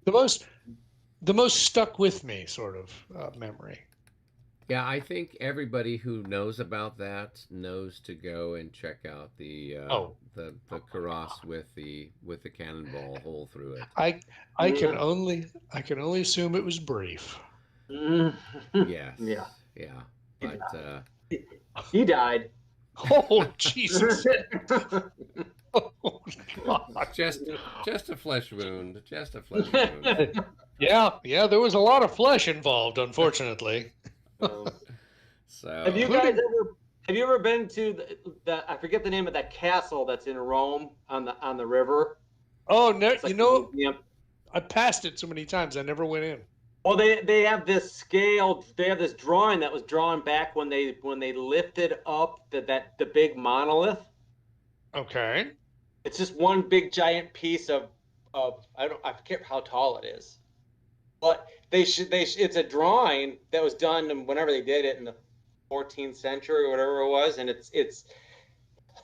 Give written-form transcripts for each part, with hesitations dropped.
The most the most stuck with me sort of memory. Yeah, I think everybody who knows about that knows to go and check out Oh, the karass with the cannonball hole through it. I I can Mm, only I can only assume it was brief. mm. Yeah, Yes, yeah, he but died. He died. Oh Jesus! Oh God! just a flesh wound, just a flesh wound. Yeah, yeah. There was a lot of flesh involved, unfortunately, Um, have you So guys including. ever have you ever been to the I forget the name of that castle that's in Rome on the river? Oh no! It's You like a know, museum. I passed it so many times. I never went in. Well, they have this scale. They have this drawing that was drawn back when they lifted up the big monolith. Okay. It's just one big giant piece of I forget how tall it is, but it's a drawing that was done whenever they did it in the 14th century or whatever it was, and it's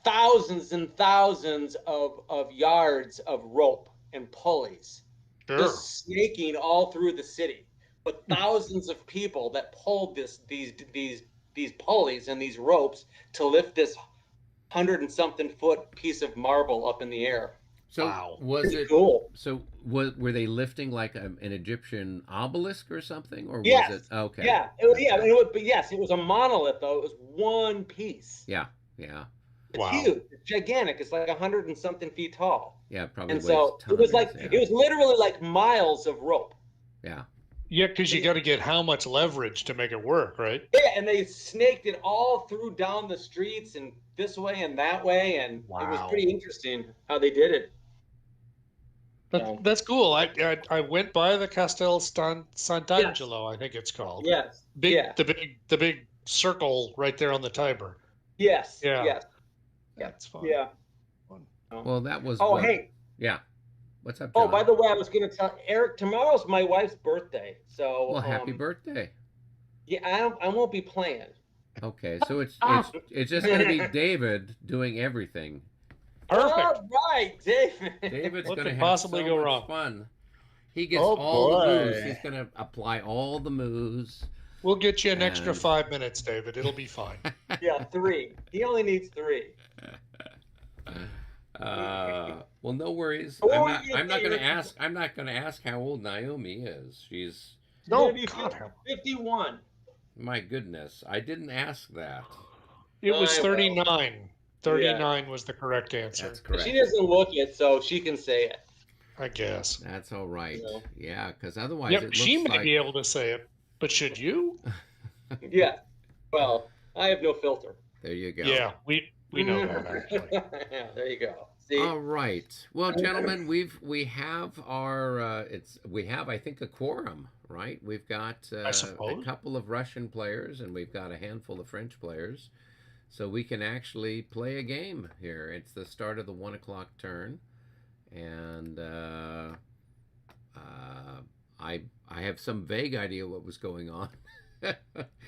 thousands and thousands of yards of rope and pulleys Sure. just snaking all through the city, but thousands of people that pulled these pulleys and these ropes to lift this 100 and something foot piece of marble up in the air. so Wow. was Pretty it cool. so were they lifting like an Egyptian obelisk or something, or was it Yes. okay? Yeah. It was, yeah. Okay. But yes, it was a monolith though. It was one piece. Yeah, yeah, It's Wow. huge. It's gigantic. It's like 100 and something feet tall. yeah. Probably And weighs so tons. it Yeah, was literally like miles of rope. yeah. Yeah, because you got to get how much leverage to make it work, right? Yeah, and they snaked it all through down the streets and this way and that way, and it was Wow. pretty interesting how they did it. So, That's cool. I went by the Castel yes, Sant'Angelo, I think it's called. yes, yeah, The big circle right there on the Tiber. yes, Yeah, yes, yeah, that's fun. yeah. Fun. Well, that was Oh, what. hey. Yeah. What's up, Oh, by John? the way, I was going to tell Eric. Tomorrow's my wife's birthday, so Well, happy birthday. yeah, I won't be playing. Okay, so it's just gonna be David doing everything. Perfect. All right, David. David's What gonna could have possibly so go much wrong? fun. He gets Oh all the moves. boy. He's gonna apply all the moves. We'll get you an extra And 5 minutes, David. It'll be fine. Yeah, 3. He only needs 3. Well, no worries. Oh, I'm not gonna ask. I'm not gonna ask how old Naomi is. She's She's gonna No, be God, how- 51. my goodness. I didn't ask that. it was I will. 39. 39 was the correct answer, That's But she correct. doesn't look it, so she can say it. I guess. That's all right. You know. Yeah, because otherwise Yep, it she looks may like. be able to say it, but should you? Yeah. Well, I have no filter. There you go. Yeah, we know that actually. Yeah, there you go. See? All right. Well, gentlemen, we have our we have, I think, a quorum, right? We've got I a suppose. couple of Russian players and we've got a handful of French players, so we can actually play a game here. It's the start of the 1 o'clock turn, and I have some vague idea what was going on the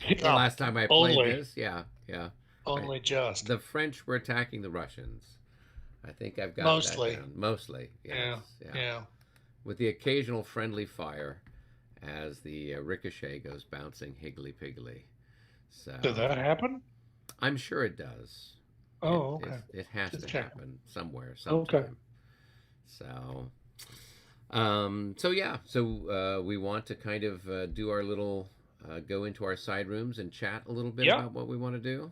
Yeah, last time I played only. this. Yeah, yeah. only just. The French were attacking the Russians. I think I've got Mostly. that down. Mostly, Yeah, yes, yeah. with the occasional friendly fire as the ricochet goes bouncing higgledy-piggledy. So Did that happen? I'm sure it does. Oh, It, okay. it has Just to checking. happen somewhere, Okay. sometime. So, so yeah, so we want to kind of do our little, go into our side rooms and chat a little bit Yeah. about what we want to do.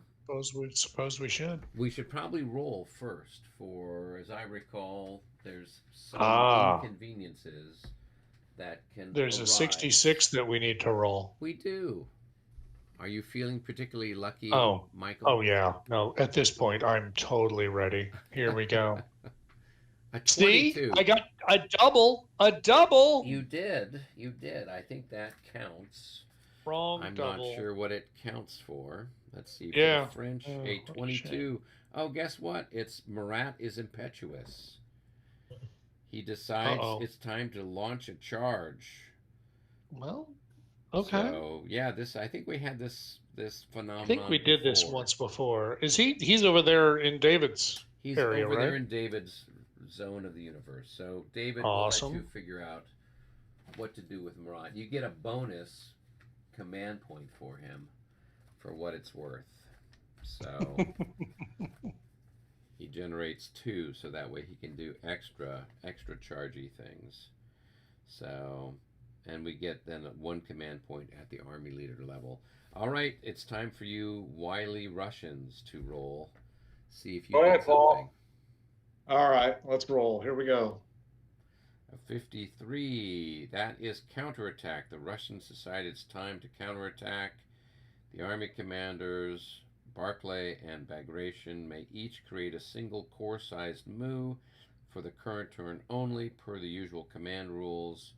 Suppose we should. We should probably roll first for, as I recall, there's some Ah. inconveniences that can There's a arise. 66 that we need to roll. We do. Are you feeling particularly lucky, Oh. Michael? Oh yeah. No, at this point I'm totally ready. Here we go. A See? 22. I got a double. A double. You did. You did. I think that counts. Wrong I'm double. not sure what it counts for. Let's see. For Yeah. the French, Oh, a what a 22. Oh, guess what? It's Murat is impetuous. He decides Uh-oh. it's time to launch a charge. Well, okay. So yeah, I think we had this phenomenon. I think we did this before. once before. He's over there in David's He's area, over there right? in David's zone of the universe. So David Awesome. will let you figure out what to do with Murat. You get a bonus command point for him for what it's worth. So he generates 2, so that way he can do extra chargy things. So, and we get then 1 command point at the army leader level. All right, it's time for you wily Russians to roll. See if you Go get ahead, something. Paul. All right, let's roll. Here we go. A 53. That is counterattack. The Russians decide it's time to counterattack. The army commanders, Barclay and Bagration, may each create a single corps-sized move for the current turn only, per the usual command rules.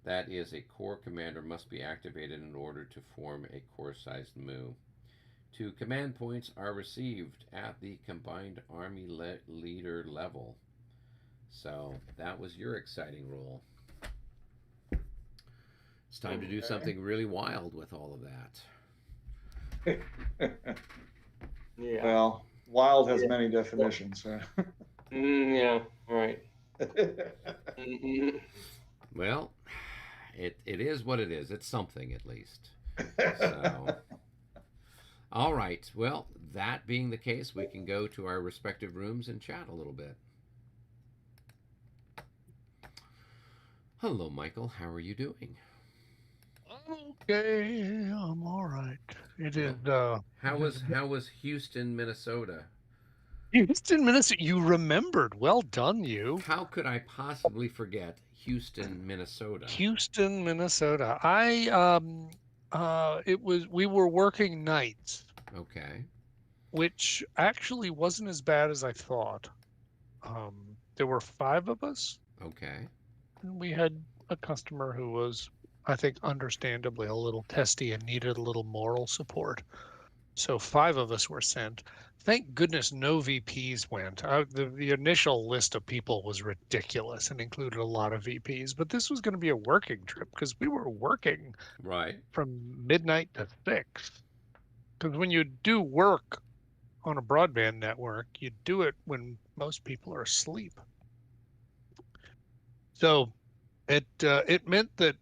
That is, a corps commander must be activated in order to form a corps-sized move. 2 command points are received at the combined army leader level. So that was your exciting roll. It's time to do something really wild with all of that. Yeah. Well, wild has many definitions. Yeah. Right. Well, it is what it is. It's something, at least. So, all right. Well, that being the case, we can go to our respective rooms and chat a little bit. Hello, Michael. How are you doing? Okay, I'm all right. It is. How was Houston, Minnesota? Houston, Minnesota. You remembered. Well done, you. How could I possibly forget Houston, Minnesota? Houston, Minnesota. We were working nights, Okay. which actually wasn't as bad as I thought. There were 5 of us. Okay. And we had a customer who was, I think, understandably a little testy and needed a little moral support. So 5 of us were sent. Thank goodness no VPs went. The initial list of people was ridiculous and included a lot of VPs, but this was going to be a working trip because we were working Right. from midnight to 6. Because when you do work on a broadband network, you do it when most people are asleep. So it meant that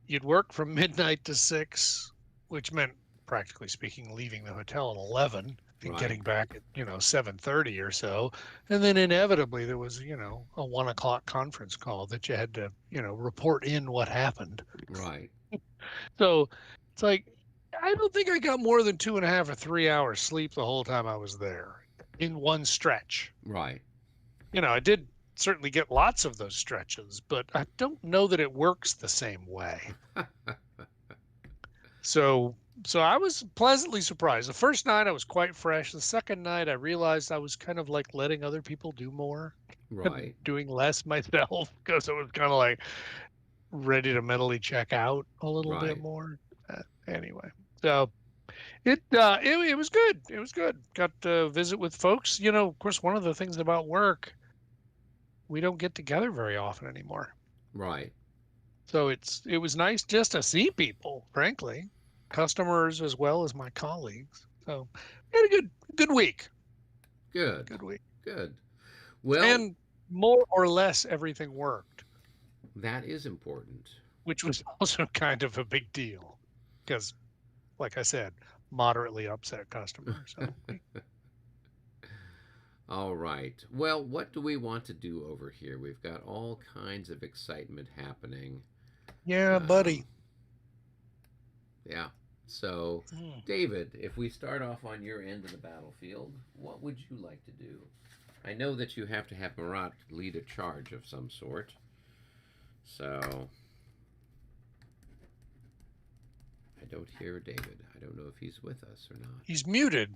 you'd work from midnight to 6, which meant, practically speaking, leaving the hotel at 11 and Right. getting back at 7:30 or so, and then inevitably there was a 1 o'clock conference call that you had to report in what happened. Right. So it's like, I don't think I got more than 2.5 or 3 hours sleep the whole time I was there in one stretch. Right. I did certainly get lots of those stretches, but I don't know that it works the same way. So I was pleasantly surprised. The first night I was quite fresh. The second night I realized I was kind of like letting other people do more, Right. doing less myself, because I was kind of like ready to mentally check out a little bit Right. more. Anyway, so it was good. It was good. Got to visit with folks. Of course, one of the things about work, we don't get together very often anymore. Right. So it was nice just to see people, frankly, customers as well as my colleagues. So we had a good week. Good. Good week. Good. Well, And more or less everything worked, that is important. which was also kind of a big deal because, like I said, moderately upset customers. So All right. Well, what do we want to do over here? We've got all kinds of excitement happening. yeah, buddy. Yeah. So, Mm. David, if we start off on your end of the battlefield, what would you like to do? I know that you have to have Murat lead a charge of some sort. So, I don't hear David. I don't know if he's with us or not. He's muted.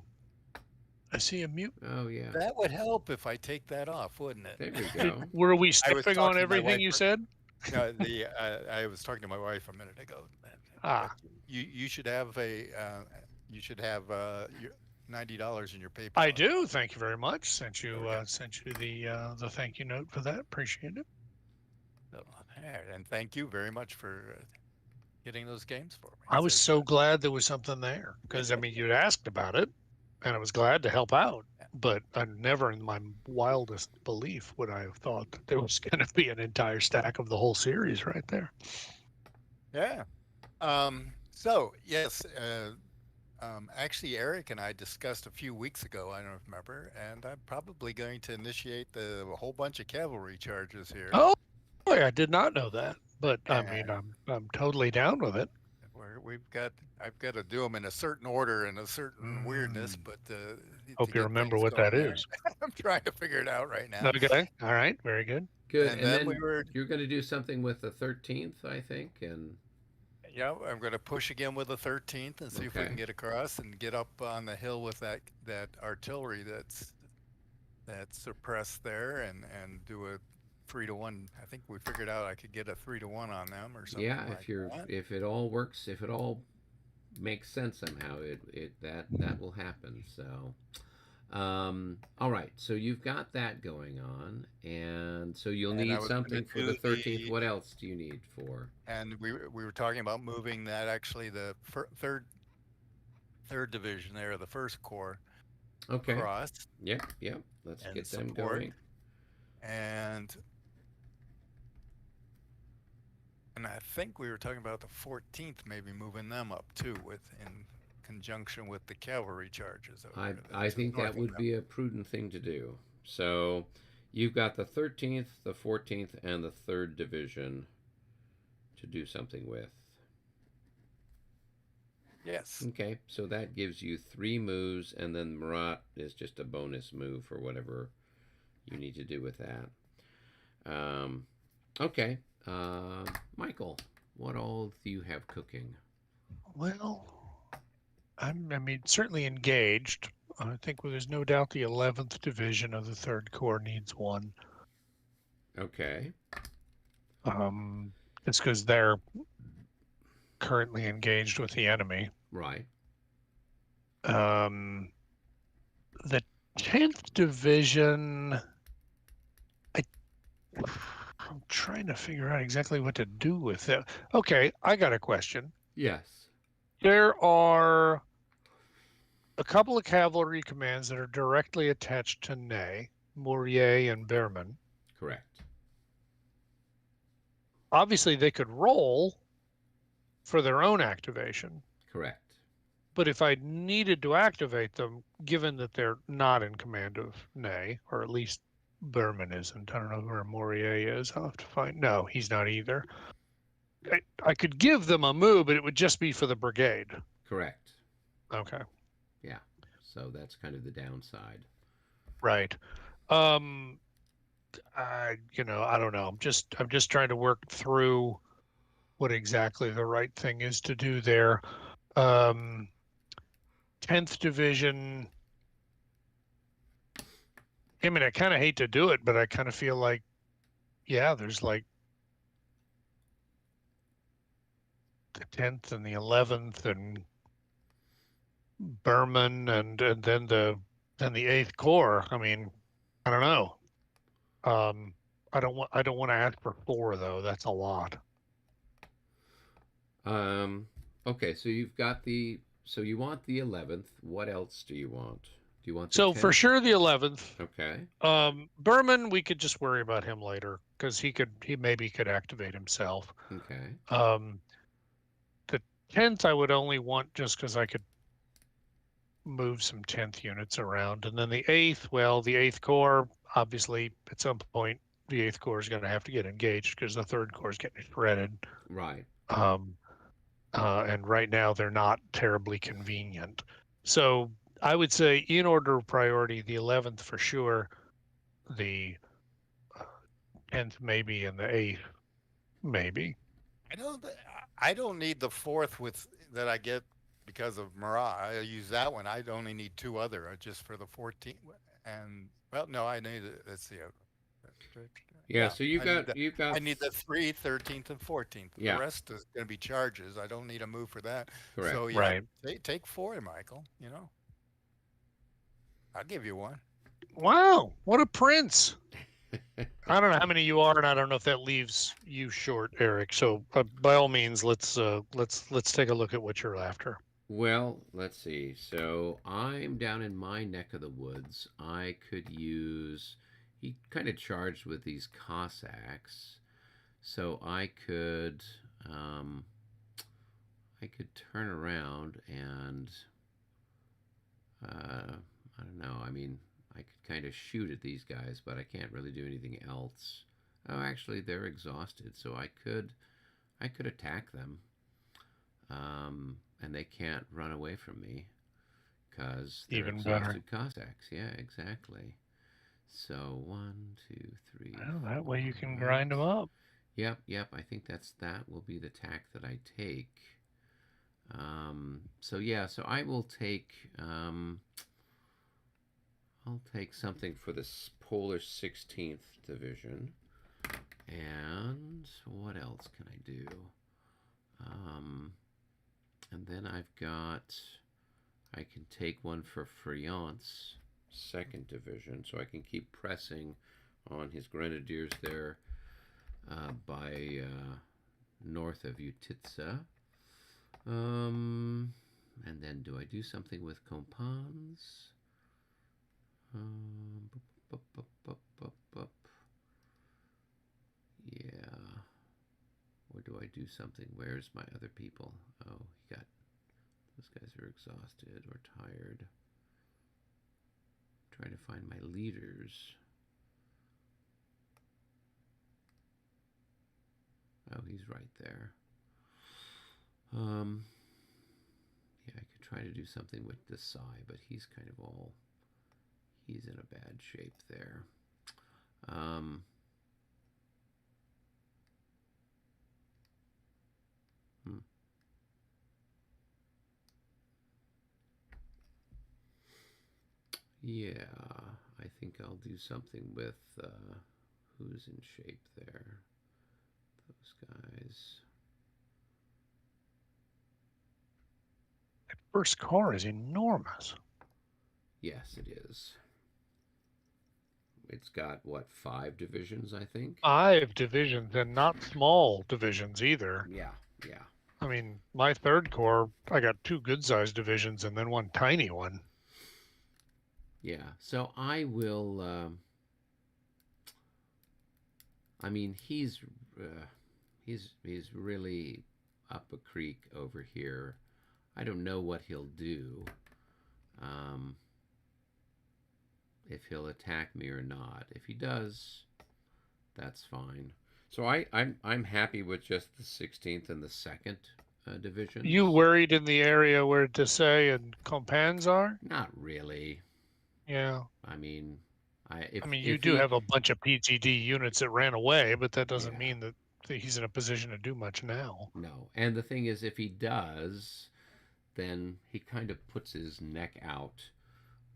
I see him mute. Oh, yeah. That would help if I take that off, wouldn't it? There we go. Were we I was stepping on talking to my everything wife you for- said? No, I was talking to my wife a minute ago. Ah. You should have your $90 in your PayPal. I do. Thank you very much. Sent you There we go. the thank you note for that. Appreciate it. And thank you very much for getting those games for me. I was It's, so glad there was something there because you'd asked about it, and I was glad to help out. but I never in my wildest belief would I have thought that there was going to be an entire stack of the whole series right there. Yeah. So yes, actually, Eric and I discussed a few weeks ago. I don't remember, and I'm probably going to initiate a whole bunch of cavalry charges here. Oh, boy, I did not know that, but I mean, And I'm totally down with it. I've got to do them in a certain order and a certain weirdness, but to Hope you get remember things what that going there. is. I'm trying to figure it out right now. Okay, all right, very good. Good. And And then then we were, you're going to do something with the 13th, I think, and yeah, I'm going to push again with the 13th and see if we Okay. can get across and get up on the hill with that artillery that's suppressed there and do a 3-to-1. I think we figured out I could get a 3-to-1 on them or something yeah, like that. if it all works, if it all makes sense somehow, that will happen. So, all right. So you've got that going on, and so you'll And I need was gonna something for do the 13th. What else do you need for? And we were talking about moving that actually the third division there, the first corps Okay. across Yep. Yep. Let's and get them support. going. And I think we were talking about the 14th, maybe moving them up too, in conjunction with the cavalry charges. I think that would be a prudent thing to do. So you've got the 13th, the 14th, and the 3rd Division to do something with. Yes. Okay, so that gives you 3 moves, and then Murat is just a bonus move for whatever you need to do with that. Okay, Michael, what all do you have cooking? Well, I mean, certainly engaged. I think there's no doubt the 11th Division of the 3rd Corps needs one. Okay. Just because they're currently engaged with the enemy. Right. The 10th Division, I'm trying to figure out exactly what to do with it. Okay, I got a question. Yes. There are a couple of cavalry commands that are directly attached to Ney, Mourier and Berman. Correct. Obviously, they could roll for their own activation. Correct. But if I needed to activate them, given that they're not in command of Ney, or at least Berman isn't, I don't know where Mourier is. I'll have to find. No, he's not either. I could give them a move, but it would just be for the brigade. Correct. Okay. Yeah. So that's kind of the downside. Right. I don't know. I'm just trying to work through what exactly the right thing is to do there. 10th Division. I mean, I kind of hate to do it, but I kind of feel like, yeah, there's like the 10th and the 11th and Berman and then the 8th Corps. I mean, I don't know. I don't want to ask for 4 though. That's a lot. Okay, so you've got so you want the 11th. What else do you want? Do you want the So 10th? for sure the 11th. Okay. Berman, we could just worry about him later because he maybe could activate himself. Okay. The 10th I would only want just because I could move some 10th units around, and then the 8th. Well, the 8th Corps, obviously, at some point, the 8th Corps is going to have to get engaged because the 3rd Corps is getting shredded. Right. And right now they're not terribly convenient. So I would say, in order of priority, the 11th for sure, the 10th maybe, and the 8th maybe. I don't need the 4th that I get because of Murat. I use that one. I only need 2 other just for the 14th. And well, no, I need it. Let's see. Yeah. So you've got. I need the 3, 13th, and 14th. Yeah. The rest is going to be charges. I don't need a move for that. Correct. So yeah, Right. take 4, Michael. I'll give you one. Wow, what a prince! I don't know how many you are, and I don't know if that leaves you short, Eric. So by all means, let's take a look at what you're after. Well, let's see. So I'm down in my neck of the woods. I could use. He kind of charged with these Cossacks, so um, I could turn around and I don't know. I mean, I could kind of shoot at these guys, but I can't really do anything else. Oh, actually, they're exhausted, so I could attack them. And they can't run away from me because they're Even better. exhausted Cossacks. Yeah, exactly. So 1, 2, 3. Well, that way you can 4, grind them up. Yep. I think that will be the tack that I take. So yeah, so I will take. I'll take something for this Polish 16th Division. And what else can I do? And then I've got, I can take one for Friant's 2nd Division, so I can keep pressing on his grenadiers there by north of Utitsa. And then do I do something with Compans? Yeah. Or do I do something? Where's my other people? Oh, those guys are exhausted or tired. Trying to find my leaders. Oh, he's right there. Yeah, I could try to do something with Desai, but he's kind of he's in a bad shape there. Yeah, I think I'll do something with who's in shape there. Those guys. That first car is enormous. Yes, it is. It's got, what, 5 divisions, I think? 5 divisions, and not small divisions either. Yeah. I mean, my 3rd Corps, I got 2 good-sized divisions and then 1 tiny one. Yeah, so I will, I mean, he's really up a creek over here. I don't know what he'll do, if he'll attack me or not. If he does, that's fine. So I'm happy with just the 16th and the 2nd division. You worried in the area where Desai and Compans are? Not really. Yeah. I mean, you do have a bunch of PGD units that ran away, but that doesn't Yeah. mean that he's in a position to do much now. No, and the thing is, if he does, then he kind of puts his neck out,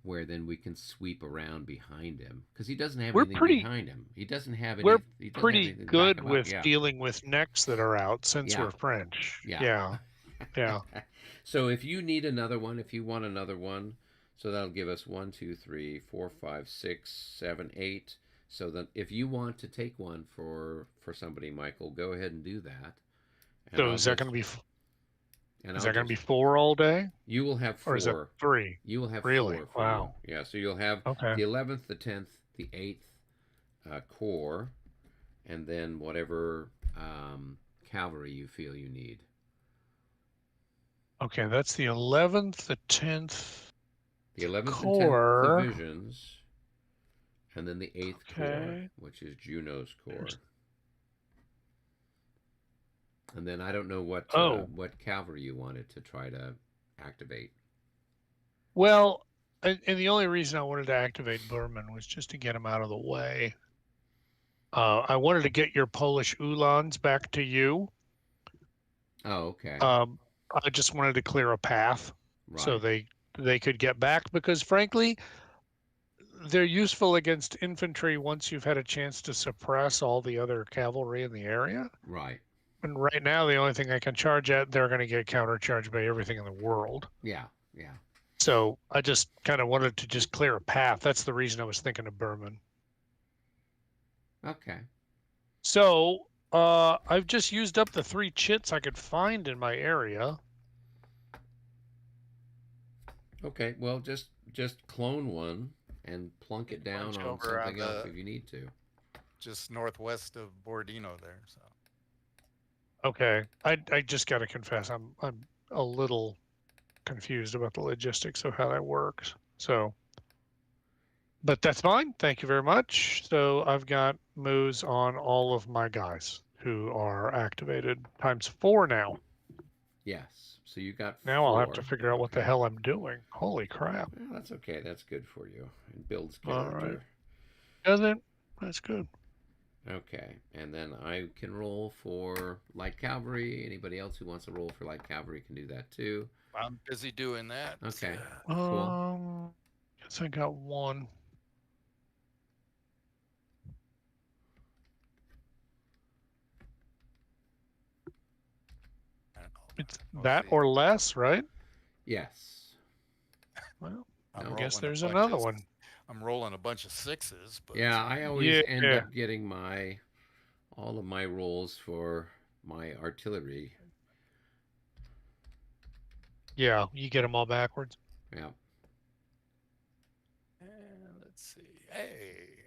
where then we can sweep around behind him because he doesn't have anything behind him. He doesn't have any. We're He doesn't pretty have anything to back good him up. with Yeah. dealing with necks that are out since Yeah. we're French. Yeah. Yeah. So if you need another one, if you want another one, so that'll give us 1, 2, 3, 4, 5, 6, 7, 8. So that if you want to take one for somebody, Michael, go ahead and do that. And So is that going to be? Is that going to be 4 all day? You will have 4. Or is it 3? You will have really? 4. Wow. You. Yeah. So you'll have the 11th, the 10th, the 8th Corps, and then whatever cavalry you feel you need. Okay, that's the 11th, the 10th. The 11th Corps. and 10th divisions, and then the 8th Corps, which is Juno's Corps. And then I don't know what cavalry you wanted to try to activate. Well, and the only reason I wanted to activate Berman was just to get him out of the way. I wanted to get your Polish Uhlans back to you. Oh, okay. I just wanted to clear a path so they could get back because, frankly, they're useful against infantry once you've had a chance to suppress all the other cavalry in the area. Right. And right now, the only thing I can charge at, they're going to get countercharged by everything in the world. Yeah. So I just kind of wanted to just clear a path. That's the reason I was thinking of Berman. Okay. So I've just used up the 3 chits I could find in my area. Okay, well, just clone one and plunk it down Bunch on over on something else the if you need to. just northwest of Borodino there. So Okay. I just got to confess, I'm a little confused about the logistics of how that works. So, but that's fine. Thank you very much. So I've got moves on all of my guys who are activated times 4 now. Yes. So you got Now I'll have to 4. figure out what the Okay. hell I'm doing. Holy crap. Well, that's okay. That's good for you. It builds All right. character. Does it? That's good. Okay. And then I can roll for light cavalry. Anybody else who wants to roll for light cavalry can do that too. I'm busy doing that. Okay. Cool. Guess I got one. It's that or less, right? Yes. Well, I'm I rolling guess a there's bunch another of- one. I'm rolling a bunch of 6s, but Yeah, I always Yeah. end up getting all of my rolls for my artillery. Yeah, you get them all backwards. Yeah. And let's see. Hey.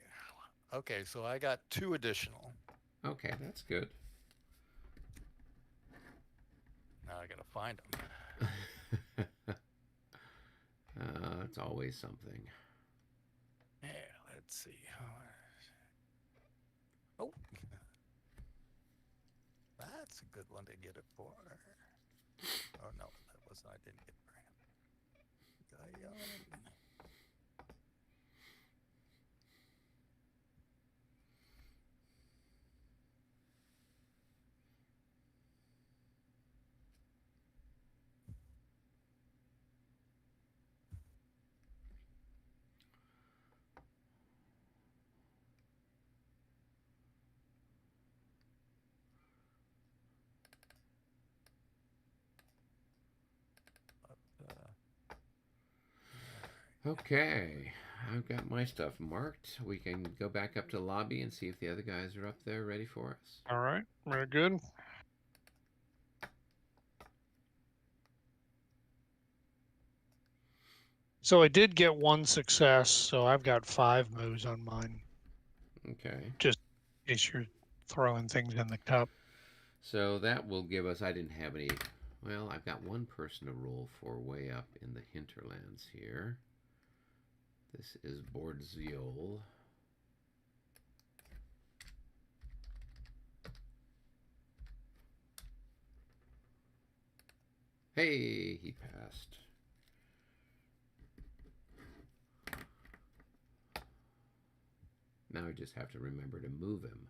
Okay, so I got 2 additional. Okay, that's good. Now I gotta find them. It's always something. Yeah, let's see. Oh, that's a good one to get it for. Oh no, that wasn't. I didn't get it for him. Okay, I've got my stuff marked. We can go back up to the lobby and see if the other guys are up there ready for us. All right, very good. So I did get one success, so I've got 5 moves on mine. Okay. Just in case you're throwing things in the cup. So that will give us, I didn't have any, well, I've got one person to roll for way up in the hinterlands here. This is Bordziol. Hey, he passed. Now I just have to remember to move him.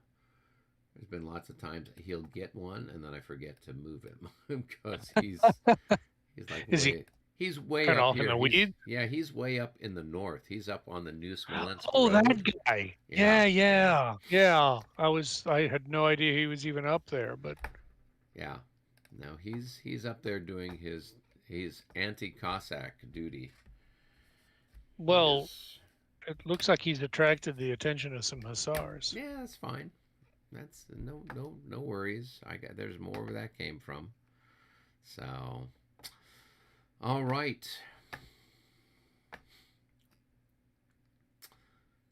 There's been lots of times he'll get one and then I forget to move him because he's like Is way, he's way kind of up off in here. the weeds? Yeah, he's way up in the north. He's up on the New Smolensk Oh, road. that guy. Yeah. I had no idea he was even up there, but Yeah. No, he's up there doing his anti-Cossack duty. well, Yes. it looks like he's attracted the attention of some hussars. Yeah, that's fine. That's no worries. There's more where that came from. So, all right.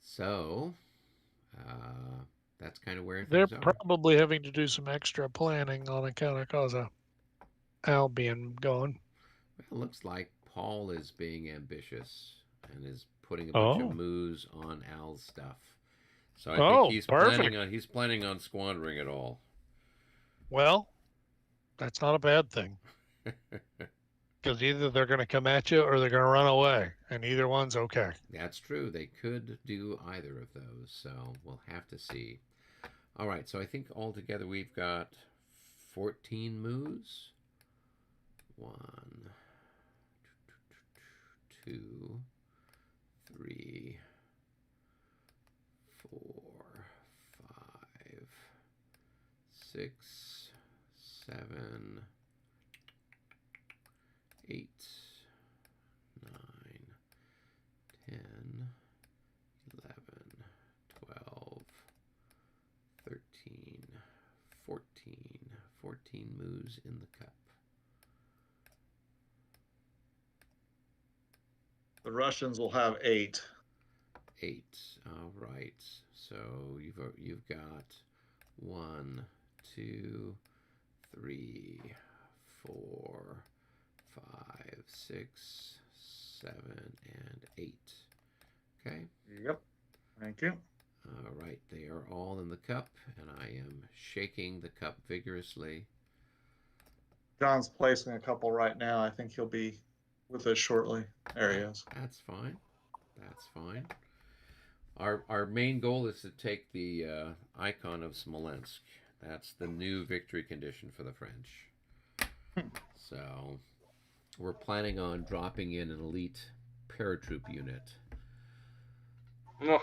So, that's kind of where They're things are. probably having to do some extra planning on account of cause of Al being gone. Well, it looks like Paul is being ambitious and is putting a bunch of moves on Al's stuff. So I think he's planning on squandering it all. Well, that's not a bad thing. Because either they're going to come at you or they're going to run away, and either one's okay. That's true. They could do either of those, so we'll have to see. All right, so I think altogether we've got 14 moves. 1, 2, 3, 4, 5, 6, 7, 8, 9, 10, 11, 12, 13, 14. 14 moves in the cup. The Russians will have 8. 8. All right. So you've got 1, 2, 3, 4, 5, 6, 7, and 8. Okay. Yep. Thank you. All right. They are all in the cup, and I am shaking the cup vigorously. John's placing a couple right now. I think he'll be with us shortly. There he is. That's fine. That's fine. Our main goal is to take the icon of Smolensk. That's the new victory condition for the French. So we're planning on dropping in an elite paratroop unit. No.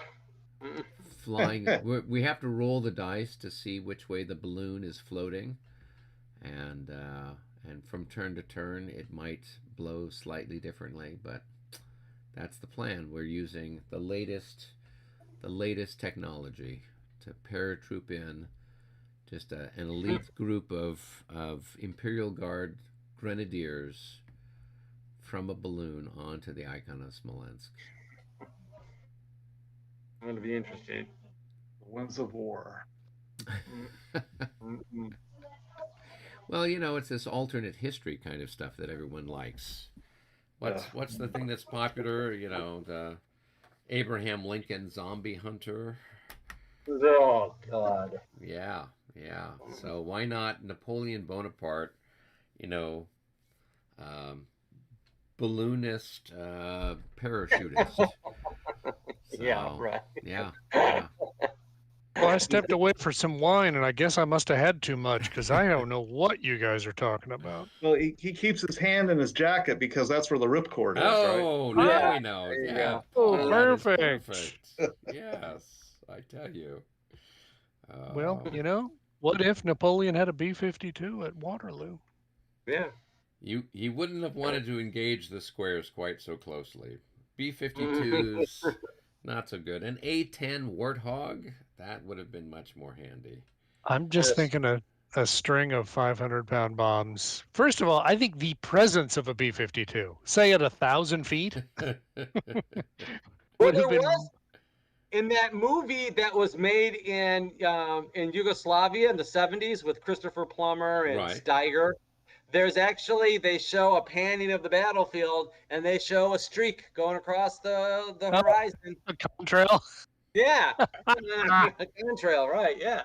Flying. We have to roll the dice to see which way the balloon is floating, and from turn to turn it might blow slightly differently, but that's the plan. We're using the latest technology to paratroop in just an elite group of Imperial Guard grenadiers from a balloon onto the icon of Smolensk. Going to be interesting. The winds of war. Well, you know, it's this alternate history kind of stuff that everyone likes. What's the thing that's popular? You know, the Abraham Lincoln zombie hunter. Oh God. Yeah, yeah. So why not Napoleon Bonaparte? You know, balloonist, parachutist. So, Yeah, right. Yeah. Well, I stepped away for some wine, and I guess I must have had too much because I don't know what you guys are talking about. Well, he keeps his hand in his jacket because that's where the ripcord is, right? Oh, now Yeah, we know. there you Yeah. go. Oh, that is perfect. Yes, I tell you. Well, you know, what if Napoleon had a B-52 at Waterloo? Yeah. He wouldn't have wanted to engage the squares quite so closely. B-52s, not so good. An A-10 Warthog, that would have been much more handy. I'm just Yes. thinking a string of 500-pound bombs. First of all, I think the presence of a B-52, say at 1,000 feet, Well, would there have been. was in that movie that was made in Yugoslavia in the 70s with Christopher Plummer and Right. Steiger. There's actually, they show a panning of the battlefield and they show a streak going across the horizon. A contrail. Yeah. A contrail, right, yeah.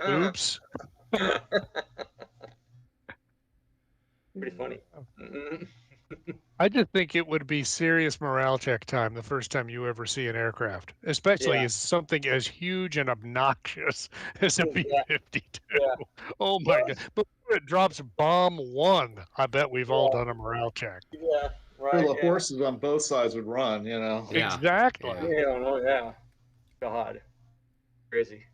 Oops. Pretty funny. I just think it would be serious morale check time the first time you ever see an aircraft, especially Yeah. as something as huge and obnoxious as a Yeah. B-52. Yeah. Oh my God. But when it drops bomb 1, I bet we've all done a morale check. Yeah, right. Well, the yeah. horses on both sides would run, you know. Yeah. Exactly. Yeah. Yeah, no, yeah. God. Crazy.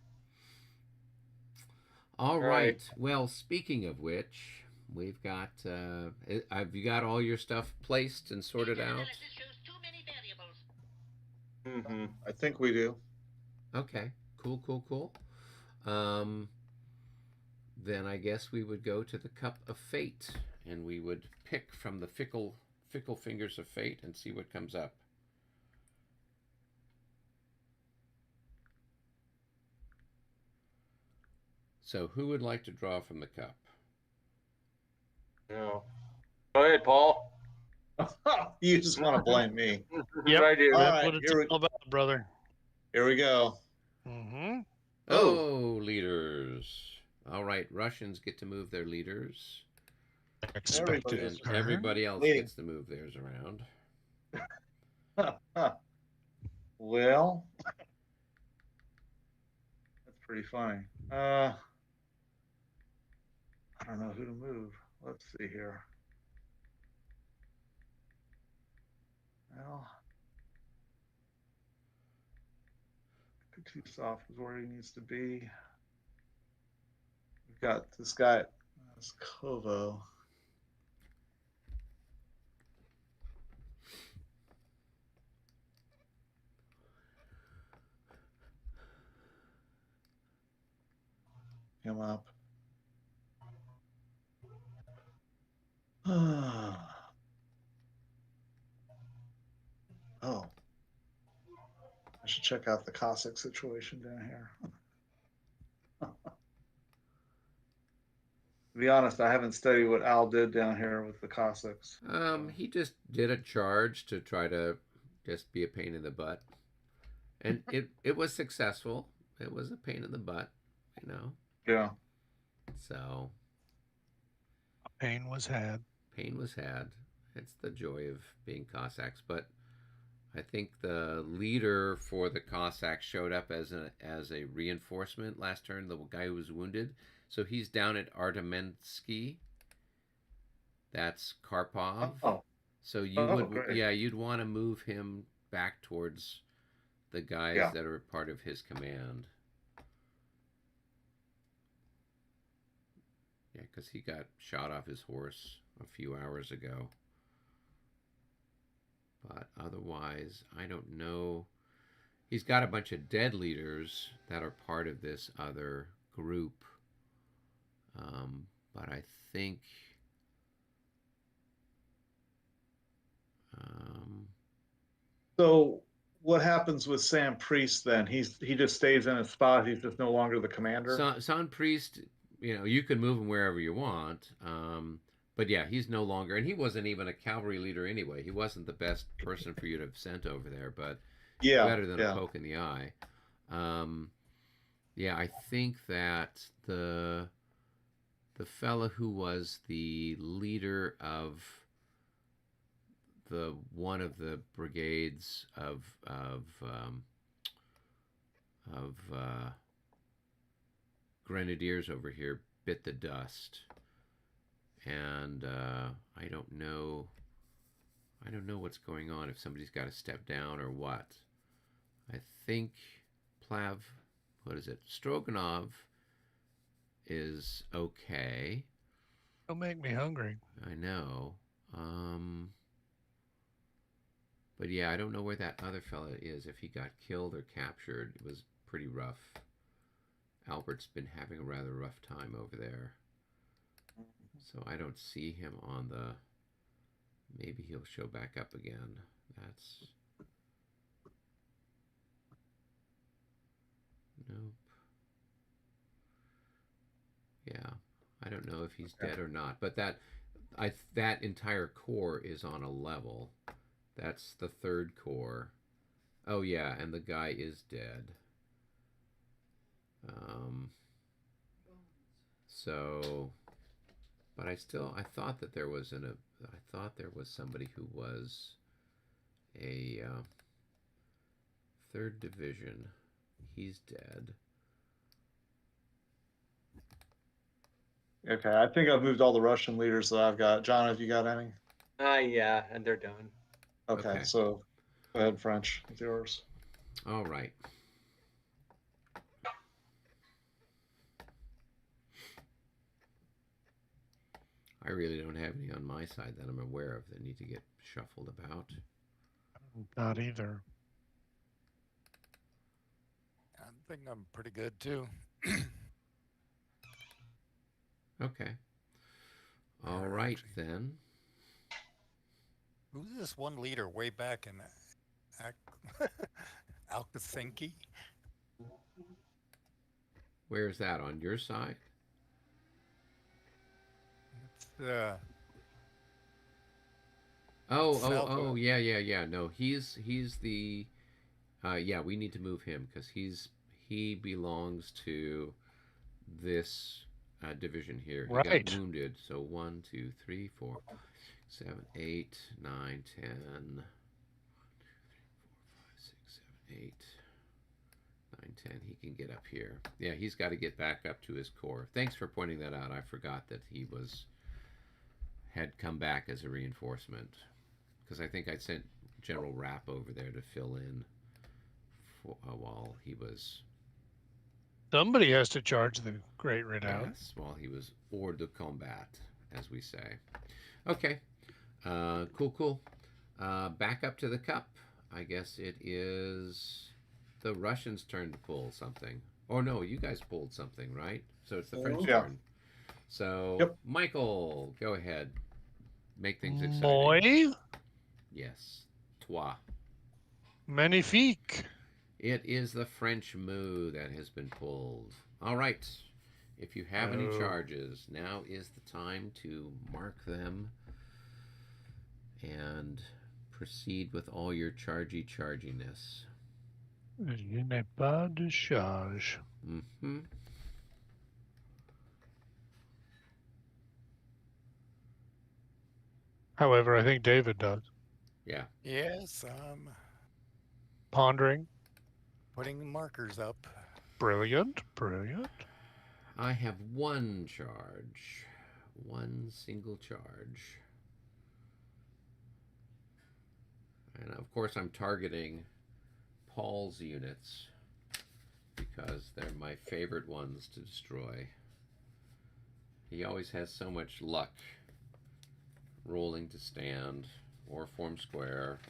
All right. right. Well, speaking of which, we've got. Have you got all your stuff placed and sorted out? Mm-hmm. I think we do. Okay. Cool. Then I guess we would go to the Cup of Fate, and we would pick from the fickle fingers of fate and see what comes up. So, who would like to draw from the cup? No. Go ahead, Paul. You just want to blame me. Yep. I do. All That's right, what it's here we- all about, brother. Here we go. Mm-hmm. Oh, leaders. All right, Russians get to move their leaders. Expected. And turn. everybody else Leading. gets to move theirs around. Well, that's pretty funny. I don't know who to move. Let's see here. Well, Kutuzov is where he needs to be. We've got this guy, Kovo. Him up. should check out the Cossack situation down here. To be honest, I haven't studied what Al did down here with the Cossacks. He just did a charge to try to just be a pain in the butt, and it was successful. It was a pain in the butt, you know. Yeah. So Pain was had. pain was had. It's the joy of being Cossacks, but I think the leader for the Cossacks showed up as a reinforcement last turn. The guy who was wounded, so he's down at Artemensky. That's Karpov. Oh. So you would, great. yeah, you'd want to move him back towards the guys that are part of his command. Yeah, because he got shot off his horse a few hours ago. But otherwise, I don't know. He's got a bunch of dead leaders that are part of this other group. But I think... So what happens with Sam Priest then? He just stays in his spot. He's just no longer the commander. Son Priest, you can move him wherever you want. But yeah, he's no longer, and he wasn't even a cavalry leader anyway. He wasn't the best person for you to have sent over there, but better than a poke in the eye. Yeah, I think that the fella who was the leader of one of the brigades of grenadiers over here bit the dust, and I don't know what's going on, if somebody's got to step down or what. I think Stroganov is okay. Don't make me hungry. I know. But yeah, I don't know where that other fella is, if he got killed or captured. It was pretty rough. Albert's been having a rather rough time over there. So I don't see him on the... Maybe he'll show back up again. That's... Nope. Yeah, I don't know if he's dead or not. But that entire corps is on a level. That's the third corps. Oh yeah, and the guy is dead. So, but I thought that there was somebody who was a third division. He's dead. Okay, I think I've moved all the Russian leaders that I've got. John, have you got any? Yeah, and they're done. Okay, so go ahead, French, with yours. All right. I really don't have any on my side that I'm aware of that need to get shuffled about. Not either. I think I'm pretty good too. Okay. All right, then. Who's this one leader way back in Alkasinki? Where is that, on your side? It's, Oh, yeah. No, he's the... yeah, we need to move him, because he belongs to this division here. He got wounded, so 1, 2, 3, 4, 7, 8, 9, 10, 1, 2, 3, 4, 5, 6, 7, 8, 9, 10. He can get up here. Yeah, he's got to get back up to his corps. Thanks for pointing that out. I forgot that he had come back as a reinforcement, because I think I sent General Rapp over there to fill in while he was... Somebody has to charge the Great Redoubt. Yes, while he was hors de combat, as we say. Okay, cool. Back up to the cup. I guess it is the Russians' turn to pull something. Oh no, you guys pulled something, right? So it's the French turn. So, Michael, go ahead. Make things exciting. Moi? Yes. Toi. Magnifique. It is the French move that has been pulled. All right. If you have any charges, now is the time to mark them and proceed with all your charginess. Je n'ai pas de charge. Mm-hmm. However, I think David does. Yeah. Yes, I'm Pondering. putting markers up. Brilliant. Brilliant. I have one charge. One single charge. And of course I'm targeting Paul's units because they're my favorite ones to destroy. He always has so much luck rolling to stand or form square.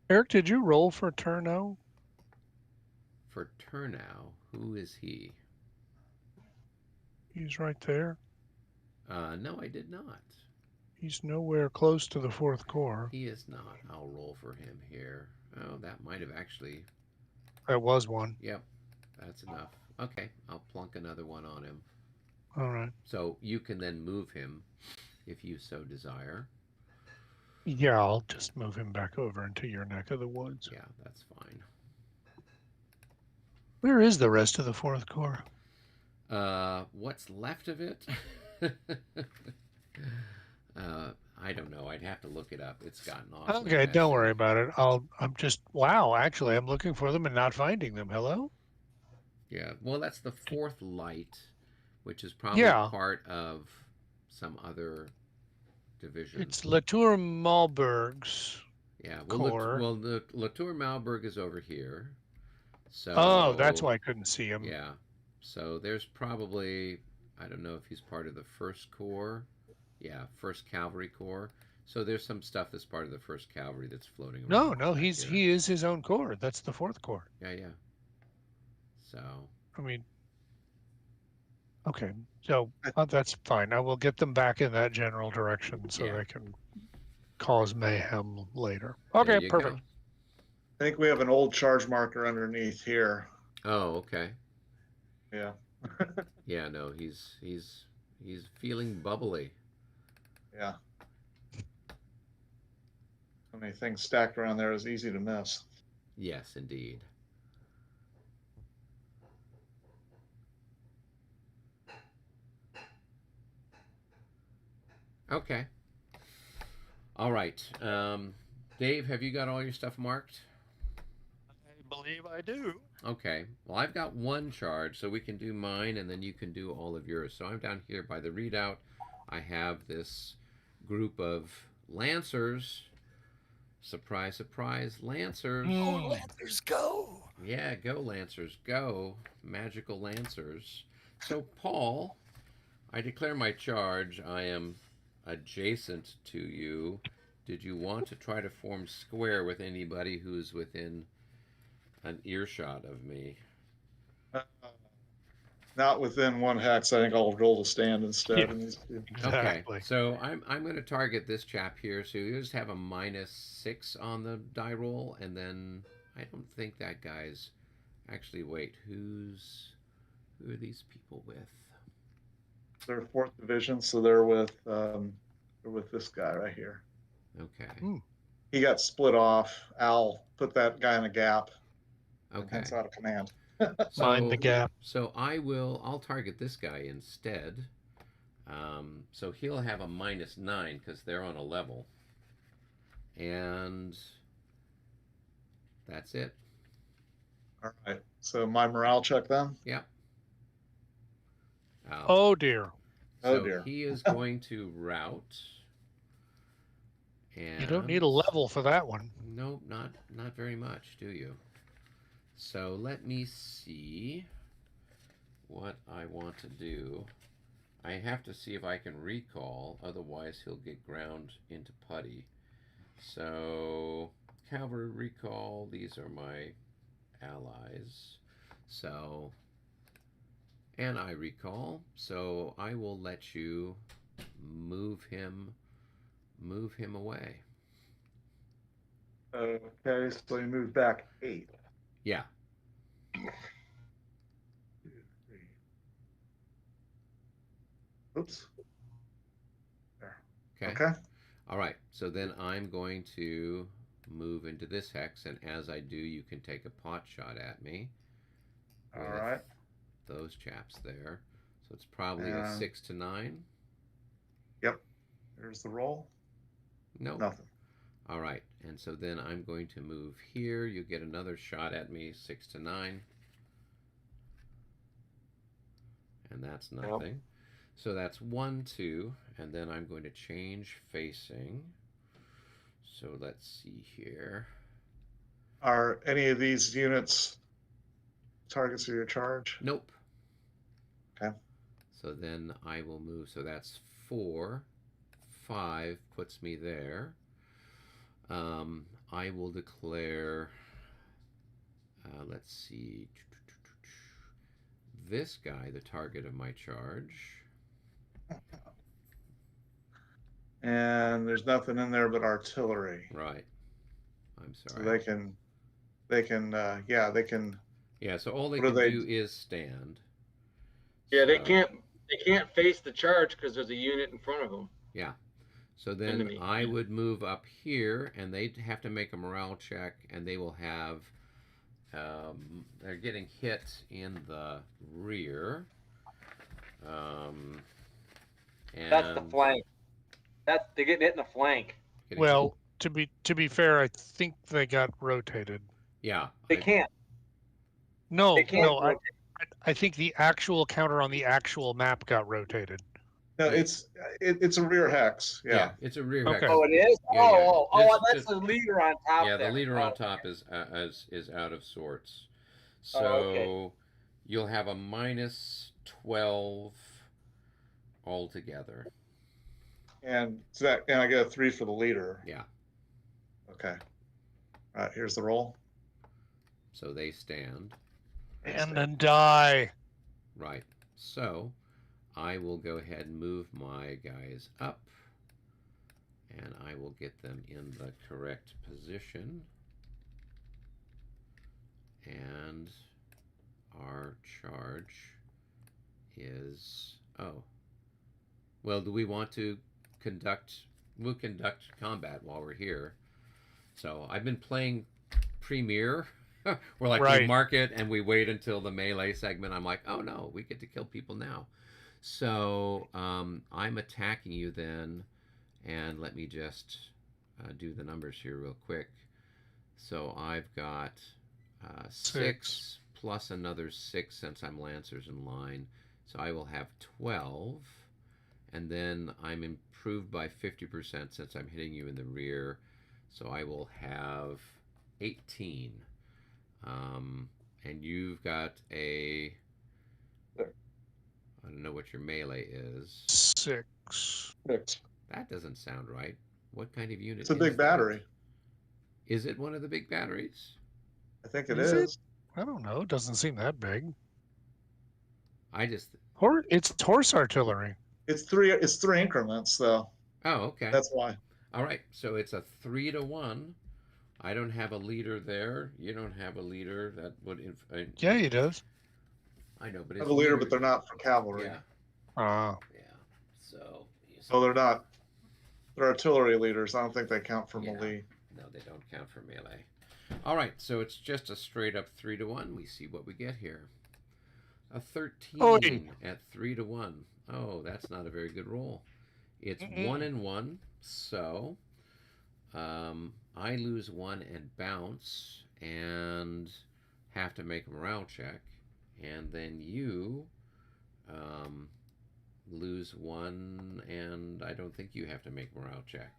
Eric, did you roll for Turno? For Turnow, who is he? He's right there. No, I did not. He's nowhere close to the fourth corps. He is not. I'll roll for him here. Oh, that might have actually... That was one. Yep, that's enough. Okay, I'll plunk another one on him. All right. So you can then move him if you so desire. Yeah, I'll just move him back over into your neck of the woods. Yeah, that's fine. Where is the rest of the fourth corps? What's left of it? I don't know. I'd have to look it up. It's gotten awfully Okay, messy. don't worry about it. Wow, actually, I'm looking for them and not finding them. Hello? Yeah, well, that's the fourth light, which is probably part of some other division. It's Latour Malberg's corps. The Latour Malberg is over here. So. Oh, that's why I couldn't see him. Yeah. So there's probably, I don't know if he's part of the first corps. Yeah, first cavalry corps. So there's some stuff that's part of the first cavalry that's floating around. No, he is his own corps. That's the fourth corps. Yeah. So. I mean, okay, so that's fine. I will get them back in that general direction so they can cause mayhem later. Okay, perfect. Go. I think we have an old charge marker underneath here. Oh, okay. Yeah. Yeah, no, he's feeling bubbly. Yeah. So many things stacked around there is easy to miss. Yes, indeed. Okay. All right. Dave, have you got all your stuff marked? I believe I do. Okay. Well, I've got one charge, so we can do mine, and then you can do all of yours. So I'm down here by the readout. I have this group of Lancers. Surprise, surprise, Lancers. Oh, Lancers, go! Yeah, go, Lancers, go. Magical Lancers. So, Paul, I declare my charge. I am adjacent to you. Did you want to try to form square with anybody who's within an earshot of me? Not within one hex. I think I'll roll to stand instead. Yeah. Okay, so I'm going to target this chap here. So you just have a -6 on the die roll, and then I don't think that guy's actually. Wait, who are these people with? They're 4th division, so they're with this guy right here. Okay. He got split off. Al put that guy in a gap. Okay. That's out of command. Mind the gap. So I'll target this guy instead. So he'll have a -9 because they're on a level. And that's it. All right. So my morale check then? Yeah. Oh dear. So Oh dear. he is going to rout. And You don't need a level for that one. Nope, not very much, do you? So let me see what I want to do. I have to see if I can recall, otherwise he'll get ground into putty. So cavalry recall, these are my allies. So, and I recall, so I will let you move him away. Okay, so you move back 8. Yeah. 2, 3. Oops. There. Okay. Okay. All right. So then I'm going to move into this hex, and as I do, you can take a pot shot at me. All right. Those chaps there. So it's probably And a 6 to 9. Yep. There's the roll. Nope. Nothing. All right. And so then I'm going to move here. You get another shot at me, 6 to 9. And that's nothing. Yep. So that's 1, 2, and then I'm going to change facing. So let's see here. Are any of these units targets of your charge? Nope. Okay. So then I will move. So that's 4. 5 puts me there. I will declare, let's see, this guy the target of my charge. And there's nothing in there but artillery. Right. I'm sorry. So they can, Yeah, so all they can do is stand. Yeah, so they can't face the charge because there's a unit in front of them. Yeah. So then enemy. I would move up here, and they'd have to make a morale check, and they will have, they're getting hit in the rear. And that's the flank. They're getting hit in the flank. Well, to be fair, I think they got rotated. Yeah. They can't. No, they can't no. I think the actual counter on the actual map got rotated. No, it's a rear hex. Yeah, it's a rear hex. Oh, it is. Yeah, That's the leader on top. Yeah, the leader on top is out of sorts. So okay. You'll have a -12 altogether. And I get a 3 for the leader. Yeah. Okay. All right. Here's the roll. So they stand. And then die. Right. So I will go ahead and move my guys up, and I will get them in the correct position. And our charge is, well, do we want to we'll conduct combat while we're here. So I've been playing Premier. We're like, we mark it and we wait until the melee segment. I'm like, oh no, we get to kill people now. So I'm attacking you then, and let me just do the numbers here real quick. So I've got 6 plus another 6 since I'm Lancers in line. So I will have 12, and then I'm improved by 50% since I'm hitting you in the rear. So I will have 18. And you've got I don't know what your melee is. 6. That doesn't sound right. What kind of unit? It's a big battery. Is it one of the big batteries? I think it is. I don't know. It doesn't seem that big. It's horse artillery. It's three increments though. Oh, okay. That's why. All right. So it's a 3 to 1. I don't have a leader there. You don't have a leader. That would. Yeah, he does. I know, but I have a leader, but they're not for cavalry. Yeah. Yeah. So they're not. They're artillery leaders. I don't think they count for melee. No, they don't count for melee. All right. So it's just a straight up 3 to 1. We see what we get here. A 13 at 3 to 1. Oh, that's not a very good roll. It's 1 and 1. So. I lose 1 and bounce and have to make a morale check, and then you lose 1 and I don't think you have to make a morale check.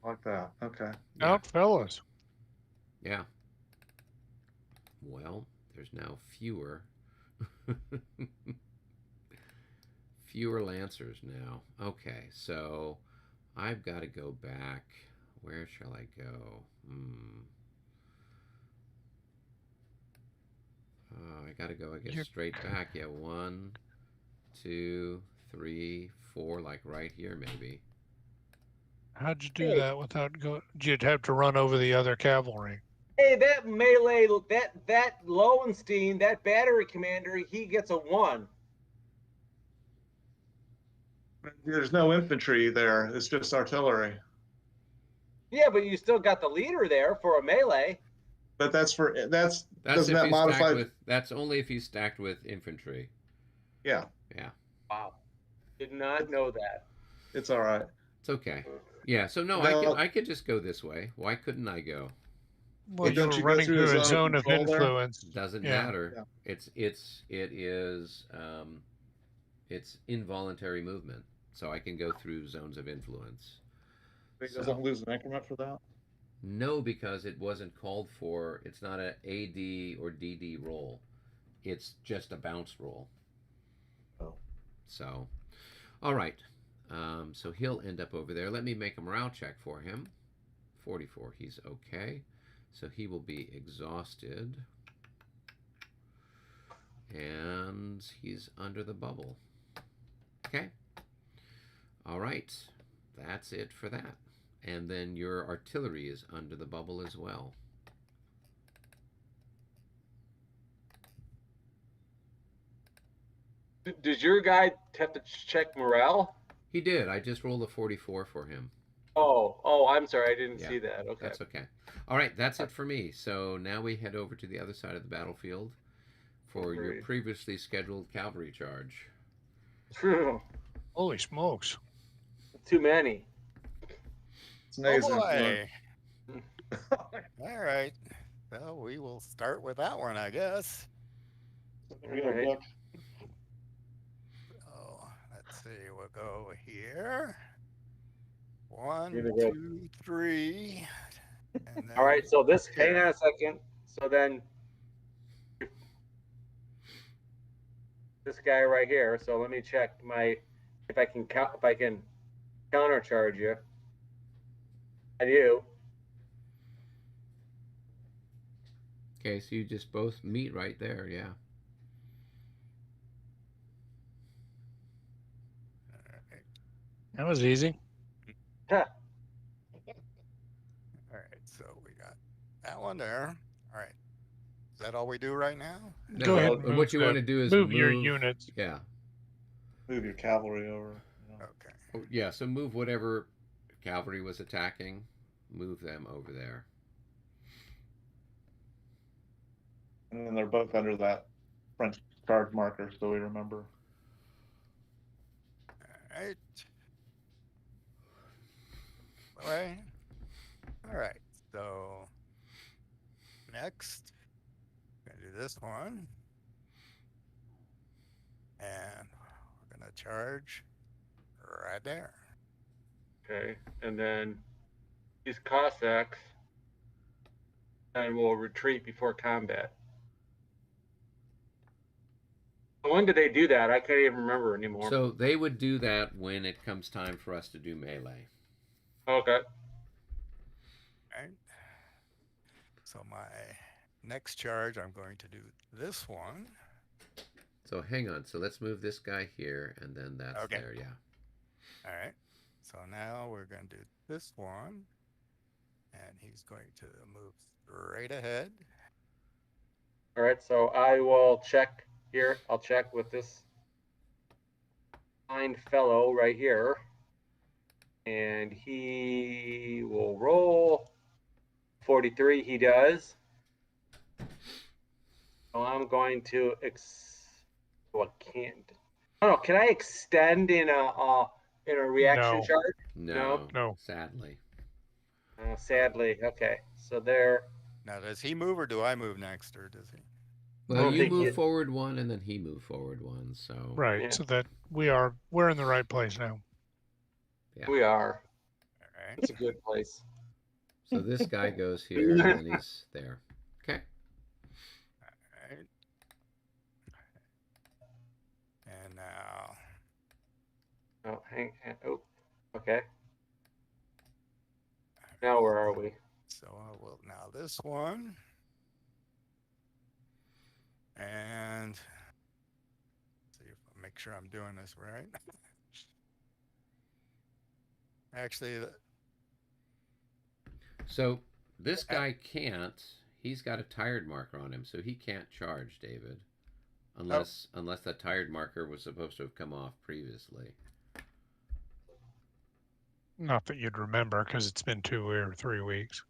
Like that. Okay. Yeah. Out, fellas. Yeah. Well, there's now fewer. Fewer Lancers now. Okay, so I've got to go back. Where shall I go? I got to go, I guess, You're- straight back. Yeah, 1, 2, 3, 4, like right here, maybe. How'd you do that without go? You'd have to run over the other cavalry. Hey, that melee, that Lowenstein, that battery commander, he gets a 1. There's no infantry there. It's just artillery. Yeah, but you still got the leader there for a melee. But that's That's doesn't if that he's modify? stacked with. That's only if he's stacked with infantry. Yeah, Yeah, Wow. Did not know that. it's all right. it's okay. Yeah, so no, Well- I could just go this way. Why couldn't I go? Well, you don't were you go running through through a a zone zone of of control there? influence. Doesn't Yeah. matter. Yeah. It's involuntary movement, so I can go through zones of influence. He So- doesn't lose an increment for that. No, because it wasn't called for. It's not a AD or DD roll. It's just a bounce roll. Oh. So, all right. So he'll end up over there. Let me make a morale check for him. 44. He's okay. So he will be exhausted. And he's under the bubble. Okay. All right. That's it for that. And then your artillery is under the bubble as well. Does your guy have to check morale? He did. I just rolled a 44 for him. Oh, I'm sorry. I didn't Yeah, see that. Okay. That's okay. All right, that's it for me. So now we head over to the other side of the battlefield for your Great. previously scheduled cavalry charge. Holy smokes! Too many. It's Oh amazing. boy. All right. Well, we will start with that one, I guess. Alright. Oh, let's see. We'll go here. 1, You're gonna go- 2, 3. And then All right. So this. Hang on a second. So then, this guy right here. So let me check if I can countercharge you. I do. Okay, so you just both meet right there, yeah. That was easy. Huh. All right, so we got that one there. All right. Is that all we do right now? Go ahead. And What move you want to do is move your units. Yeah. Move your cavalry over. You know. Okay. Oh, yeah, so move whatever cavalry was attacking, move them over there. And then they're both under that French charge marker, so we remember. All right. Way. All right. So next, we're gonna do this one, and we're gonna charge right there. Okay. And then these Cossacks, and we'll retreat before combat. When did they do that? I can't even remember anymore. So they would do that when it comes time for us to do melee. Okay. Right. So my next charge, I'm going to do this one. So hang on. So let's move this guy here, and then that's Okay. there, yeah. All right. So now we're going to do this one, and he's going to move straight ahead. All right. So I will check here. I'll check with this fine fellow right here. And he will roll 43. He does. So I'm going to can't. I don't know. Can I extend in a reaction No. charge? No, No. sadly. Sadly. Okay. So there. Now, does he move or do I move next, or does he? Well, don't you think move it- forward one, and then he moved forward one. So Right. Yeah. So that we're in the right place now. Yeah. We are. All right. It's a good place. So this guy goes here, and then he's there. Okay. All right. And now, Oh, oh, okay. Now where are we? so I will now this one. And see if I make sure I'm doing this right. Actually, So this guy can't. He's got a tired marker on him, so he can't charge, David, unless that tired marker was supposed to have come off previously. Not that you'd remember, because it's been 2 or 3 weeks.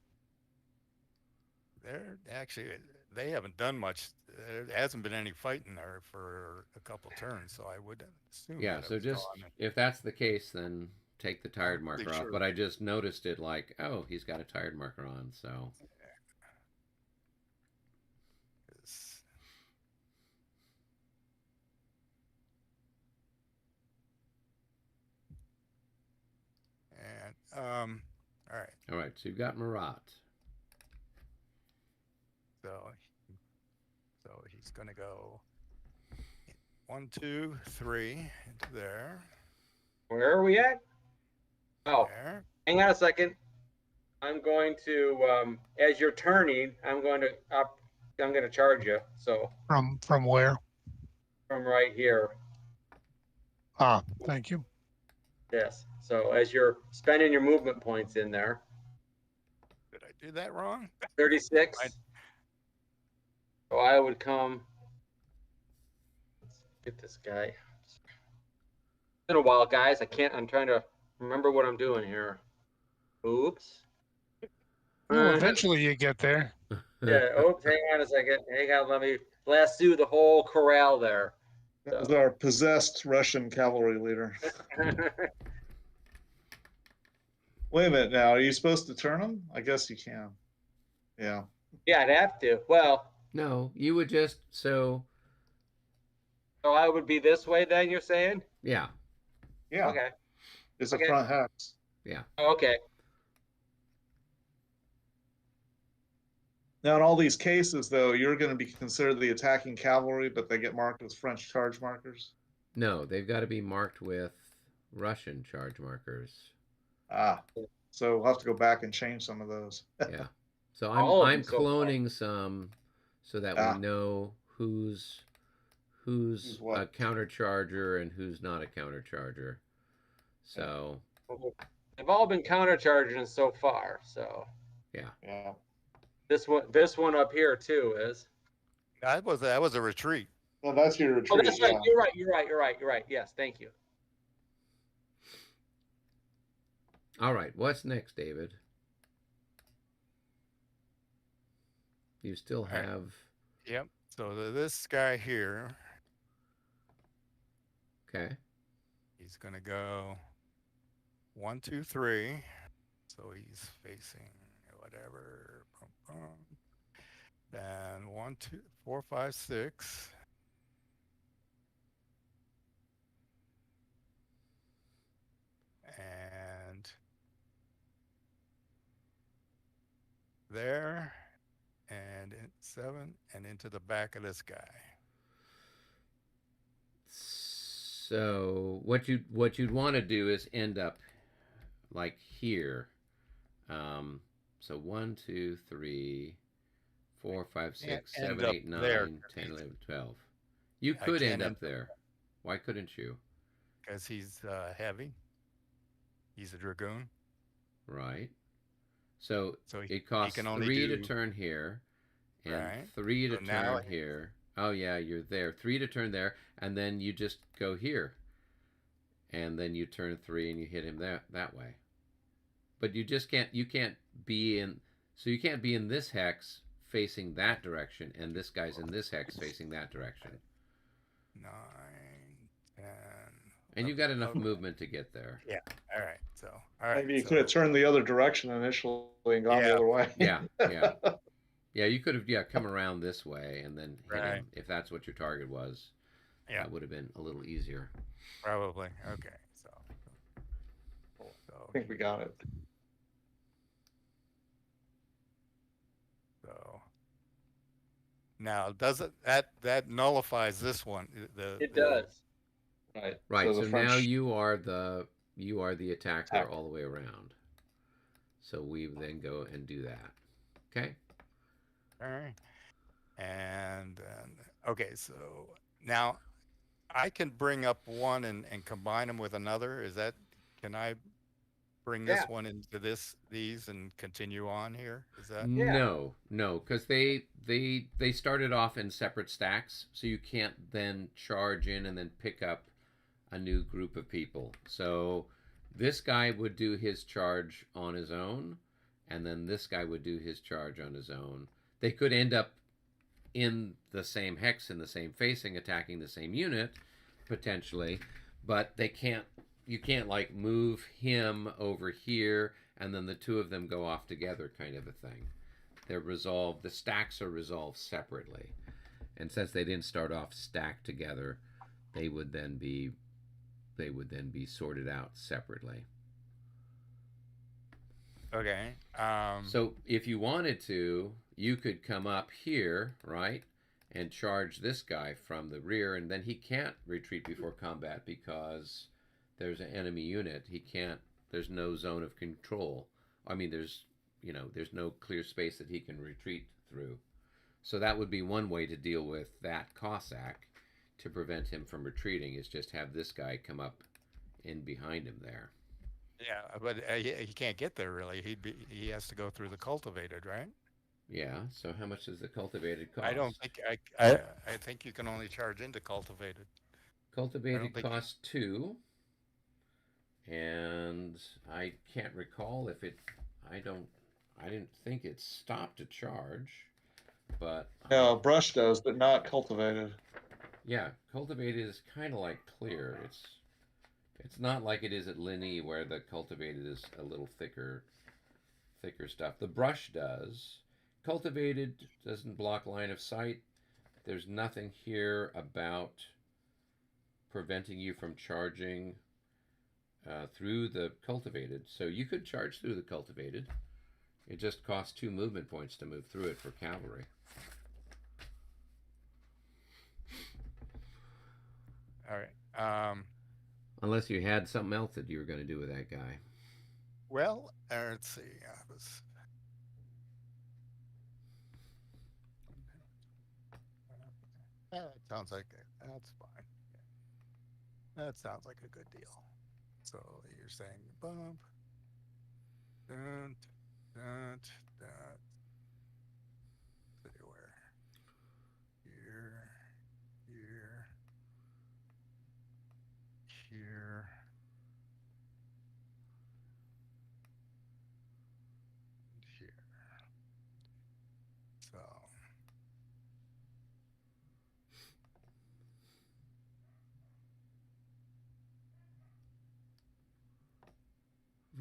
they're actually they haven't done much. There hasn't been any fighting there for a couple turns, so I would assume. Yeah. that it So was just gone. if that's the case, then take the tired I'm marker pretty off. sure. But I just noticed it, like, oh, he's got a tired marker on. So 'Cause- And all right. all right. So you've got Murat. So he's gonna go 1, 2, 3 into there. Where are we at? Oh, There. hang on a second. I'm going to, as you're turning, I'm going to charge you. So From where? from right here. Ah, thank you. Yes. So as you're spending your movement points in there, Did I do that wrong? 36. Right. So I would come. Let's get this guy. It's been a while, guys. I'm trying to remember what I'm doing here. Oops. Well, eventually you get there. Yeah. Oops. Hang on a second. Hang on. Let me lasso the whole corral there. That was our possessed Russian cavalry leader. Wait a minute now. Are you supposed to turn them? I guess you can. Yeah. Yeah, I'd have to. Well, No, you would just so I would be this way then, you're saying? yeah. Yeah. Okay. It's Okay. a front hex. Okay. Now, in all these cases, though, you're going to be considered the attacking cavalry, but they get marked as French charge markers. No, they've got to be marked with Russian charge markers. Ah, so we'll have to go back and change some of those. Yeah. So All of I'm them so far. cloning some so that Ah. we know who's Who's what? a countercharger and who's not a countercharger. So They've all been countercharging so far. So Yeah. this one up here too is. That was a retreat. Well, that's your Oh, retreat. that's Yeah. right. You're right. Yes, thank you. all right, what's next, David? You still right. have Yep. So this guy here, okay. he's gonna go 1, 2, 3. So he's facing whatever. Then 1, 2, 4, 5, 6. And there, and 7, and into the back of this guy. So what you'd want to do is end up like here. So 1, 2, 3, 4, 5, 6, Can't 7, end up 8, 9, there, 10, 11, 12. You I could can't end end up there. Why couldn't you? Because he's heavy. He's a dragoon. Right. So So it costs can only 3 to do- turn here, and Right. 3 to So now- turn here. Oh yeah, you're there. 3 to turn there, and then you just go here, and then you turn 3 and you hit him that way. But you just can't. You can't be in. So you can't be in this hex facing that direction, and this guy's in this hex facing that direction. 9, 10. And you've got enough Okay. movement to get there. All right. So all right. Maybe you so, could have turned the other direction initially and gone the Yeah. other way. Yeah, yeah. Yeah, you could have come around this way and then hit Right. him if that's what your target was. Yeah. That would have been a little easier. Probably. Okay. So I think we got it. So now does it that nullifies this one? It does. Right. Right. the So now French you are the attacker attack. all the way around. So we then go and do that. Okay. All right. And then, okay, so now I can bring up one and combine them with another. Can I bring Yeah. this one into these and continue on here? Is that? Yeah. No, because they started off in separate stacks, so you can't then charge in and then pick up a new group of people. So this guy would do his charge on his own, and then this guy would do his charge on his own. They could end up in the same hex, in the same facing, attacking the same unit, potentially, but they can't. You can't like move him over here and then the two of them go off together, kind of a thing. They're resolved. The stacks are resolved separately, and since they didn't start off stacked together, they would then be sorted out separately. Okay. So if you wanted to, you could come up here, right, and charge this guy from the rear, and then he can't retreat before combat because there's an enemy unit. He can't. There's no zone of control. I mean, there's no clear space that he can retreat through. So that would be one way to deal with that Cossack to prevent him from retreating, is just have this guy come up in behind him there. Yeah, but he can't get there really. He has to go through the cultivated, right? Yeah. So how much does the cultivated cost? I don't think I think you can only charge into cultivated. Cultivated costs 2. And I can't recall if it. I didn't think it stopped to charge, but No, brush does, but not cultivated. yeah, cultivated is kind of like clear. It's not like it is at Linny where the cultivated is a little thicker stuff. The brush does. Cultivated doesn't block line of sight. There's nothing here about preventing you from charging through the cultivated. So you could charge through the cultivated. It just costs 2 movement points to move through it for cavalry. All right. Unless you had something else that you were going to do with that guy. Well, let's see. It sounds like that's fine. That sounds like a good deal. So you're saying bump. Dun, dun, dun. Where? Here. Here. Here. Here. So.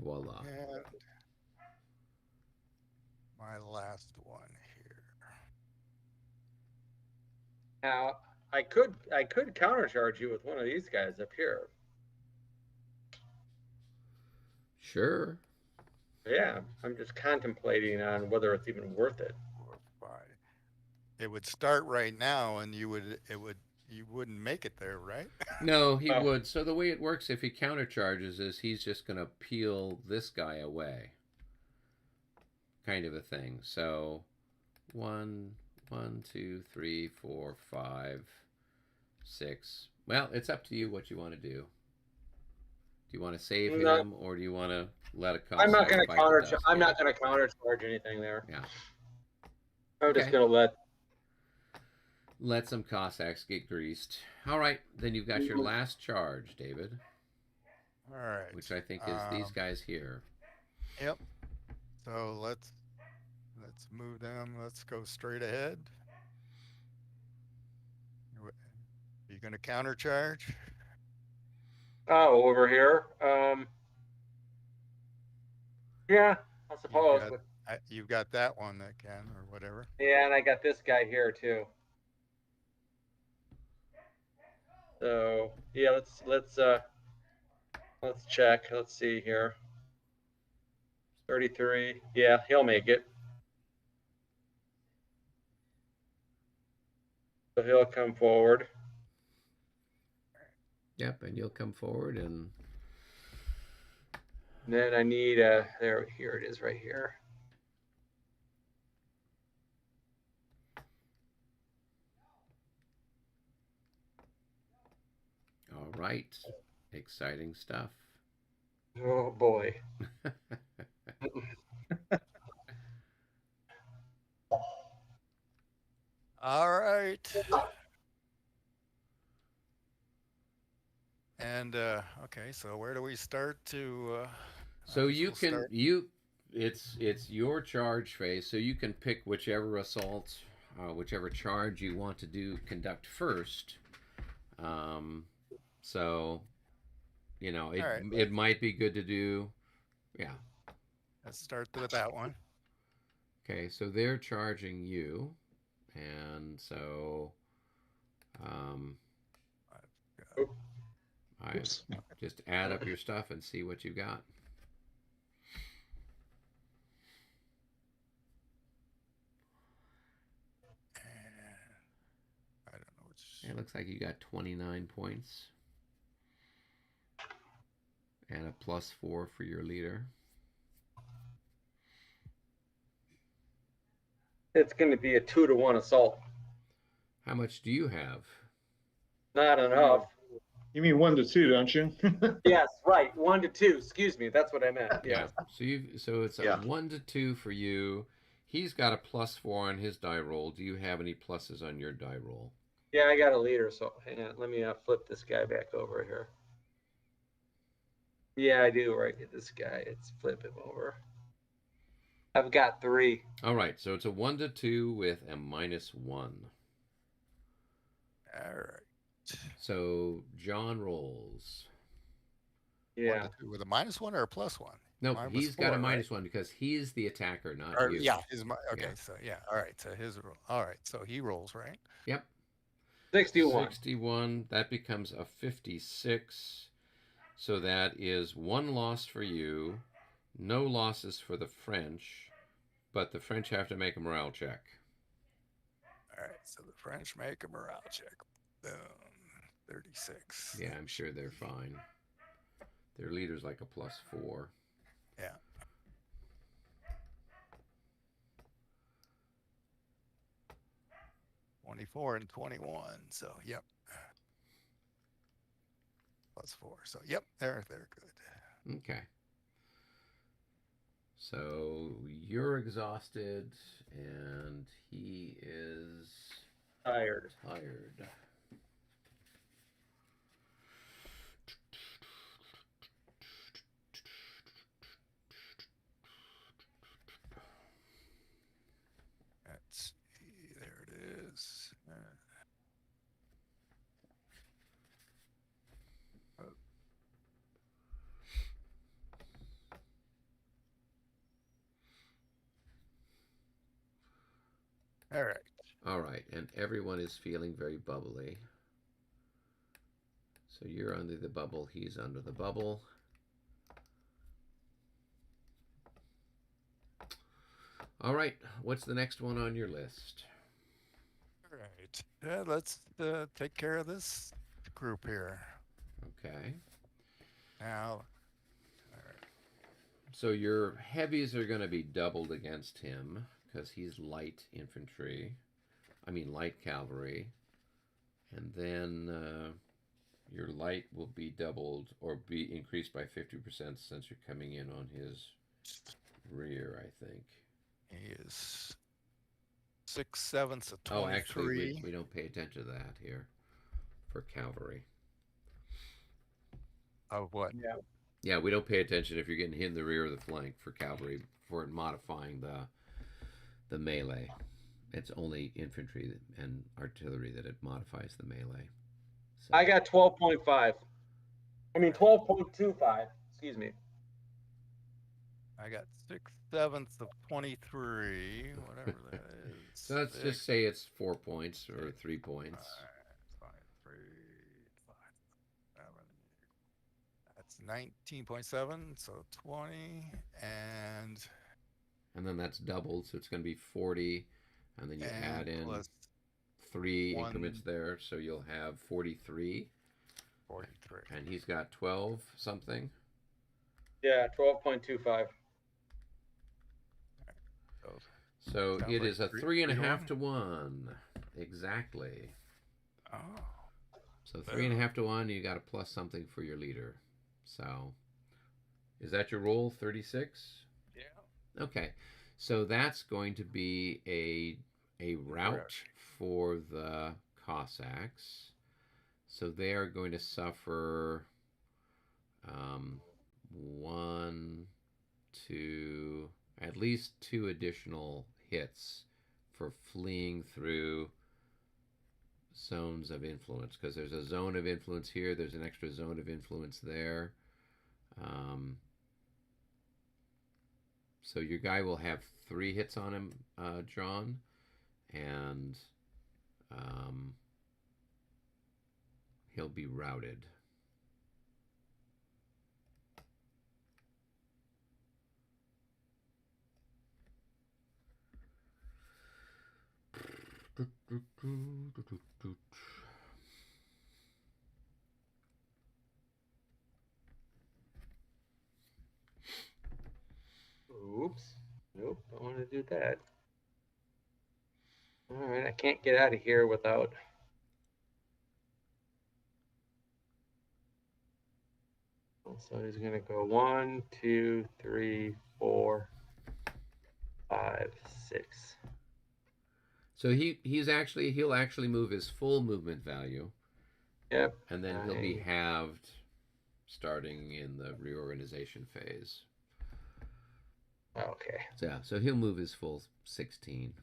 Voila. And my last one here. Now I could countercharge you with one of these guys up here. Sure. Yeah, I'm just contemplating on whether it's even worth it. 4, 5. It would start right now, and you wouldn't make it there, right? No, he would. So the way it works, if he countercharges, is he's just going to peel this guy away, kind of a thing. So 1, 2, 3, 4, 5, 6. Well, it's up to you what you want to do. Do you want to save him, or do you want to let it come? I'm not going to countercharge. I'm not going to countercharge anything there. Yeah. I'm just going to let some Cossacks get greased. All right, then you've got your last charge, David. All right. Which I think is these guys here. Yep. So let's move them. Let's go straight ahead. Are you going to countercharge? Oh, over here. Yeah, I suppose. You've got that one that can, or whatever. Yeah, and I got this guy here too. So yeah, let's check. Let's see here. 33. Yeah, he'll make it. So he'll come forward. Yep, and you'll come forward and Then I need here it is right here. all right. Exciting stuff. Oh boy. All right. And okay, so where do we start to? So you can it's your charge phase, so you can pick whichever assault, whichever charge you want to conduct first. So you know it right. it might be good to do. Yeah. Let's start with that one. Okay, so they're charging you, and so I Oops. just add up your stuff and see what you got. I don't know which. It looks like you got 29 points. And a +4 for your leader. It's going to be a 2-to-1 assault. How much do you have? Not enough. You mean 1 to 2, don't you? Yes, right. 1 to 2. Excuse me. That's what I meant. Yeah. So it's a Yeah. 1 to 2 for you. He's got a +4 on his die roll. Do you have any pluses on your die roll? Yeah, I got a leader. So hang on. Let me flip this guy back over here. Yeah, I do. Right. This guy. It's flip him over. I've got 3. All right. So it's a 1 to 2 with a -1. All right. So John rolls. Yeah. With a -1 or a +1? No, Mine was he's got a 4, right? -1 because he's the attacker, not Or, you. yeah, okay. Yeah. So yeah, all right. So his roll. All right. So he rolls, right? Yep. 61. 61. That becomes a 56. So that is 1 loss for you, no losses for the French, but the French have to make a morale check. All right. So the French make a morale check. Boom. 36. Yeah, I'm sure they're fine. Their leader's like a +4. Yeah. +4 and 21. So yep. +4. So yep, they're good. Okay. So you're exhausted, and he is Tired. Let's see. There it is. All right. All right, and everyone is feeling very bubbly. So you're under the bubble, he's under the bubble. All right, what's the next one on your list? All right. Yeah, let's take care of this group here. Okay. Now, So your heavies are going to be doubled against him because he's light infantry. I mean light cavalry. And then your light will be doubled or be increased by 50% since you're coming in on his rear, I think. he is 6/7 of 23. Oh, actually, we don't pay attention to that here for cavalry. Of what? Yeah. Yeah, we don't pay attention if you're getting hit in the rear or the flank for cavalry for modifying the melee. It's only infantry and artillery that it modifies the melee. So, I got 12.5. I mean 12.25. Excuse me. I got 6/7 of 23, whatever that is. so let's just say it's 4 points or 3 points. 5, 3, 5, 7. That's 19.7, so 20, and then that's doubled, so it's going to be 40, and then you add in plus 3 One- increments there, so you'll have 43. 43. And he's got 12 something. Yeah, 12.25. So Sounds it like is a 3.5 to 1. Exactly. Oh. So 3.5 to 1, you got to plus something for your leader. So is that your roll? 36? Yeah. Okay. So that's going to be a rout for the Cossacks. So they are going to suffer 1, 2, at least 2 additional hits for fleeing through zones of influence, because there's a zone of influence here, there's an extra zone of influence there. So your guy will have 3 hits on him, John, and he'll be routed. Oops. Nope, don't want to do that. All right, I can't get out of here without. So he's going to go 1, 2, 3, 4, 5, 6. So he'll actually move his full movement value. Yep. And then he'll be halved starting in the reorganization phase. Okay. So he'll move his full 16.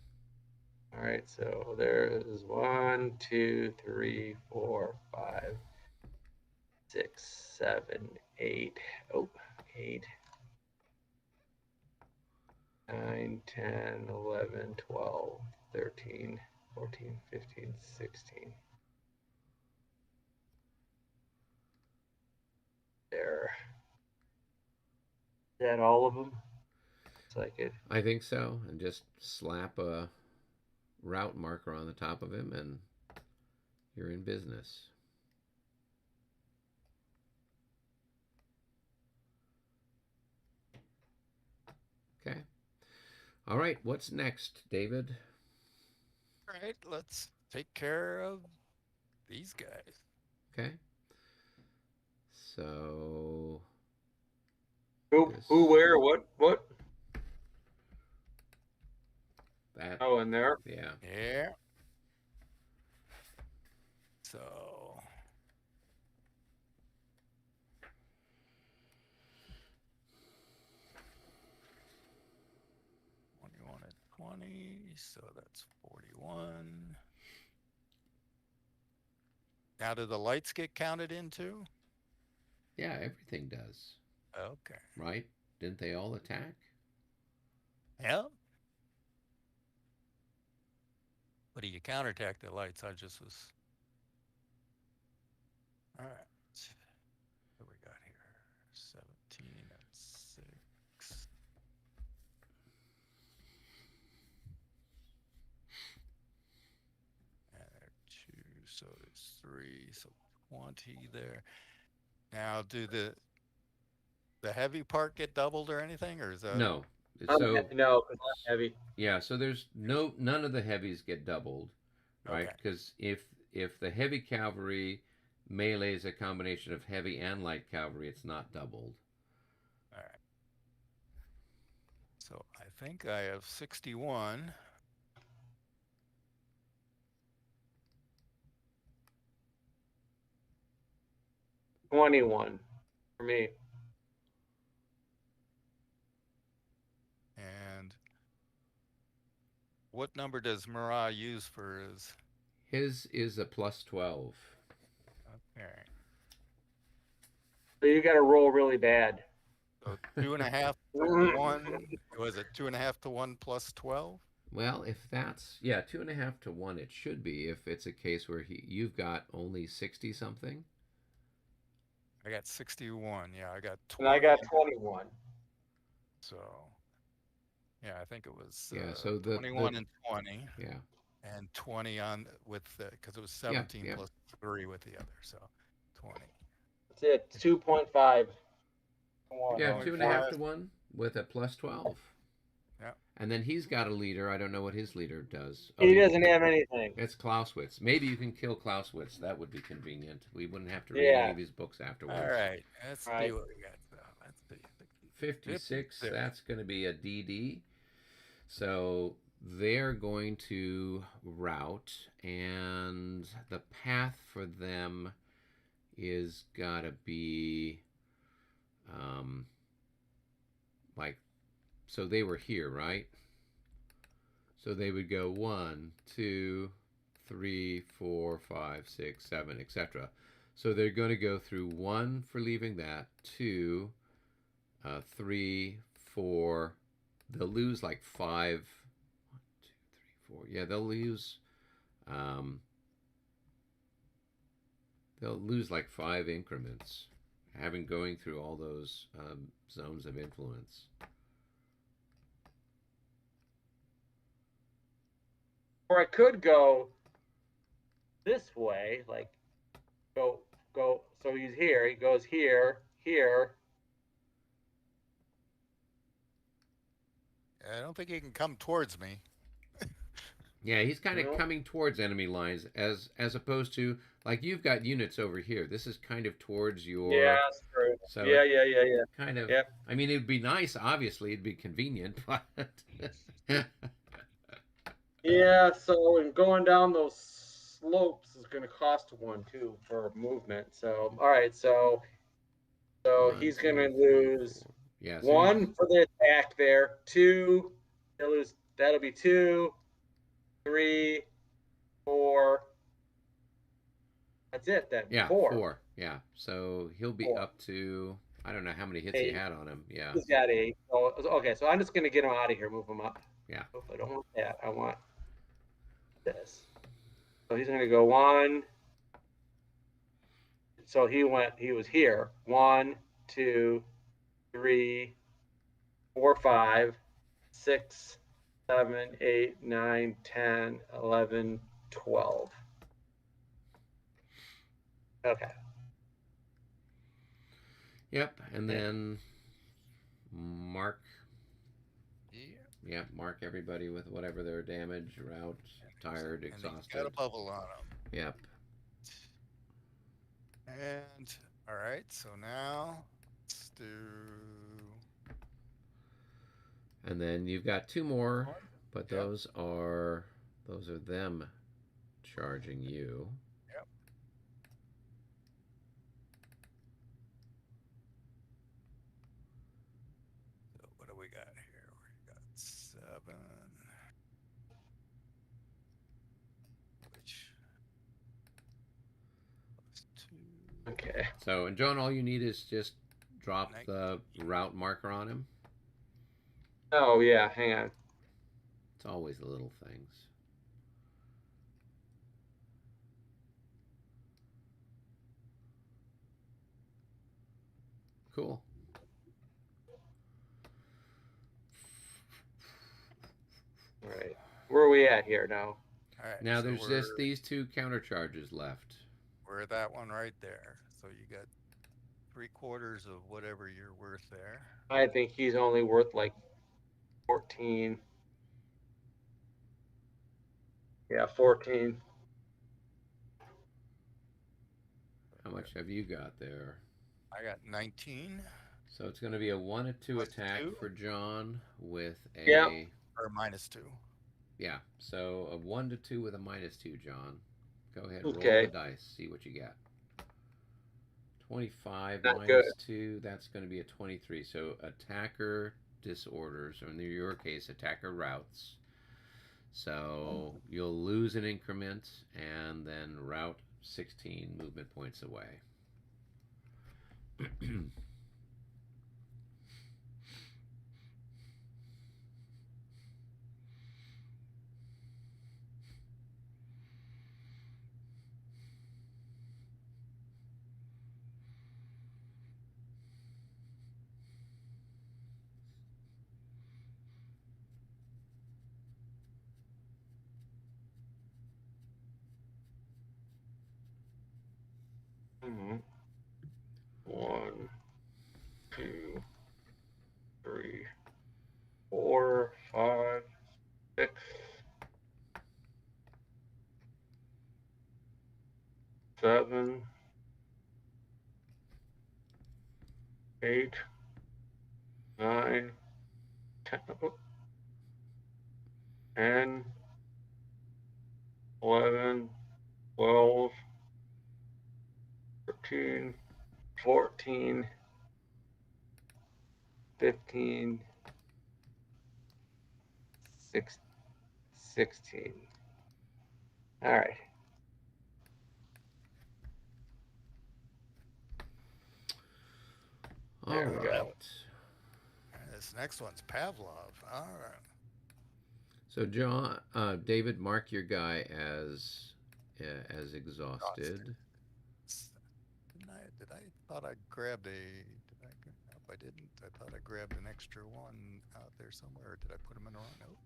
All right, so there is 1, 2, 3, 4, 5, 6, 7, 8. Oh, 8. 9, 10, 11, 12, 13, 14, 15, 16. There. Is that all of them? It's like it. I think so. And just slap a route marker on the top of him and you're in business. Okay. All right, what's next, David? All right, let's take care of these guys. Okay. So Who, where, what? that. Oh, in there. Yeah. Yeah. So you wanted 20, so that's 41. Now, do the lights get counted into? Yeah, everything does. Okay. Right? Didn't they all attack? Yeah. But do you counterattack the lights? I just was. All right. What we got here? 17 and 6. And there 2, so there's 3, so 20 there. Now, do the heavy part get doubled or anything, or is that No. No, So it's not heavy. yeah, so there's none of the heavies get doubled, right? Okay. Because if the heavy cavalry melee is a combination of heavy and light cavalry, it's not doubled. All right. So I think I have 61. $21 for me. And what number does Murat use for his? His is a plus 12. Okay. So you got to roll really bad. So 2.5 to 1. Was it 2.5 to 1 plus 12? Well, if that's 2.5 to 1, it should be. If it's a case where you've got only 60 something. I got 61. Yeah, I got 20. And I got 21. So, yeah, I think it was So the 21 and 20. Yeah. and 20 on with because it was Yeah, 17 yeah. plus 3 with the other, so 20. That's it. 2.5. Yeah, 2.5 2.5. to 1 with a plus 12. Yeah. And then he's got a leader. I don't know what his leader does. Oh, He doesn't have anything. it's Clausewitz. Maybe you can kill Clausewitz. That would be convenient. We wouldn't have to read Yeah. any of his books afterwards. All right. Let's Right. see what we got. Let's see. 56, 56. that's going to be a DD. So they're going to route, and the path for them is got to be like, so they were here, right? So they would go 1, 2, 3, 4, 5, 6, 7, etc. So they're going to go through 1 for leaving that, 2, 3, 4. They'll lose like 5. 1, 2, 3, 4. Yeah, they'll lose. They'll lose like 5 increments, having going through all those zones of influence. Or I could go this way, like go. So he's here. He goes here, here. I don't think he can come towards me. Yeah, he's kind of No. coming towards enemy lines as opposed to like you've got units over here. This is kind of towards your. Yeah, that's true. So Yeah. kind of. Yep. I mean, it'd be nice. Obviously, it'd be convenient, but. Yeah. So and going down those slopes is going to cost 1 too for movement. So all right. So 1, he's 2, going to 3, lose 4. Yeah. So 1 for the attack there. 2. He'll lose. That'll be 2, 3, 4. That's it then. Yeah, 4. 4. Yeah. So he'll be 4. up to, I don't know how many hits he 8. had on him. Yeah. He's got 8. So, okay, so I'm just going to get him out of here, move him up. Yeah. I don't want that. I want this. So he's going to go 1. So he was here. 1, 2, 3, 4, 5, 6, 7, 8, 9, 10, 11, 12. Okay. Yep. And then mark. Yeah. Yeah, mark everybody with whatever their damage, route, tired, And he's exhausted. got a bubble on him. Yep. And all right, so now let's do. And then you've got 2 more, but Yep. those are them charging you. Yep. So what do we got here? We got 7. Which plus 2. Okay. So, and John, all you need is just drop 19. the route marker on him. Oh, yeah. Hang on. It's always the little things. Cool. All right. Where are we at here now? All right. Now so there's just these 2 counter charges left. We're that one right there. So you got 3/4 of whatever you're worth there. I think he's only worth like 14. Yeah, 14. How much have you got there? I got 19 So it's going to be a 1 and 2 Plus attack 2? for John with a. Yep. or -2. Yeah, so a 1 to 2 with a -2, John. Go ahead, Okay. roll the dice, see what you get. 25 Not minus good. 2, that's going to be a 23. So attacker disorders, or in your case, attacker routes. So you'll lose an increment and then route 16 movement points away. Mhm. 1, 2, 3, 4, 5, 6, 7, 8, 9, 10, 10, 11, 12, 13, 14, 15, 16. All right. All There we right. go. This next one's Pavlov. All right. So, John, David, mark your guy as exhausted. Did I thought I grabbed a? Did I? Nope, I didn't. I thought I grabbed an extra one out there somewhere. Or did I put them in the wrong note?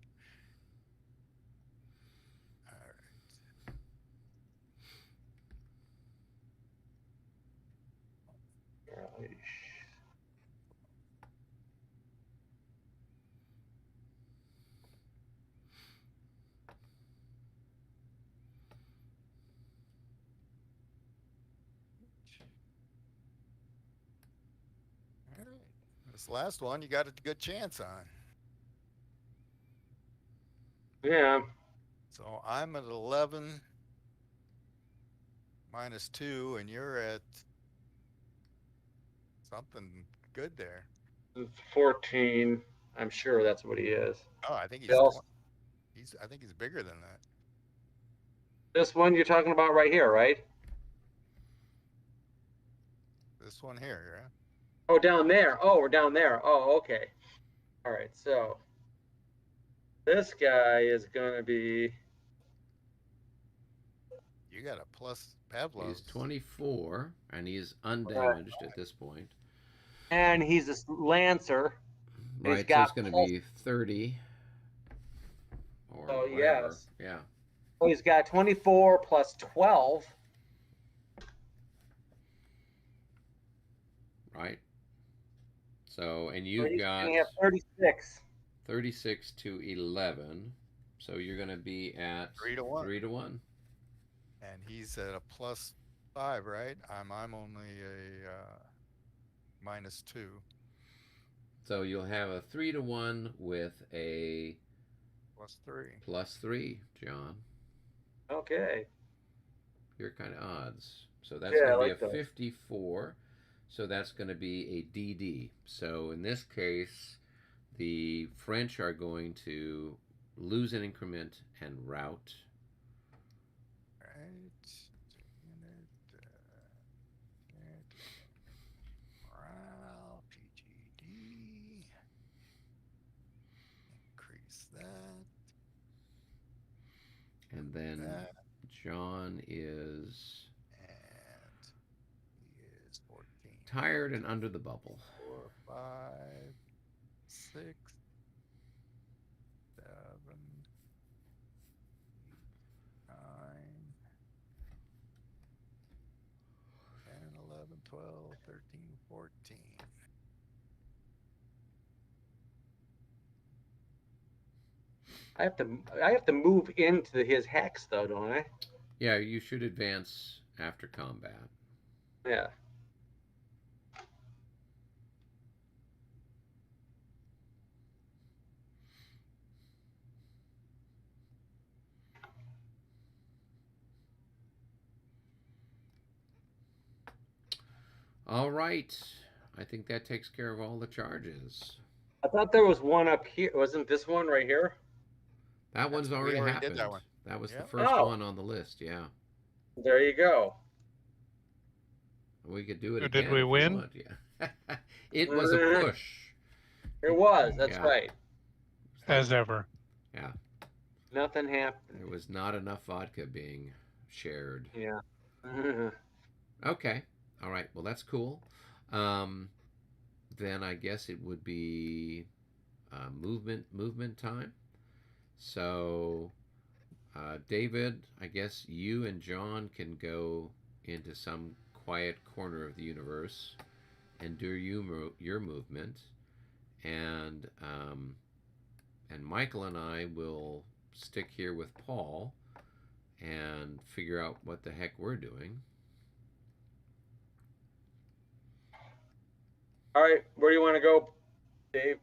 All right. All right. This last one, you got a good chance on. Yeah. So I'm at 11 minus 2, and you're at something good there. 14. I'm sure that's what he is. Oh, I think he's Bill? 20. I think he's bigger than that. This one you're talking about right here, right? This one here, yeah. Oh, down there. Oh, we're down there. Oh, okay. All right. So this guy is going to be. You got a plus Pavlov. He's 24, and he's undamaged at this point. And he's a lancer. Right, so it's going to be 30 or whatever. Yes. Yeah. Oh, he's got 24 plus 12. Right. So, and you've got You have 36. 36 to 11. So you're going to be at 3 to 1. 3 to 1. And he's at a plus 5, right? I'm only a minus 2. So you'll have a 3 to 1 with a plus 3. Plus 3, John. Okay. Your kind of odds. So that's Yeah, going to I be like a those. 54. So that's going to be a DD. So in this case, the French are going to lose an increment and rout. Right. Morale, PGD. Increase that. And then John is And he is 14. tired and under the bubble. 4, 5, 6, 7, 9, 10, 11, 12, 13, 14. I have to move into his hex though, don't I? Yeah, you should advance after combat. Yeah. All right. I think that takes care of all the charges. I thought there was one up here. Wasn't this one right here? That one's we already already happened. did that one. That was the Yep. first Oh. one on the list, yeah. There you go. We could do it So again. did we if you win? want, yeah. It was a push. It was. That's Yeah. right. As ever. Yeah. Nothing happened. There was not enough vodka being shared. Yeah. Okay. All right. Well, that's cool. Then I guess it would be movement time. So, David, I guess you and John can go into some quiet corner of the universe and do your movement, and Michael and I will stick here with Paul and figure out what the heck we're doing. All right, where do you want to go, Dave?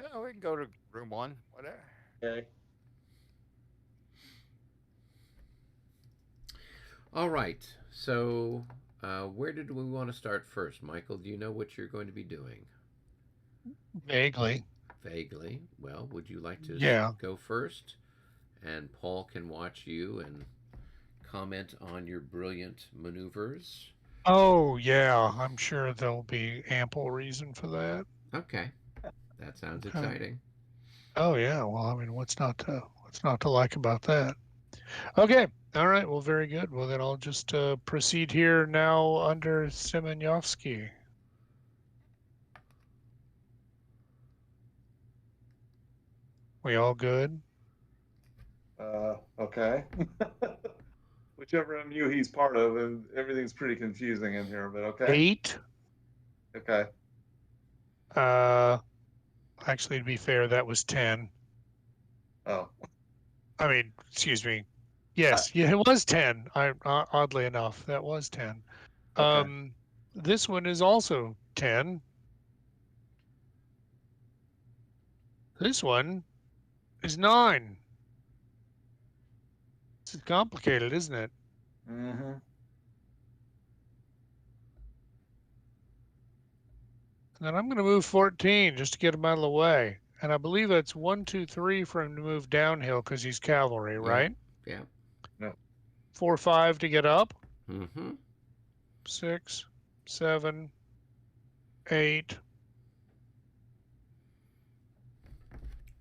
Yeah, we can go to room 1, whatever. Okay. All right. So, where did we want to start first? Michael, do you know what you're going to be doing? Vaguely. Vaguely. Well, would you like to go first? And Paul can watch you and comment on your brilliant maneuvers. Oh, yeah. I'm sure there'll be ample reason for that. Okay. That sounds exciting. Oh, yeah. Well, I mean, what's not to like about that? Okay. All right. Well, very good. Well, then I'll just proceed here now under Semyonovsky. We all good? Okay. Whichever MU he's part of, and everything's pretty confusing in here, but okay. 8. Okay. Actually, to be fair, that was 10. Oh. I mean, excuse me. Yes, yeah, it was 10. Oddly enough, that was 10. Okay. This one is also 10. This one is 9. This is complicated, isn't it? Mm-hmm. And then I'm going to move 14 just to get him out of the way. And I believe that's 1, 2, 3 for him to move downhill because he's cavalry, right? Yeah. No. 4, 5 to get up. Mm-hmm. 6, 7, 8.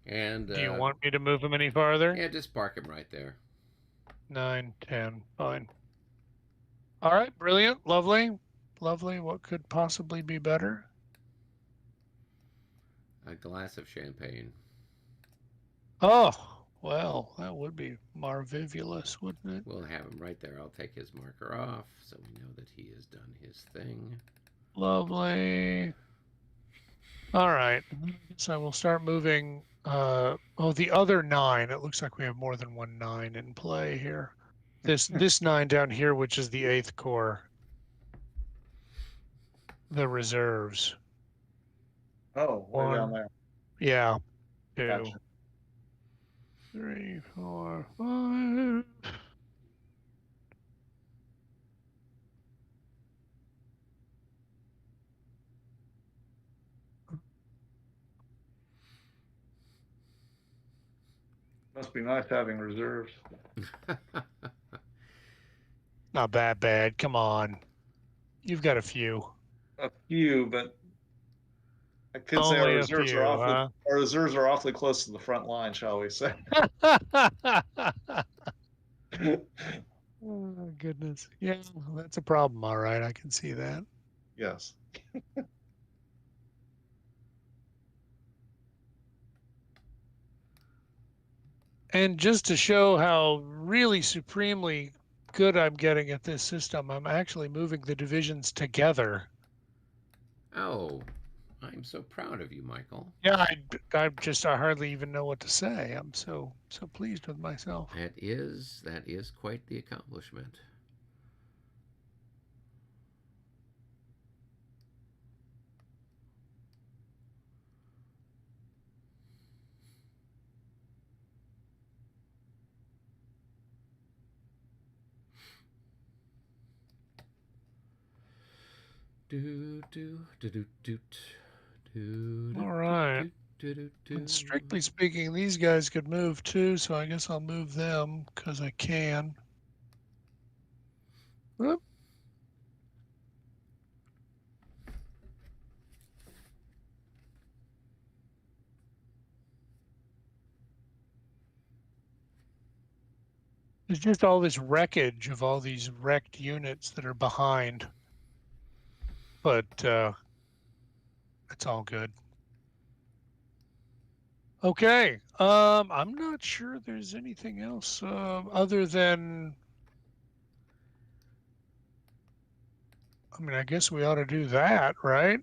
And do you want me to move him any farther? Yeah, just park him right there. 9, 10, fine. All right, brilliant, lovely. What could possibly be better? A glass of champagne. Oh, well, that would be marvelous, wouldn't it? We'll have him right there. I'll take his marker off so we know that he has done his thing. Lovely. All right, so we'll start moving. The other 9. It looks like we have more than one 9 in play here. This 9 down here, which is the 8th Corps. The reserves. Oh, way down there. Yeah. 2, Gotcha. 3, 4, 5. Must be nice having reserves. Not that bad. Come on. You've got a few. A few, but I could say Only our a reserves few, are awfully huh? our reserves are awfully close to the front line, shall we say? Oh, goodness. Yeah, that's a problem. All right. I can see that. Yes. And just to show how really supremely good I'm getting at this system, I'm actually moving the divisions together. Oh, I'm so proud of you, Michael. Yeah, I hardly even know what to say. I'm so pleased with myself. That is quite the accomplishment. All right. And strictly speaking, these guys could move too, so I guess I'll move them because I can. Whoop. There's just all this wreckage of all these wrecked units that are behind. But it's all good. Okay. I'm not sure there's anything else other than I mean, I guess we ought to do that, right?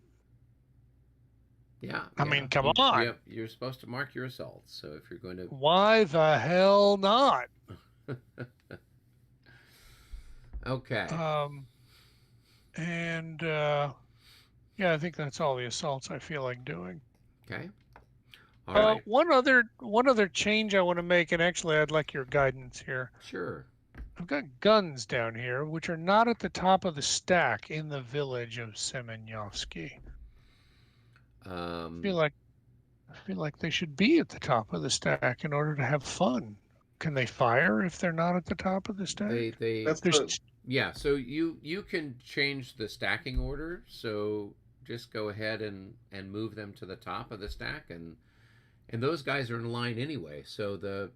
Yeah. I mean, come on. Yep. You're supposed to mark your assaults. So if you're going to. Why the hell not? Okay. And yeah, I think that's all the assaults I feel like doing. Okay. All right. One other change I want to make, and actually I'd like your guidance here. Sure. I've got guns down here, which are not at the top of the stack in the village of Semyonofsky. I feel like they should be at the top of the stack in order to have fun. Can they fire if they're not at the top of the stack? Yeah. So you can change the stacking order. So just go ahead and move them to the top of the stack, and those guys are in line anyway. So the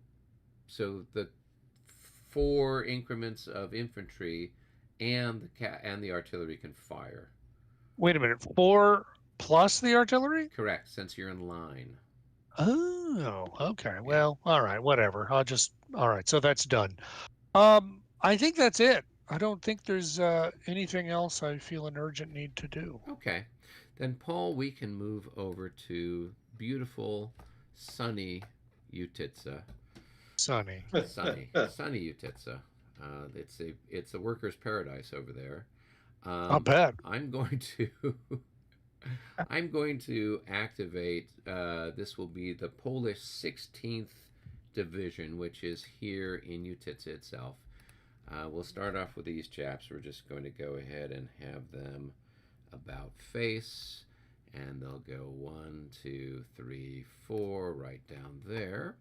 4 increments of infantry and the artillery can fire. Wait a minute, 4 plus the artillery? Correct, since you're in line. Oh, okay. Well, all right, whatever. All right, so that's done. I think that's it. I don't think there's anything else I feel an urgent need to do. Okay. Then, Paul, we can move over to beautiful, sunny Utitsa. Sunny Utitsa. It's a worker's paradise over there. I'll bet. I'm going to activate. This will be the Polish 16th Division, which is here in Utitsa itself. We'll start off with these chaps. We're just going to go ahead and have them about face, and they'll go 1, 2, 3, 4 right down there.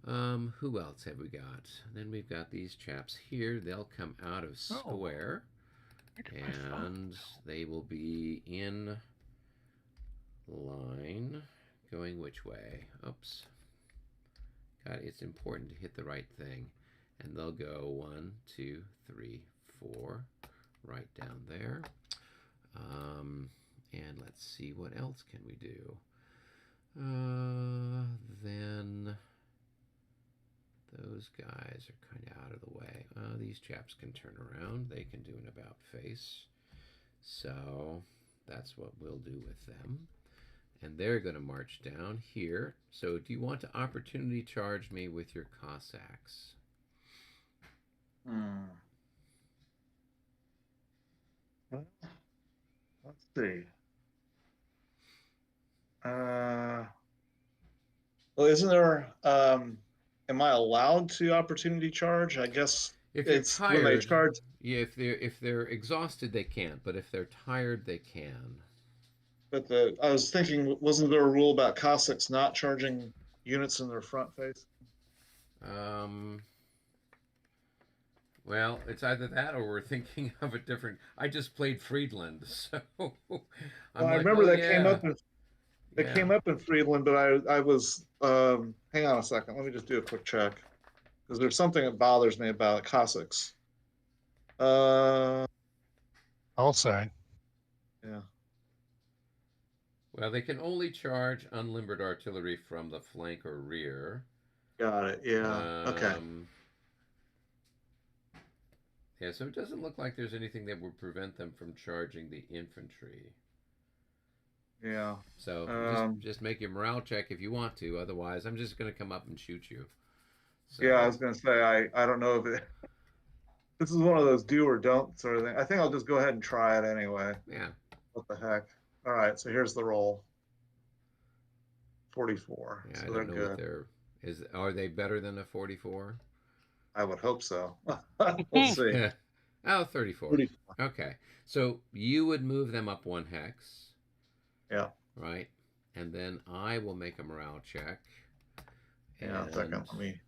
Who else have we got? Then we've got these chaps here. They'll come out of square, and they will be in line. Going which way? Oops. God, it's important to hit the right thing. And they'll go 1, 2, 3, 4 right down there. And let's see, what else can we do? Then those guys are kind of out of the way. These chaps can turn around. They can do an about face. So that's what we'll do with them. And they're going to march down here. So do you want to opportunity charge me with your Cossacks? Let's see. Well, isn't there? Am I allowed to opportunity charge? I guess if you're it's tired, when they charge. Yeah, if they're exhausted, they can't. But if they're tired, they can. But I was thinking, wasn't there a rule about Cossacks not charging units in their front face? Well, it's either that or we're thinking of a different. I just played Friedland, so. I remember that came up. Came up in Friedland, but I was. Hang on a second. Let me just do a quick check, because there's something that bothers me about Cossacks. I'll say. Yeah. Well, they can only charge unlimbered artillery from the flank or rear. Got it. Yeah. Okay. Yeah, so it doesn't look like there's anything that would prevent them from charging the infantry. Yeah. So just make your morale check if you want to. Otherwise, I'm just going to come up and shoot you. So, yeah, I was going to say, I don't know if this is one of those do or don't sort of thing. I think I'll just go ahead and try it anyway. Yeah. What the heck? All right, so here's the roll. 44. Yeah, so I don't know what are they better than a 44? I would hope so. We'll see. Oh, 34. 34. Okay. So you would move them up 1 hex. Yeah. Right? And then I will make a morale check. Yeah, second for me.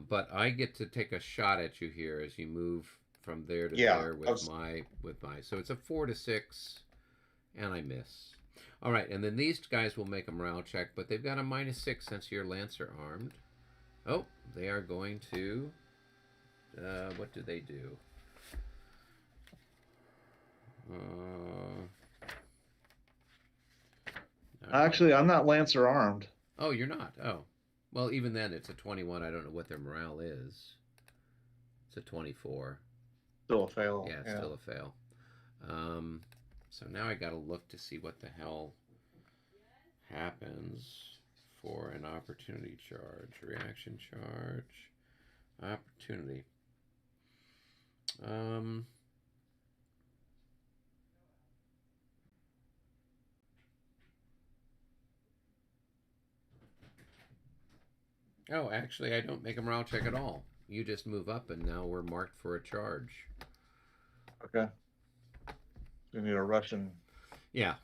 But I get to take a shot at you here as you move from there to there with my. So it's a 4 to 6, and I miss. All right, and then these guys will make a morale check, but they've got a -6 since you're Lancer armed. Oh, they are going to. What do they do? Actually, I'm not Lancer armed. Oh, you're not. Oh, well, even then, it's a 21. I don't know what their morale is. It's a 24. Still a fail. Yeah, it's still a fail. So now I got to look to see what the hell happens for an opportunity charge, reaction charge, opportunity. Oh, actually, I don't make a morale check at all. You just move up, and now we're marked for a charge. Okay. You need a Russian. Yeah.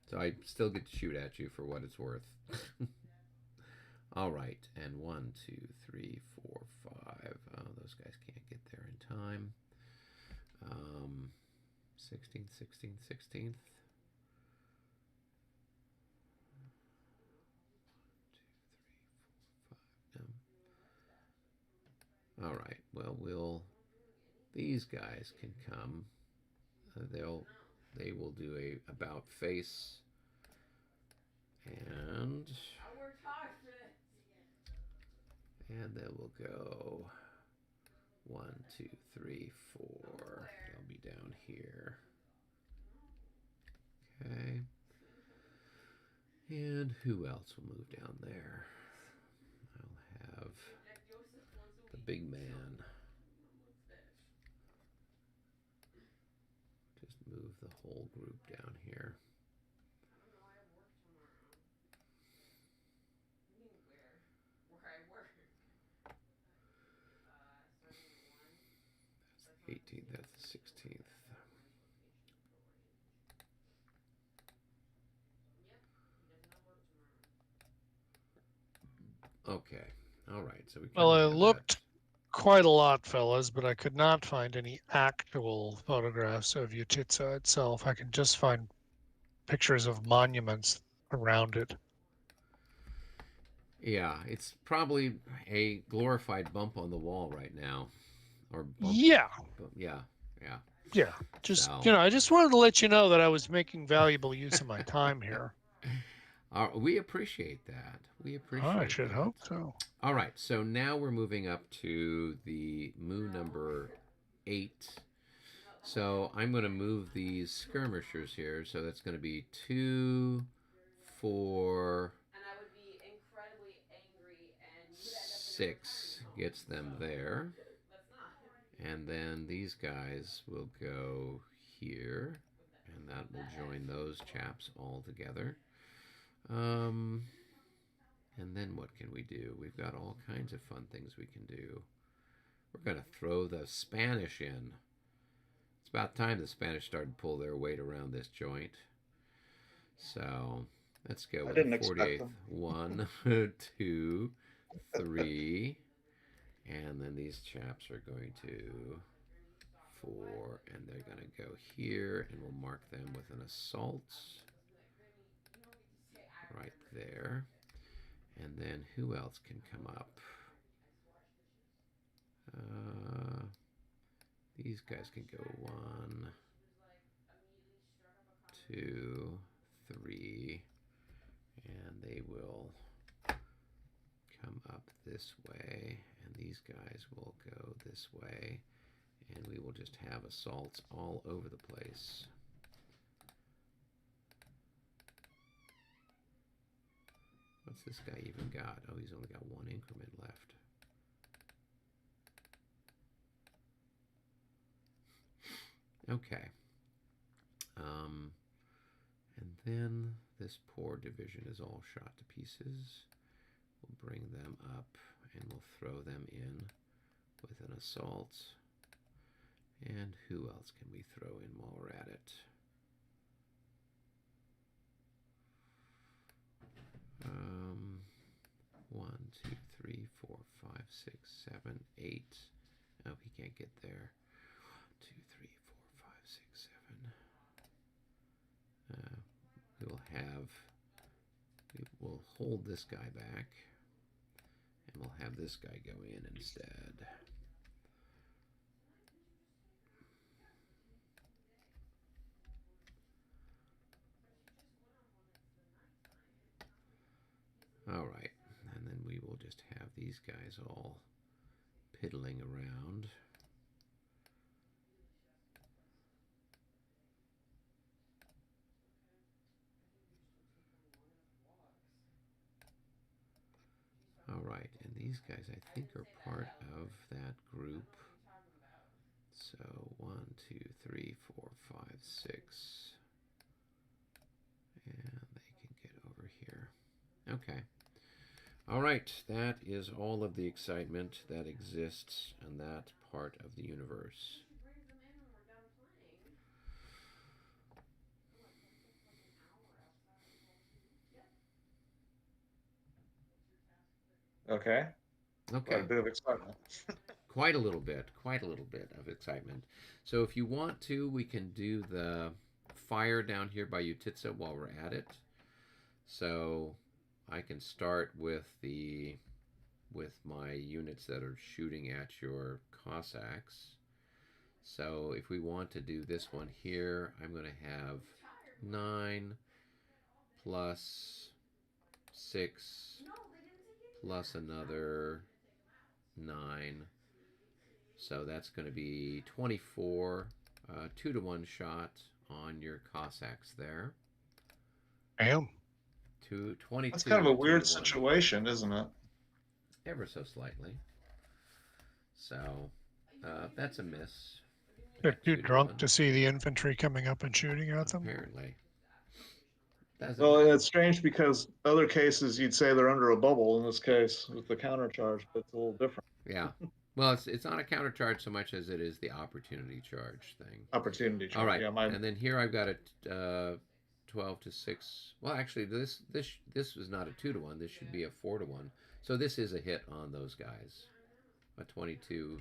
So I still get to shoot at you for what it's worth. All right. And 1, 2, 3, 4, 5. Oh, those guys can't get there in time. 16th, 16th, 16th. All right. Well, these guys can come. They will do a about face, and they will go 1, 2, 3, 4. They'll be down here. Okay. And who else will move down there? I'll have the big man. Just move the whole group down here. That's the 18th, that's the 16th. Okay. All right. So we Well, I looked quite a lot, fellas, but I could not find any actual photographs of Utitsa itself. I can just find pictures of monuments around it. Yeah, it's probably a glorified bump on the wall right now, or bump, yeah, yeah. Just so, I just wanted to let you know that I was making valuable use of my time here. We appreciate that. We appreciate. I should that. hope so. All right, so now we're moving up to the moo number 8. So I'm going to move these skirmishers here. So that's going to be 2, 4, 6 gets them there. And then these guys will go here, and that will join those chaps all together. And then what can we do? We've got all kinds of fun things we can do. We're going to throw the Spanish in. It's about time the Spanish started to pull their weight around this joint. So let's go with the 48th. 1, 2, 3. And then these chaps are going to 4, and they're going to go here, and we'll mark them with an assault right there. And then who else can come up? These guys can go 1, 2, 3, and they will come up this way, and these guys will go this way, and we will just have assaults all over the place. What's this guy even got? Oh, he's only got 1 increment left. Okay. And then this poor division is all shot to pieces. We'll bring them up and we'll throw them in with an assault. And who else can we throw in while we're at it? 1, 2, 3, 4, 5, 6, 7, 8. Oh, he can't get there. 1, 2, 3, 4, 5, 6, 7. We'll hold this guy back, and we'll have this guy go in instead. All right, and then we will just have these guys all piddling around. right, and these guys I think are part of that group. So 1, 2, 3, 4, 5, 6. And they can get over here. Okay. All right, that is all of the excitement that exists in that part of the universe. Okay. Okay. Quite a bit of excitement. Quite a little bit of excitement. So if you want to, we can do the fire down here by Utitsa while we're at it. So I can start with my units that are shooting at your Cossacks. So if we want to do this one here, I'm going to have 9 plus 6 plus another 9. So that's going to be 24, 2-to-1 shot on your Cossacks there. Damn. 22. That's kind of a weird 2-to-1. situation, isn't it? Ever so slightly. So that's a miss. They're too drunk to see the infantry coming up and shooting at them. Apparently. Well, it's strange because other cases you'd say they're under a bubble. In this case, with the countercharge, but it's a little different. Yeah. Well, it's not a countercharge so much as it is the opportunity charge thing. Opportunity charge. All right. Yeah, and then here I've got a 12 to 6. Well, actually, this was not a 2-to-1. This should be a 4-to-1. So this is a hit on those guys. A 22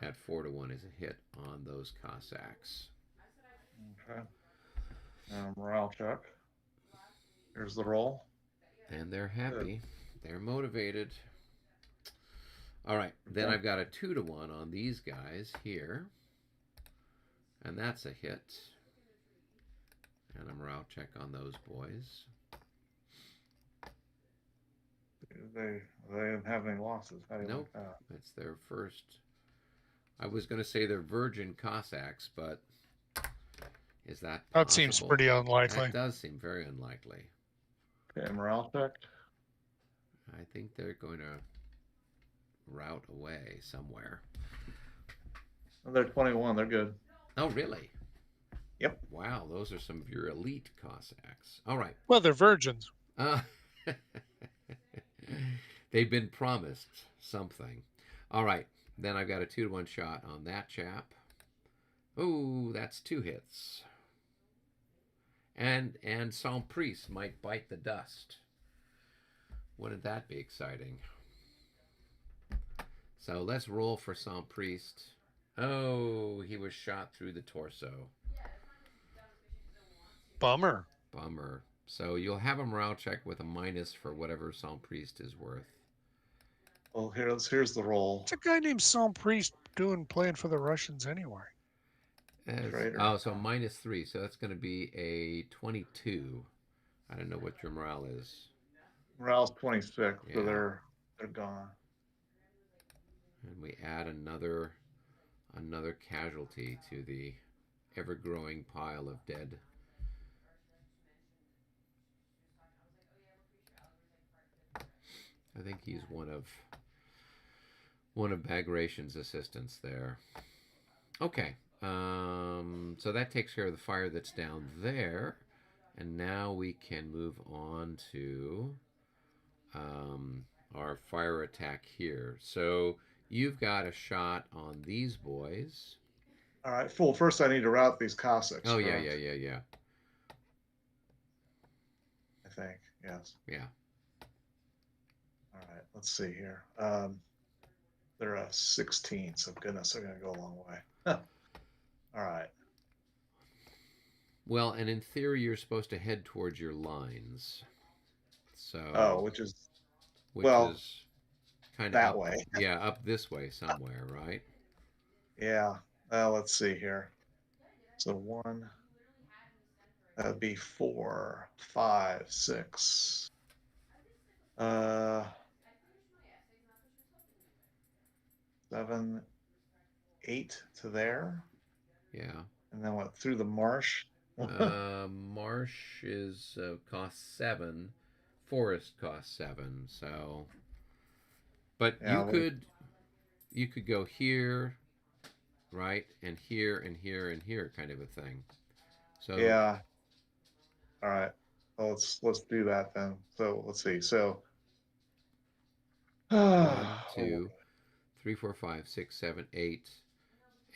at 4-to-1 is a hit on those Cossacks. Okay. Morale check. Here's the roll. And they're happy. Good. They're motivated. All right. Okay. Then I've got a 2-to-1 on these guys here. And that's a hit. And a morale check on those boys. They didn't have any losses. How do you nope. Like that? It's their first. I was going to say they're virgin Cossacks, but is that possible? That seems pretty unlikely. That does seem very unlikely. Okay, morale check. I think they're going to rout away somewhere. Well, they're 21. They're good. Oh, really? Yep. Wow, those are some of your elite Cossacks. All right. Well, they're virgins. They've been promised something. All right. Then I've got a 2-to-1 shot on that chap. Oh, that's 2 hits. And Saint Priest might bite the dust. Wouldn't that be exciting? So let's roll for Saint Priest. Oh, he was shot through the torso. Bummer. Bummer. So you'll have a morale check with a minus for whatever Saint Priest is worth. Well, here's the roll. What's a guy named Saint Priest playing for the Russians anyway? Oh, so -3. So that's going to be a 22. I don't know what your morale is. Morale's 26, yeah. So they're gone. And we add another casualty to the ever-growing pile of dead. I think he's one of Bagration's assistants there. Okay. So that takes care of the fire that's down there. And now we can move on to our fire attack here. So you've got a shot on these boys. All right, first I need to route these Cossacks. Oh, yeah. I think, yes. Yeah. All right, let's see here. They're a 16, so goodness, they're going to go a long way. All right. Well, and in theory, you're supposed to head towards your lines. So. Which is kind of that way. Yeah, up this way somewhere, right? Yeah. Well, let's see here. So 1. That'd be 4, 5, 6. 7, 8 to there. Yeah. And then through the marsh? Marsh is cost 7. forest costs 7. So, but Yeah, you could go here, right, and here and here and here, kind of a thing. So yeah. All right. Well, let's do that then. So let's see. So 1, 2, 3, 4, 5, 6, 7, 8.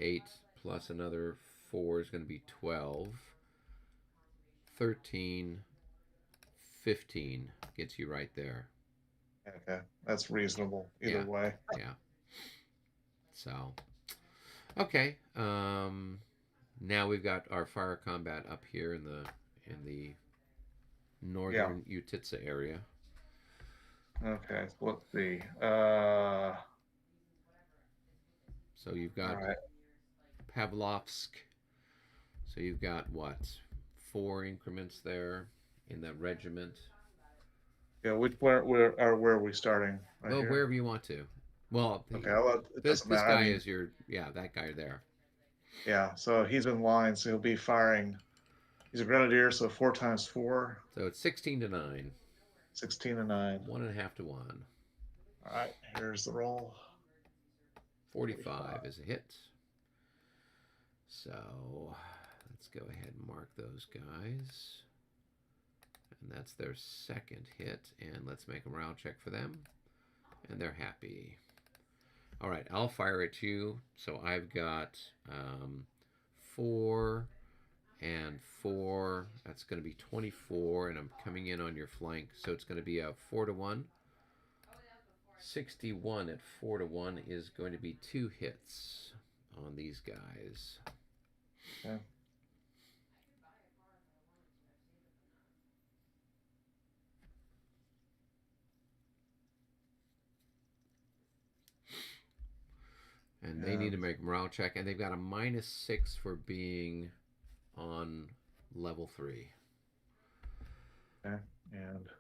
8 plus another 4 is going to be 12. 13, 15 gets you right there. Okay, that's reasonable either way. Yeah. So, okay. Now we've got our fire combat up here in the northern Utitsa area. Okay, so let's see. So you've got Pavlovsk. So you've got what? 4 increments there in that regiment. Yeah, where are we starting? Right well, here? Wherever you want to. Well, okay, this guy is your that guy there. Yeah, so he's in line, so he'll be firing. He's a grenadier, so 4 times 4. So it's 16 to 9. 16 to 9. 1.5 to 1. All right, here's the roll. 45 is a hit. So let's go ahead and mark those guys. And that's their second hit. And let's make a morale check for them. And they're happy. All right, I'll fire at you. So I've got 4 and 4. That's going to be 24. And I'm coming in on your flank. So it's going to be a 4 to 1. 61 at 4 to 1 is going to be 2 hits on these guys. Okay. And they need to make a morale check, and they've got a -6 for being on level 3. Okay, and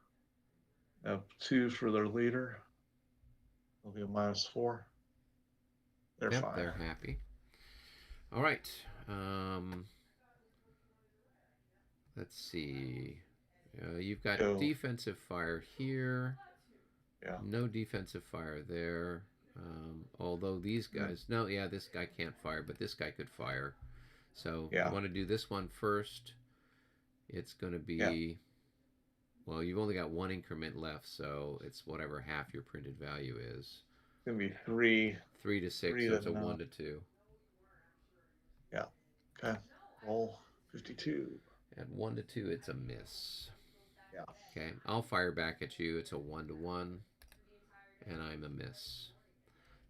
up 2 for their leader. It'll be a -4. They're fine. They're happy. All right. Let's see. You've got defensive fire here. Yeah. No defensive fire there. Although these guys... No, this guy can't fire, but this guy could fire. So you want to do this one first. It's going to be... Yeah. Well, you've only got 1 increment left, so it's whatever half your printed value is. It's going to be 3. 3 to 6, so it's a 1 to 2. Yeah. Okay. Roll 52. At 1 to 2, it's a miss. Yeah. Okay, I'll fire back at you. It's a 1 to 1, and I'm a miss.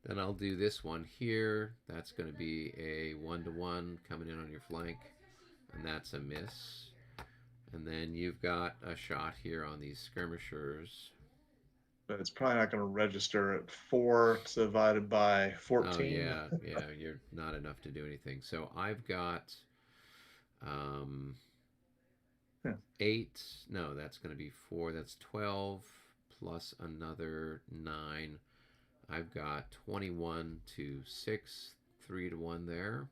Then I'll do this one here. That's going to be a 1 to 1 coming in on your flank, and that's a miss. And then you've got a shot here on these skirmishers. But it's probably not going to register at 4 divided by 14. Oh, yeah, you're not enough to do anything. So I've got 8. No, that's going to be 4. That's 12 plus another 9. I've got 21 to 6, 3 to 1 there.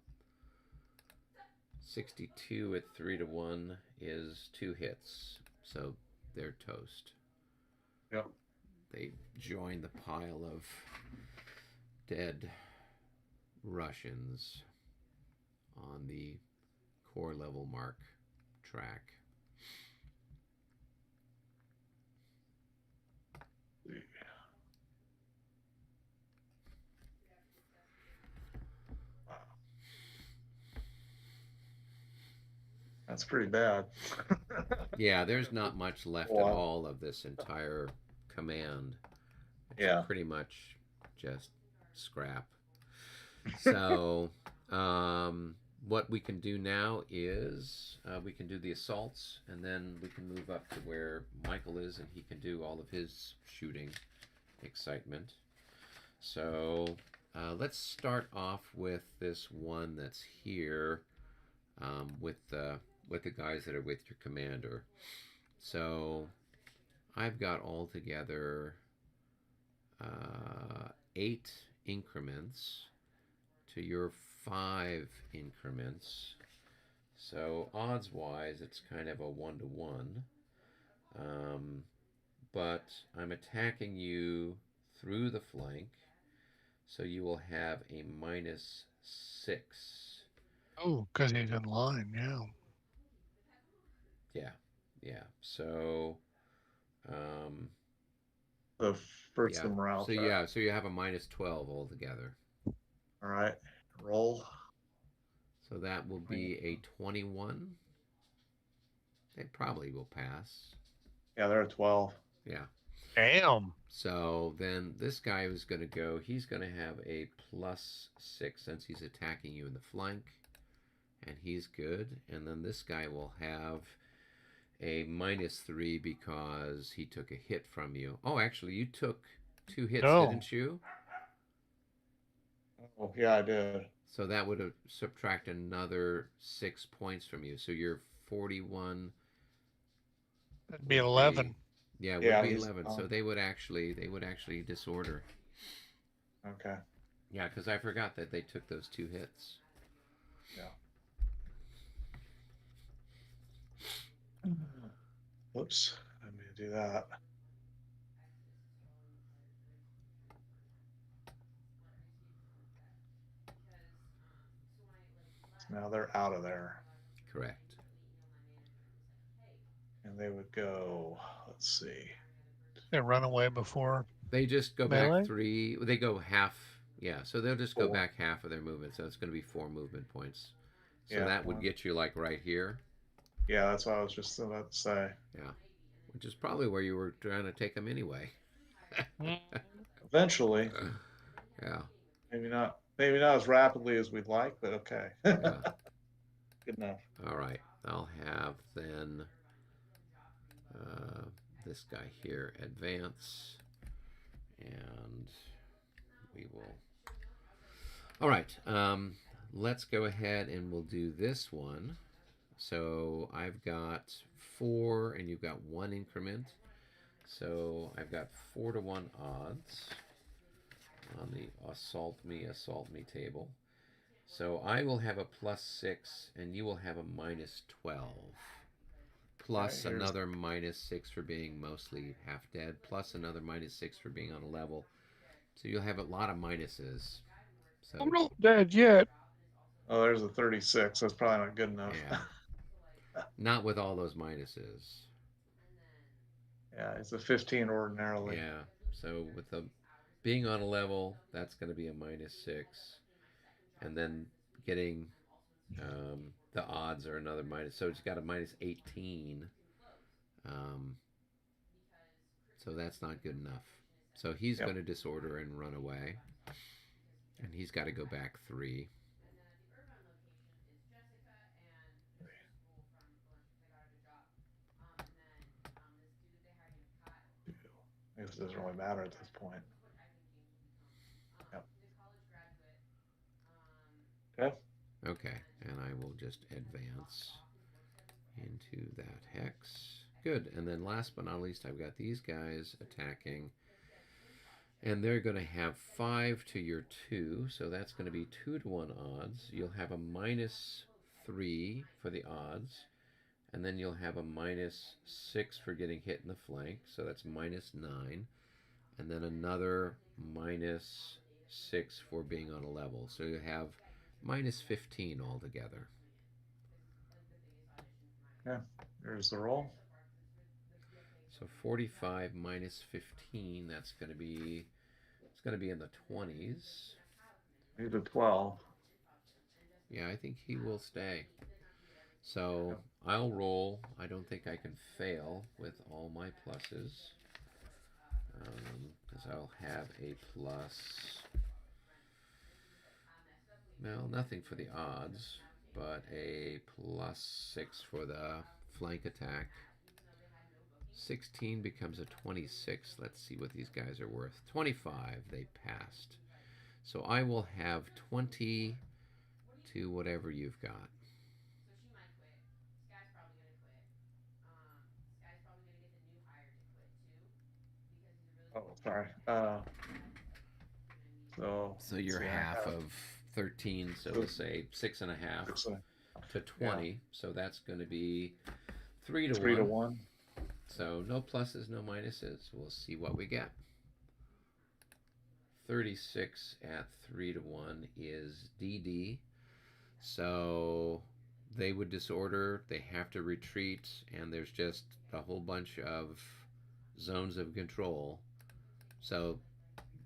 62 at 3 to 1 is 2 hits, so they're toast. Yep. They join the pile of dead Russians on the core level mark track. That's pretty bad. Yeah, there's not much left at all of this entire command. It's pretty much just scrap. So what we can do now is we can do the assaults, and then we can move up to where Michael is, and he can do all of his shooting excitement. So let's start off with this one that's here with the guys that are with your commander. So I've got altogether 8 increments to your 5 increments. So odds-wise, it's kind of a 1 to 1. but I'm attacking you through the flank, so you will have a -6. Oh, because he's in line, yeah. Yeah, yeah. So, um, The first yeah. the morale So check. yeah, so you have a -12 altogether. All right, roll. So that will be a 21. They probably will pass. Yeah, they're at 12. Yeah. Damn. So then this guy who's going to go, he's going to have a +6 since he's attacking you in the flank. And he's good. And then this guy will have a -3 because he took a hit from you. Oh, actually, you took 2 hits, No. didn't you? Oh, yeah, I did. So that would have subtracted another 6 points from you. So you're 41. That'd be 11. Yeah, it Yeah, would be he's 11. So they would actually disorder. Okay. Yeah, because I forgot that they took those 2 hits. Yeah. Whoops, I need to do that. Now they're out of there. Correct. And they would go, let's see. They run away before. They just go melee? back 3. They go half. Yeah, so they'll just go 4. back half of their movement. So it's going to be 4 movement points. So Yeah, that would 1. get you like right here. Yeah, that's what I was just about to say. Yeah, which is probably where you were trying to take them anyway. Eventually. Yeah. Maybe not as rapidly as we'd like, but okay. Yeah. Good enough. All right. I'll have then this guy here advance, and we will. All right. Let's go ahead and we'll do this one. So I've got 4, and you've got 1 increment. So I've got 4-to-1 odds on the assault me table. So I will have a +6, and you will have a -12. Plus Right, another -6 for being mostly half dead, plus another -6 for being on a level. So you'll have a lot of minuses. So I'm not dead yet. Oh, there's a 36. That's probably not good enough. yeah, not with all those minuses. Yeah, it's a 15 ordinarily. Yeah. So with the being on a level, that's going to be a -6, and then getting the odds are another minus. So it's got a -18. So that's not good enough. So he's going to disorder and run away, and he's got to go back 3. I guess it doesn't really matter at this point. Yep. Okay. Okay, and I will just advance into that hex. Good, and then last but not least, I've got these guys attacking, and they're going to have 5 to your 2, so that's going to be 2-to-1 odds. You'll have a -3 for the odds, and then you'll have a -6 for getting hit in the flank, so that's -9, and then another -6 for being on a level. So you have -15 altogether. Yeah, there's the roll. So 45 -15, that's going to be, it's going to be in the 20s. He's a 12. Yeah, I think he will stay. So I'll roll. I don't think I can fail with all my pluses, because I'll have a plus. Well, nothing for the odds, but a +6 for the flank attack. 16 becomes a 26. Let's see what these guys are worth. 25, they passed. So I will have 20 to whatever you've got. Oh, sorry. So you're half of 13, so let's say 6.5 to 20. So that's going to be 3-to-1. 3-to-1. So no pluses, no minuses. We'll see what we get. 36 at 3-1 is DD. So they would disorder, they have to retreat, and there's just a whole bunch of zones of control. So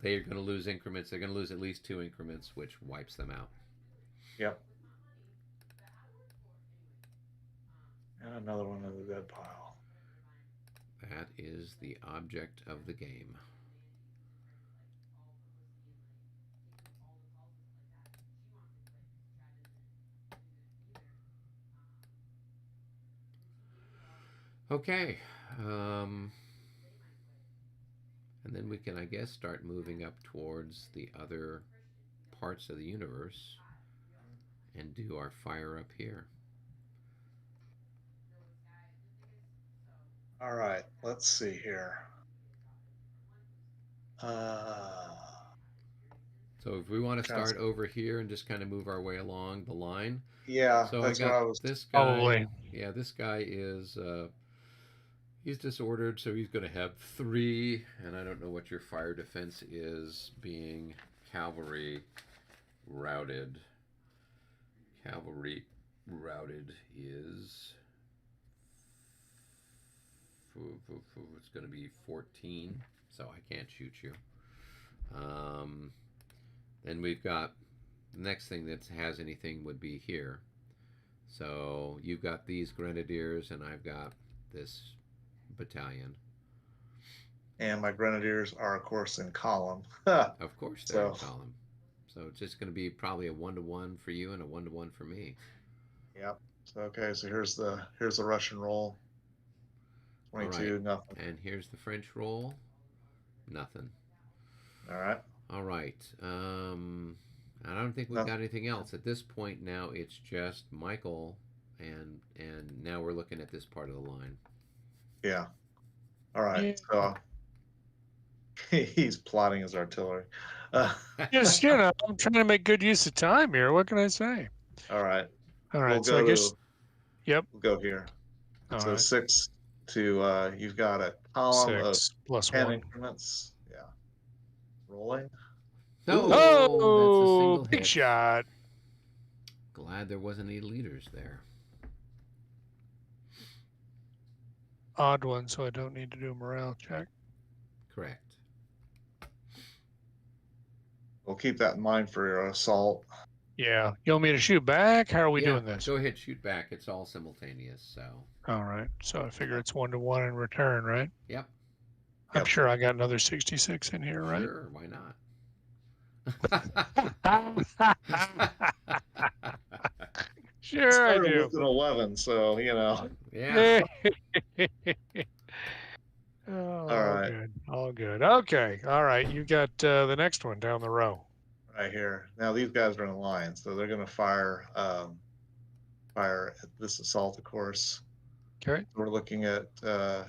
they're going to lose increments. They're going to lose at least 2 increments, which wipes them out. Yep. And another one in the dead pile. That is the object of the game. Okay. And then we can, I guess, start moving up towards the other parts of the universe and do our fire up here. All right, let's see here. So if we want to start over here and just kind of move our way along the line. Yeah, so that's I got what I was. This guy. Probably. Yeah, this guy is he's disordered, so he's going to have 3, and I don't know what your fire defense is, being cavalry routed. Cavalry routed is it's going to be 14, so I can't shoot you. Then we've got the next thing that has anything would be here. So you've got these grenadiers, and I've got this battalion. And my grenadiers are, of course, in column. Of course, they're in column. So it's just going to be probably a 1-to-1 for you and a 1-to-1 for me. Yep. So okay. So here's the Russian roll. 22, right. Nothing. And here's the French roll. Nothing. All right. All right. I don't think we've got anything else at this point. Now it's just Michael, and now we're looking at this part of the line. Yeah. All right. So he's plotting his artillery. Yes, I'm trying to make good use of time here. What can I say? All right. All right. We'll So I guess. Yep. We'll go here. All so right. 6 to you've got a column 6 plus 10 1 increments. Yeah. Rolling. No, oh, that's a single big hit. shot. Glad there wasn't any leaders there. Odd one, so I don't need to do a morale check. Correct. We'll keep that in mind for your assault. Yeah. You want me to shoot back? How are we doing this? Go ahead, shoot back. It's all simultaneous, so. All right. So I figure it's 1-to-1 in return, right? Yep. I'm sure I got another 66 in here, right? Sure, why not? Sure, I Started do. with an 11, so Yeah. All right. Good. All good. Okay. All right. You got the next one down the row. right here. Now these guys are in a line, so they're going to fire at this assault, of course. Okay. We're looking at 2 to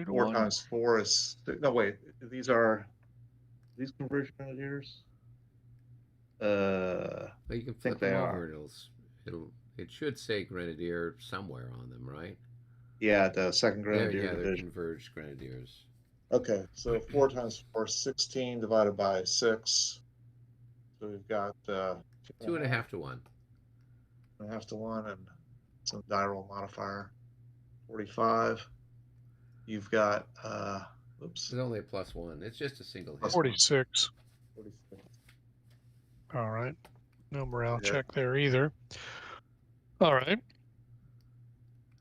4 1. times 4 is no wait. These conversion grenadiers. But you can flip think they them are. over. It should say grenadier somewhere on them, right? Yeah, the second grenadier They're division. converged grenadiers. Okay, so 4 times 4 is 16 divided by 6. So we've got 2.5 to 1. 2.5 to 1 and some die roll modifier. 45. You've got oops. It's only a +1. It's just a single hit. 46. 46. All right. No morale Yeah. check there either. All right.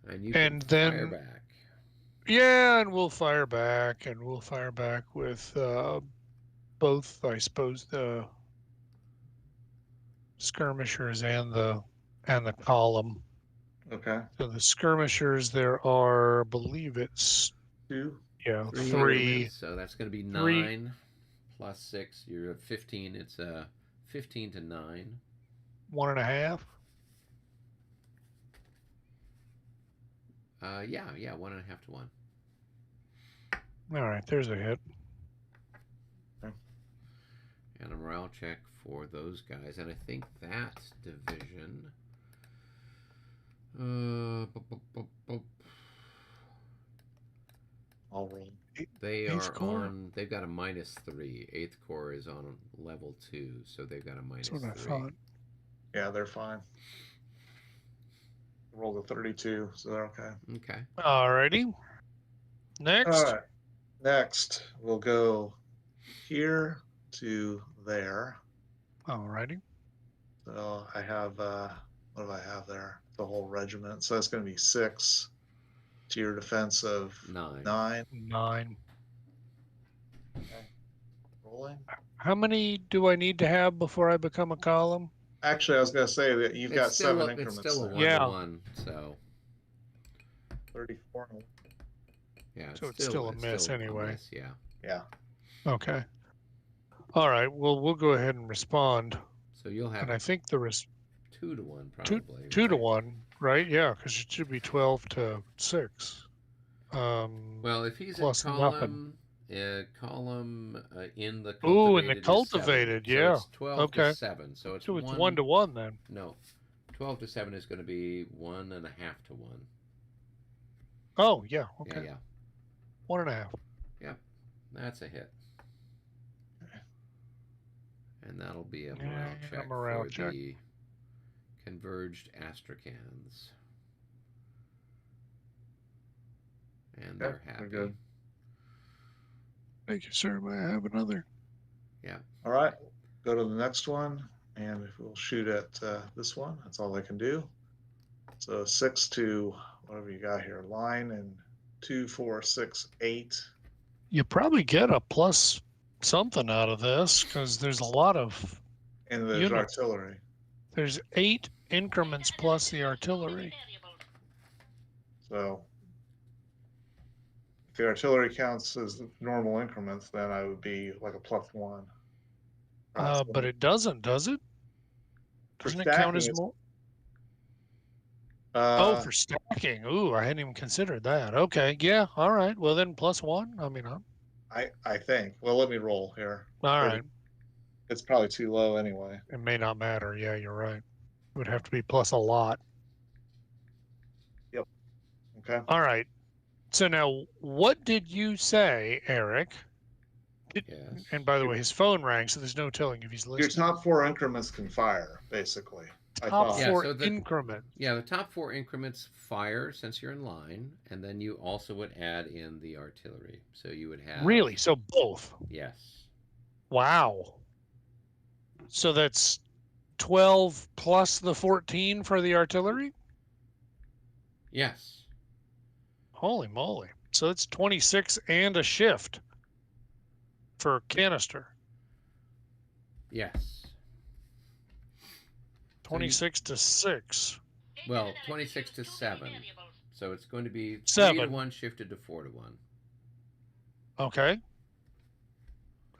And you And can then- fire back. Yeah, and we'll fire back, and we'll fire back with both, I suppose, the skirmishers and the column. Okay. So the skirmishers, there are, I believe it's 2. 3. increments, so that's going to be 9 plus 6. You're at 15. It's 15 to 9. 1.5. Yeah, 1.5 to 1. All right, there's a hit. And a morale check for those guys. And I think that division. They Eighth are Corps? on. They've got a -3. 8th Corps is on level 2, so they've got a That's what I -3. thought. Yeah, they're fine. Rolled a 32, so they're okay. Okay. Alrighty. Next. All right. Next, we'll go here to there. Alrighty. So I have, what do I have there? The whole regiment. So that's going to be 6 to your defense of 9. 9. Okay. Rolling. How many do I need to have before I become a column? Actually, I was going to say that you've got 7 increments. It's still a there. 1-to-1, so 34. yeah. So it's still a miss anyway. Miss, yeah. Yeah. Okay. All right. Well, we'll go ahead and respond. So you'll have And I think there was 2-to-1 probably. 2 to 1, right? Yeah, because it should be 12 to 6. Well, if he's plus in nothing. column in the cultivated. Ooh, in the is cultivated, 7. yeah. So it's 12 Okay. to 7. So it's So it's 1 to 1 then. No, 12 to 7 is going to be 1.5 to 1. Oh, yeah. Okay. Yeah. 1.5. That's a hit. And that'll be a Yeah, morale a check morale for check. the converged astracans. And they're they're happy. good. Thank you, sir. May I have another? All right. Go to the next one, and we'll shoot at this one. That's all I can do. So 6 to whatever you got here. Line and 2, 4, 6, 8. You probably get a plus something out of this because there's a lot of. And there's Units. artillery. There's 8 increments plus the artillery. So if the artillery counts as normal increments, then I would be like a +1. But it doesn't, does it? For Doesn't it count as stacking, more? it's, For stacking. Ooh, I hadn't even considered that. Okay, yeah, all right. Well, then +1. I mean, I think. Well, let me roll here. all Maybe. right. It's probably too low anyway. It may not matter. Yeah, you're right. It would have to be plus a lot. Okay. All right. So now, what did you say, Eric? Yes. And by the way, his phone rang, so there's no telling if he's Your listening. top 4 increments can fire, basically. I Top thought. Yeah, 4 so the- increments. Yeah, the top 4 increments fire since you're in line, and then you also would add in the artillery. So you would have. Really? So both? Yes. Wow. So that's 12 plus the 14 for the artillery? Yes. Holy moly. So it's 26 and a shift for canister. Yes. 26 to 6. Well, 26 to 7. So it's going to be 3 to 7. 1 shifted to 4 to 1. Okay.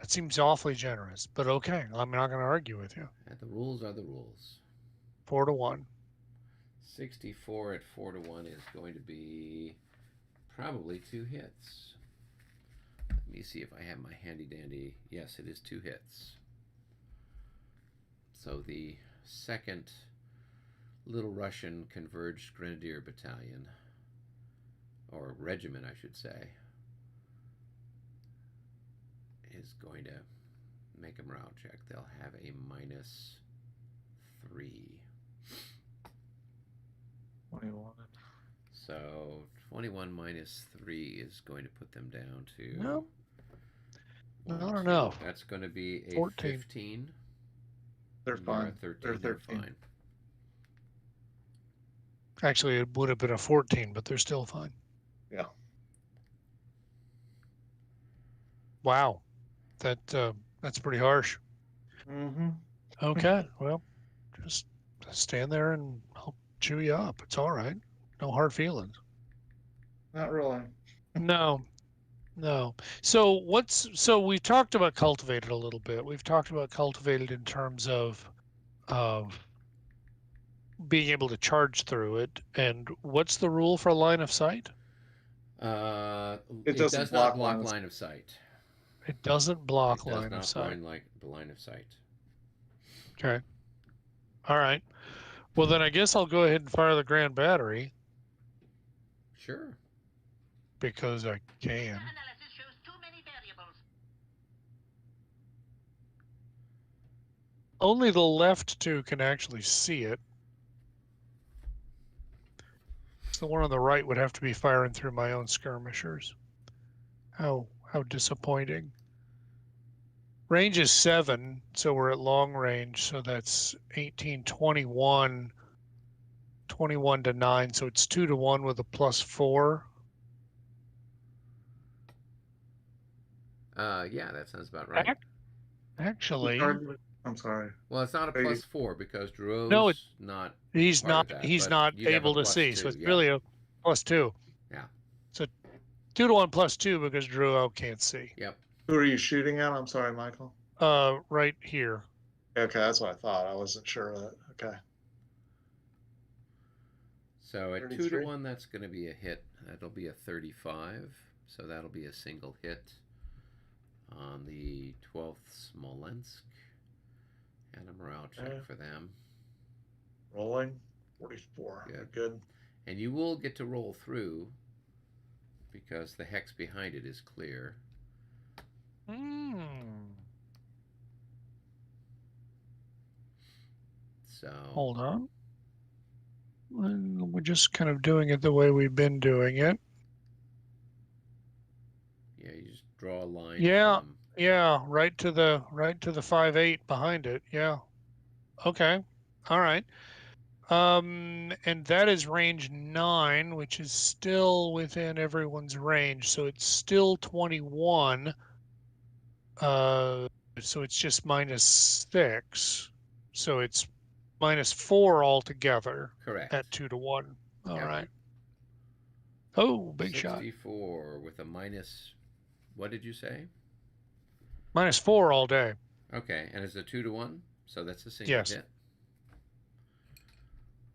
That seems awfully generous, but okay. I'm not going to argue with you. And the rules are the rules. 4 to 1. 64 at 4 to 1 is going to be probably 2 hits. Let me see if I have my handy dandy. Yes, it is 2 hits. So the second Little Russian Converged Grenadier Battalion, or regiment, I should say, is going to make a morale check. They'll have a -3. 21. So 21 -3 is going to put them down to. No. One, Not two. enough. That's going to be a 14. 15. They're Or a fine. 13. They're They're 13. fine. Actually, it would have been a 14, but they're still fine. Yeah. Wow. That's pretty harsh. Mm-hmm. Okay. Well, just stand there and I'll chew you up. It's all right. No hard feelings. Not really. No. So we talked about cultivated a little bit. We've talked about cultivated in terms of being able to charge through it. And what's the rule for line of sight? It doesn't does block not block line of- line of sight. It doesn't block It does line not of sight. blind the line of sight. Okay. All right. Well, then I guess I'll go ahead and fire the Grand Battery Sure. because I can. Only the left two can actually see it. So the one on the right would have to be firing through my own skirmishers. How disappointing. Range is 7, so we're at long range, so that's 18, 21, 21 to 9, so it's 2 to 1 with a +4. Yeah, that sounds about right. Actually, I'm sorry. Well, it's not a +4 because no, Drouot's not. he's part of not that, he's but not you'd have a able to see, so +2, it's yeah. really a +2. Yeah. So 2 to 1 +2 because Drouot can't see. Yep. Who are you shooting at? I'm sorry, Michael. Right here. Okay, that's what I thought. I wasn't sure of that. Okay. So at 2 to 33. 1, that's going to be a hit. That'll be a 35. So that'll be a single hit on the 12th Smolensk. And a morale check Okay. for them. Rolling. 44. Good. Good. And you will get to roll through because the hex behind it is clear. So Hold on. We're just kind of doing it the way we've been doing it. yeah, you just draw a line. Yeah. From, Yeah, right to the 5-8 behind it. Yeah. Okay. All right. And that is range 9, which is still within everyone's range. So it's still 21. So it's just -6. So it's -4 altogether correct. at 2 to 1. All Yep. right. Oh, big shot. 64 with a minus. What did you say? -4 all day. Okay, and it's a 2 to 1, so that's a single Yes. hit.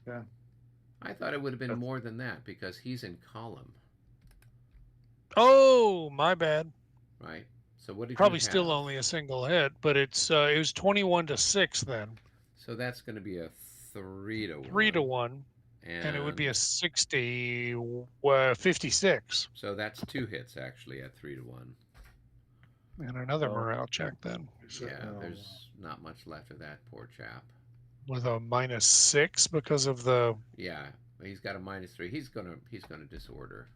Yeah. I thought it would have been more than that because he's in column, Oh, my bad. right? So what did Probably you have? still only a single hit, but it was 21 to 6 then. So that's going to be a 3 to 1. 3 to 1. And it would be a 56. So that's 2 hits actually at 3 to 1. And another morale check then. Yeah, there's not much left of that poor chap. With a -6 because of the. Yeah, he's got a -3. He's gonna disorder.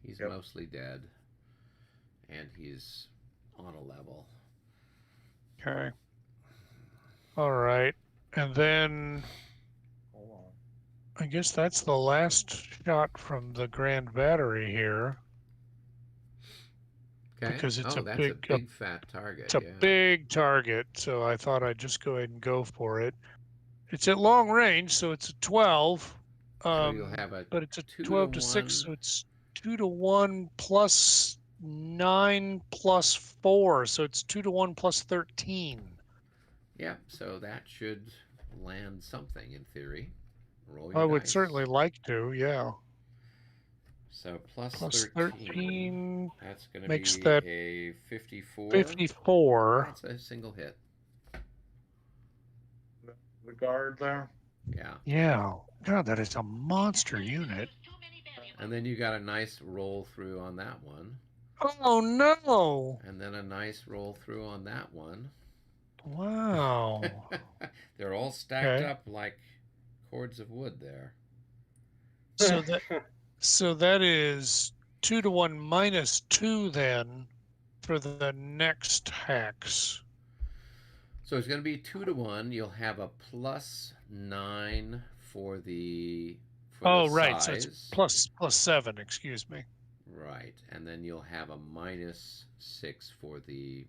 He's mostly dead, and he's on a level. Okay. All right, and then. Hold on. I guess that's the last shot from the Grand Battery here. Okay. Because it's that's a big fat target. It's a big target, so I thought I'd just go ahead and go for it. It's at long range, so it's a 12. So you'll have a but it's a 2 to 1. 6, so it's 2 to 1 plus 9 plus 4, so it's 2 to 1 plus 13. Yep. So that should land something in theory. Roll your I would dice. certainly like to, yeah. So plus 13. That's going to makes be that a 54. 54. That's a single hit. The guard there. Yeah. Yeah. God, that is a monster unit. And then you got a nice roll through on that one. Oh, no. And then a nice roll through on that one. Wow. They're all stacked up like cords of wood there. So that is 2 to 1 minus 2 then for the next hex. So it's going to be 2 to 1. You'll have a plus 9 for the right. size. So it's plus 7. Excuse me. Right, and then you'll have a -6 for the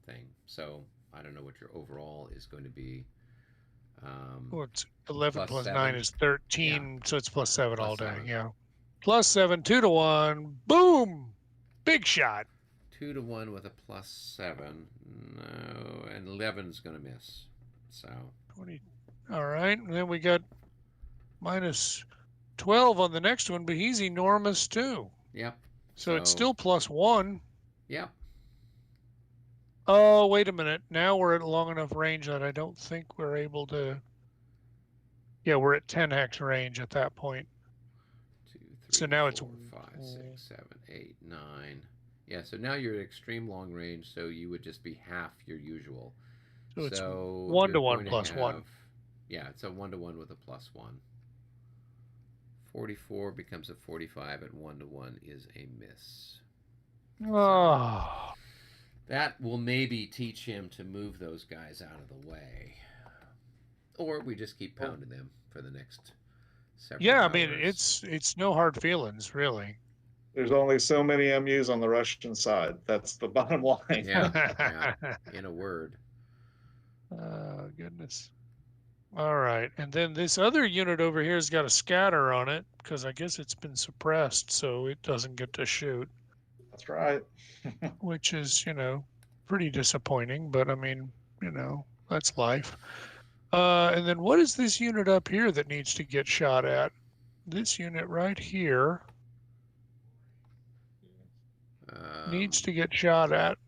thing. So I don't know what your overall is going to be. Well, it's 11 plus 9 7. is 13, Yeah. so it's plus 7 Plus all day. 7. Yeah. Plus 7, 2 to 1. Boom! Big shot. 2 to 1 with a plus 7. No, and 11's going to miss. So 20. All right, and then we got minus 12 on the next one, but he's enormous too. Yep. So it's still plus 1. Yep. Oh, wait a minute. Now we're at long enough range that I don't think we're able to. Yeah, we're at 10 hex range at that point. 2, 3, So now 4, it's 5, 6, 7, 8, 9. Yeah, so now you're at extreme long range, so you would just be half your usual. So it's So 1 you're to 1 going to plus have, 1. Yeah, it's a 1 to 1 with a +1. 44 becomes a 45 at 1 to 1 is a miss. Oh. That will maybe teach him to move those guys out of the way. Or we just keep pounding them for the next several Yeah, I hours. mean, it's no hard feelings, really. There's only so many MUs on the Russian side. That's the bottom line. Yeah, in a word. Oh, goodness. All right. And then this other unit over here has got a scatter on it because I guess it's been suppressed, so it doesn't get to shoot, That's right. which is, pretty disappointing. But I mean, that's life. And then what is this unit up here that needs to get shot at? This unit right here needs to get shot at.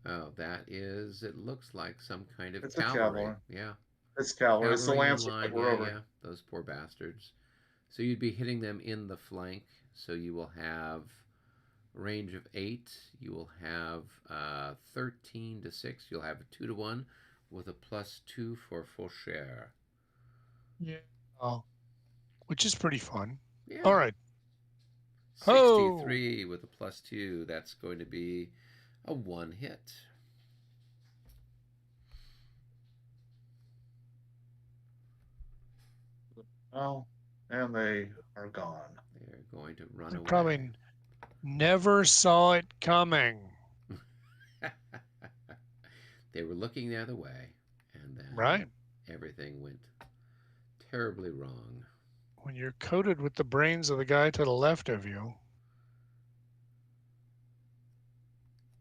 Oh, that is, it looks like some kind of It's a cavalry. cavalry. Yeah. It's cavalry. It's the Cavalry in Lancers line. that were over. Yeah, those poor bastards. So you'd be hitting them in the flank. So you will have a range of 8. You will have 13 to 6. You'll have a 2 to 1 with a +2 for Faucher. Yeah. Oh, which is pretty fun. Yeah. All right. 63 with a +2. That's going to be a 1 hit. Oh, and they are gone. They're going to run away. Probably never saw it coming. They were looking the other way, and then Right. everything went terribly wrong. When you're coated with the brains of the guy to the left of you,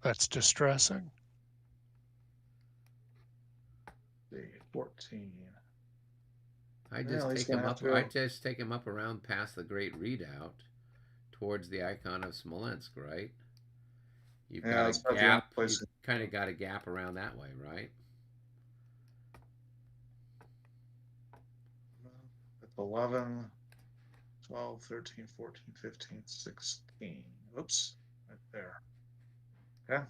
that's distressing. 14. I Well, he's just gonna have to go. take him up around past the Great Redoubt towards the icon of Smolensk, right? You've Yeah, got that's a about the only gap. place- You've kind of got a gap around that way, right? That's 11, 12, 13, 14, 15, 16. Oops, right there. Okay.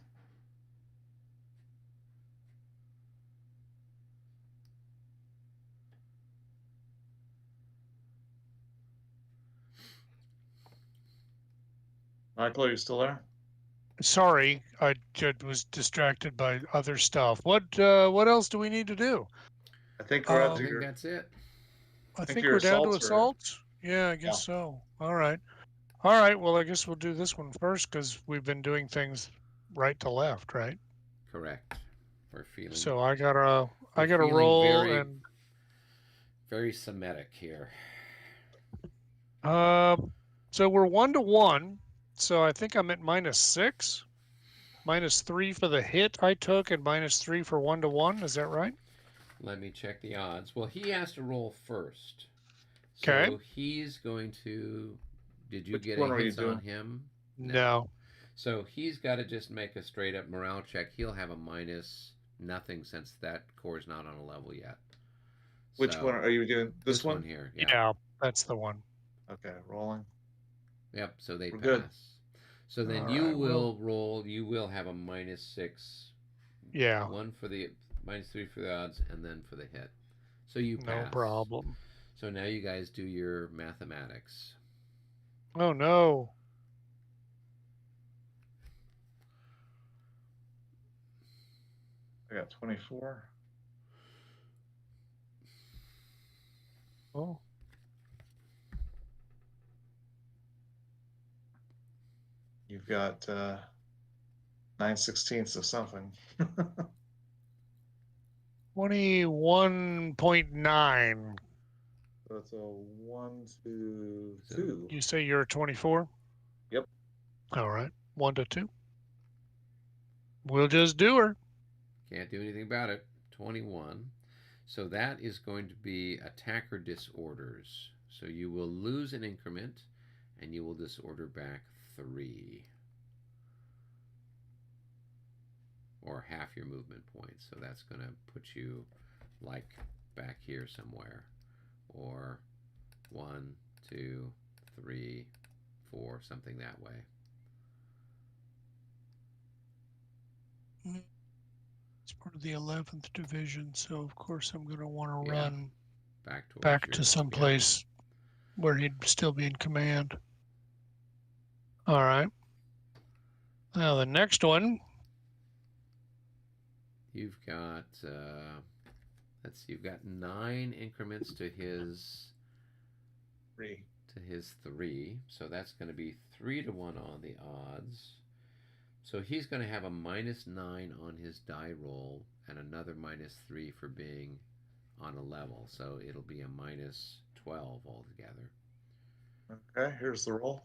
Michael, are you still there? Sorry, I was distracted by other stuff. What else do we need to do? I think we're I up to think your. that's it. I think think your we're down to assaults are- assaults. Yeah, I guess so. All right. All right. Well, I guess we'll do this one first because we've been doing things right to left, right? Correct. We're feeling. So I gotta feeling roll very- and very Semitic here. so we're 1 to 1. So I think I'm at -6, -3 for the hit I took, and -3 for 1 to 1. Is that right? Let me check the odds. Well, he has to roll first. Okay. So he's going to. Did you Which get one any are you hits on doing? him? No. So he's got to just make a straight up morale check. He'll have a -0 since that core's not on a level yet. Which So, one are you doing? This one? here. Yeah, that's the one. Okay, rolling. Yep. So they We're pass. good. So then All you right, will roll. You will have a -6. Yeah. 1 for the -3 for the odds, and then for the hit. So you No pass. problem. So now you guys do your mathematics. Oh no. I got 24. Oh. You've got 9/16 of something. 21.9. So it's a 1 to 2. You say you're 24? Yep. All right. 1 to 2. We'll just do her. Can't do anything about it. 21. So that is going to be attacker disorders. So you will lose an increment, and you will disorder back 3. Or half your movement points. So that's going to put you like back here somewhere. Or 1, 2, 3, 4, something that way. It's part of the 11th Division, so of course I'm going to want to Yeah. run Back to someplace where he'd still be in command. All right. Now the next one. You've got, let's see, you've got 9 increments to his 3. To his 3. So that's going to be 3 to 1 on the odds. So he's going to have a -9 on his die roll and another -3 for being on a level. So it'll be a -12 altogether. Okay, here's the roll.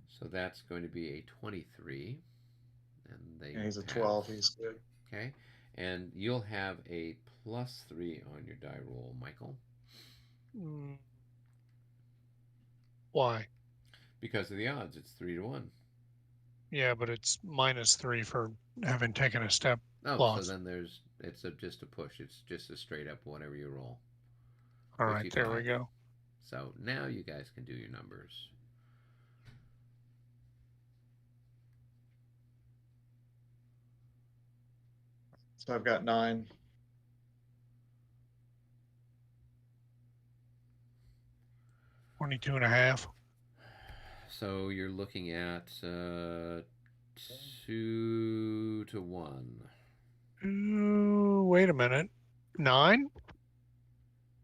So that's going to be a 23. And he's a 12. He's good. Okay. And you'll have a +3 on your die roll, Michael. Why? Because of the odds. It's 3 to 1. Yeah, but it's -3 for having taken a step. Oh, loss. So then it's just a push. It's just a straight up whatever you roll. All right, there we 55. go. So now you guys can do your numbers. So I've got 9. $22.5. So you're looking at 2 to 1. Wait a minute. 9?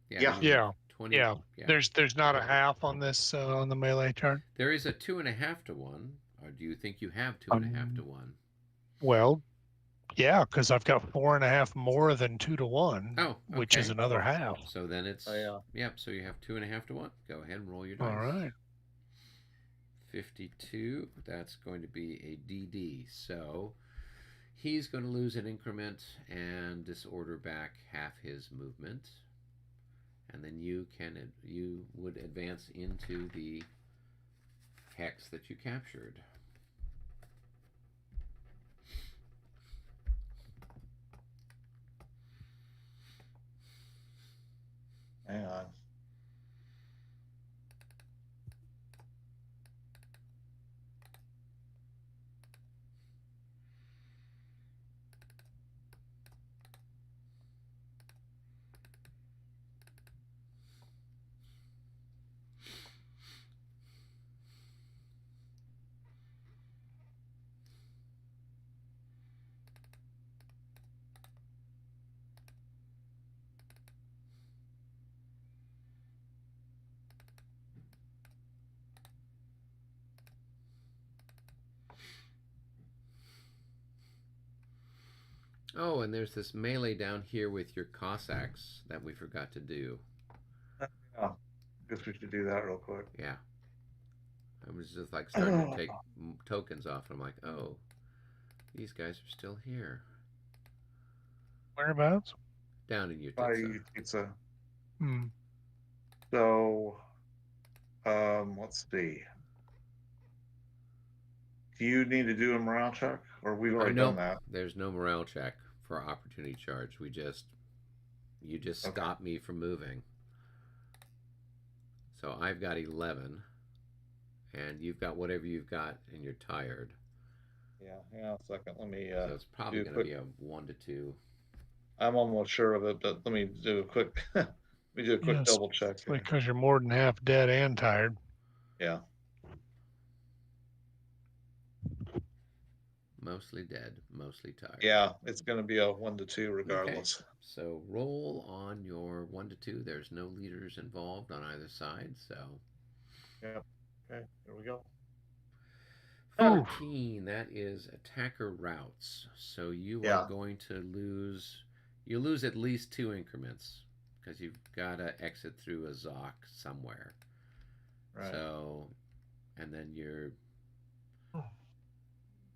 Yeah. Yeah. 20, Yeah. There's not a half on this on the melee turn. There is a 2.5 to 1. Or do you think you have 2.5 to 1? Well, yeah, because I've got 4.5 more than 2 to 1. Oh, which is okay. another half. So then it's yeah. So you have 2.5 to 1. Go ahead and roll your dice. All right. 52. That's going to be a DD. So he's going to lose an increment and disorder back half his movement, and then you would advance into the hex that you captured. Hang on. Oh, and there's this melee down here with your Cossacks that we forgot to do. Yeah. Guess we should do that real quick. Yeah. I was just like starting to take tokens off, and I'm like, oh, these guys are still here. Whereabouts? Down in By Utitsa. pizza. Hmm. So, let's see. Do you need to do a morale check, or we've already done that? There's no morale check for opportunity charge. You just stopped me from moving. So I've got 11, and you've got whatever you've got, and you're tired. Yeah, hang on a second. Let me. So it's probably going to be a 1 to 2. I'm almost sure of it, but let me do a quick. Let me do a quick double check. Because you're more than half dead and tired. Yeah. Mostly dead, mostly tired. Yeah, it's going to be a 1 to 2 regardless. Okay. So roll on your 1 to 2. There's no leaders involved on either side, so. Yep. Okay, here we go. 13, that is attacker routes. So you are going to lose, you lose at least 2 increments because you've got to exit through a Zoc somewhere. Right. So, and then you're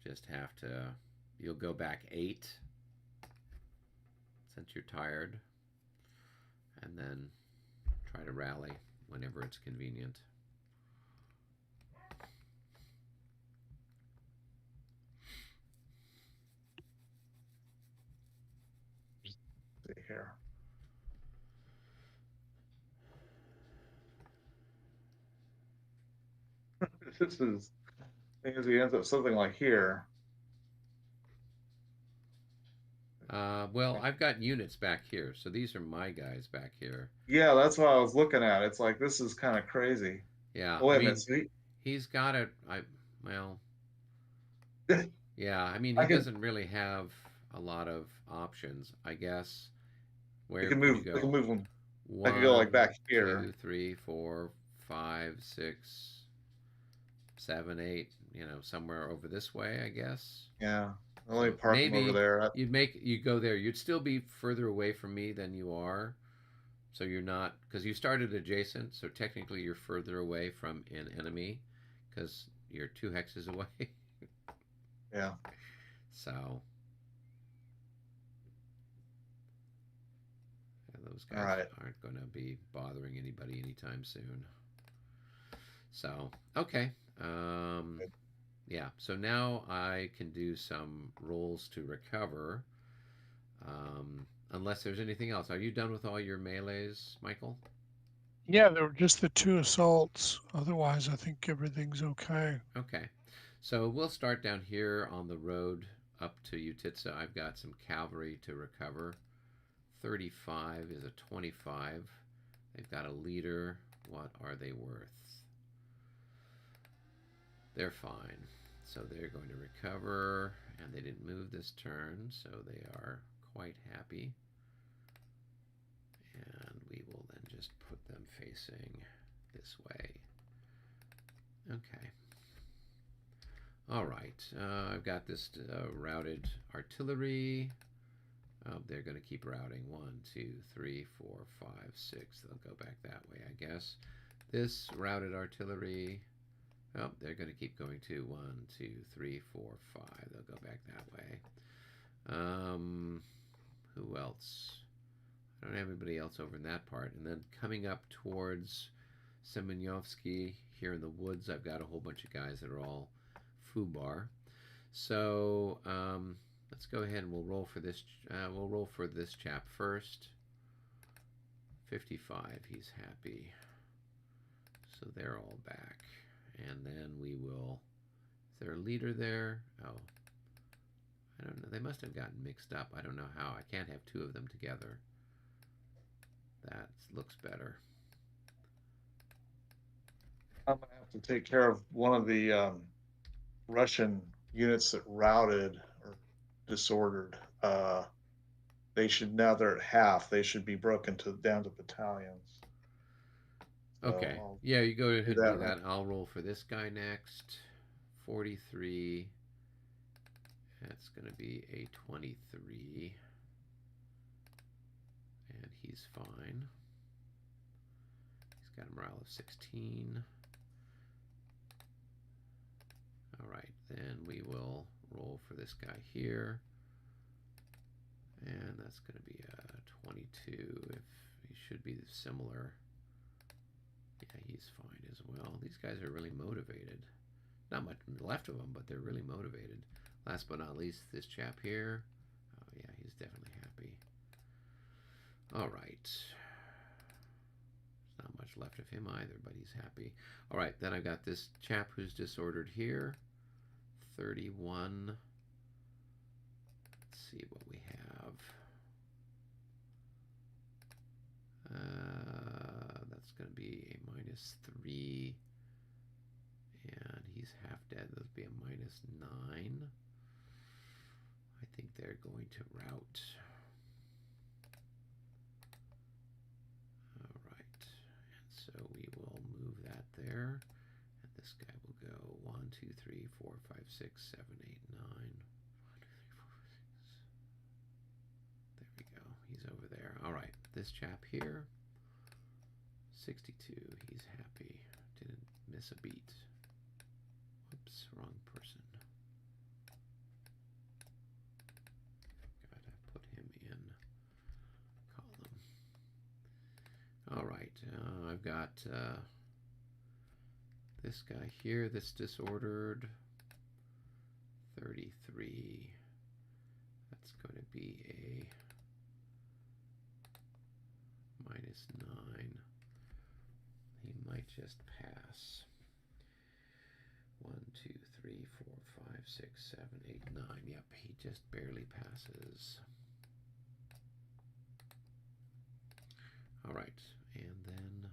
just have to, you'll go back 8 since you're tired, and then try to rally whenever it's convenient. See here. This is, as he ends up something like here. Well, I've got units back here, so these are my guys back here. Yeah, that's what I was looking at. It's like, this is kind of crazy. Yeah, Oh, wait I a mean, minute. See? he's got it. Well, yeah. I mean, I he can, doesn't really have a lot of options, I guess. we Where can could you move, we can go? move them. I could go like 1, back here. 2, 3, 4, 5, 6, 7, 8. You know, somewhere over this way, I guess. Yeah. I'll only So park them over maybe there. you go there. You'd still be further away from me than you are. So you're not, because you started adjacent, so technically you're further away from an enemy because you're 2 hexes away. Yeah. So those guys All right. aren't going to be bothering anybody anytime soon. So, okay. Yeah, so now I can do some rolls to recover. Unless there's anything else. Are you done with all your melees, Michael? Yeah, there were just the 2 assaults. Otherwise, I think everything's okay. Okay. So we'll start down here on the road up to Utitsa. I've got some cavalry to recover. 35 is a 25. They've got a leader. What are they worth? They're fine. So they're going to recover, and they didn't move this turn, so they are quite happy. And we will then just put them facing this way. Okay. All right. I've got this routed artillery. They're going to keep routing. 1, 2, 3, 4, 5, 6. They'll go back that way, I guess. This routed artillery. Oh, they're going to keep going too. 1, 2, 3, 4, 5. They'll go back that way. Who else? I don't have anybody else over in that part. And then coming up towards Semyonovsky, here in the woods, I've got a whole bunch of guys that are all foobar. So let's go ahead and we'll roll for this. We'll roll for this chap first. 55. He's happy. So they're all back. And then we will. Is there a leader there? Oh, I don't know. They must have gotten mixed up. I don't know how. I can't have 2 of them together. That looks better. I'm going to have to take care of one of the Russian units that routed or disordered. They should, now they're at half. They should be broken down to battalions. So Okay. I'll Yeah, you go ahead and do that that. I'll roll for this guy next. 43. That's going to be a 23. And he's fine. He's got a morale of 16. All right, then we will roll for this guy here. And that's going to be a 22. If he should be similar. Yeah, he's fine as well. These guys are really motivated. Not much left of them, but they're really motivated. Last but not least, this chap here. Oh, yeah, he's definitely happy. All right. There's not much left of him either, but he's happy. All right, then I've got this chap who's disordered here. 31. Let's see what we have. That's going to be a -3. And he's half dead. That'll be a -9. I think they're going to rout. All right. And so we will move that there. And this guy will go 1, 2, 3, 4, 5, 6, 7, 8, 9. 1, 2, 3, 4, 5, 6. There we go. He's over there. All right. This chap here. 62. He's happy. Didn't miss a beat. Whoops, wrong person. Gotta put him in column. All right, I've got this guy here that's disordered. 33. That's going to be a -9. He might just pass. 1, 2, 3, 4, 5, 6, 7, 8, 9. Yep, he just barely passes. All right, and then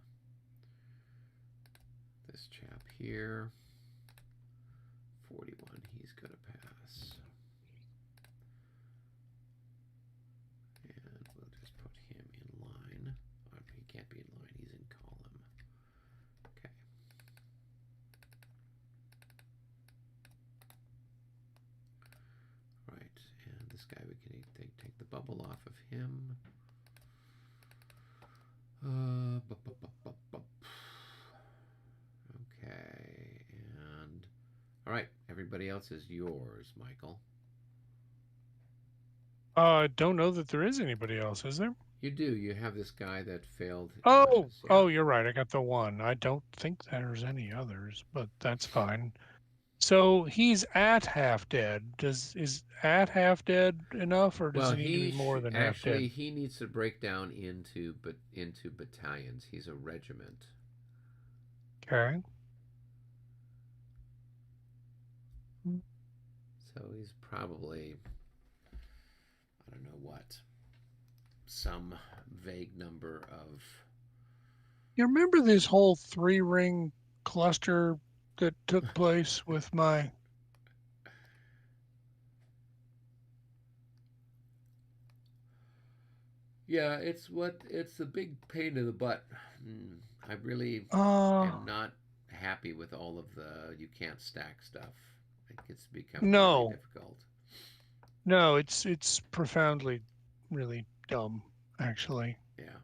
this chap here, 41, he's going to pass. And we'll just put him in line. Oh, he can't be in line, he's in column. Okay. Right, and this guy we can take the bubble off of him. Okay, and all right, everybody else is yours, Michael. Don't know that there is anybody else, is there? You do. You have this guy that failed. Oh, his, oh, you're right. I got the one. I don't think there's any others, but that's fine. So he's at half dead. Is at half dead enough, or does well, he need to be more than half actually dead? he needs to break down into battalions. He's a regiment. Okay. So he's probably, I don't know what, some vague number of. You remember this whole 3-ring cluster that took place with my... Yeah, it's a big pain in the butt. I really am not happy with all of the you can't stack stuff. It gets to become really difficult. No, it's profoundly really dumb, actually. Yeah.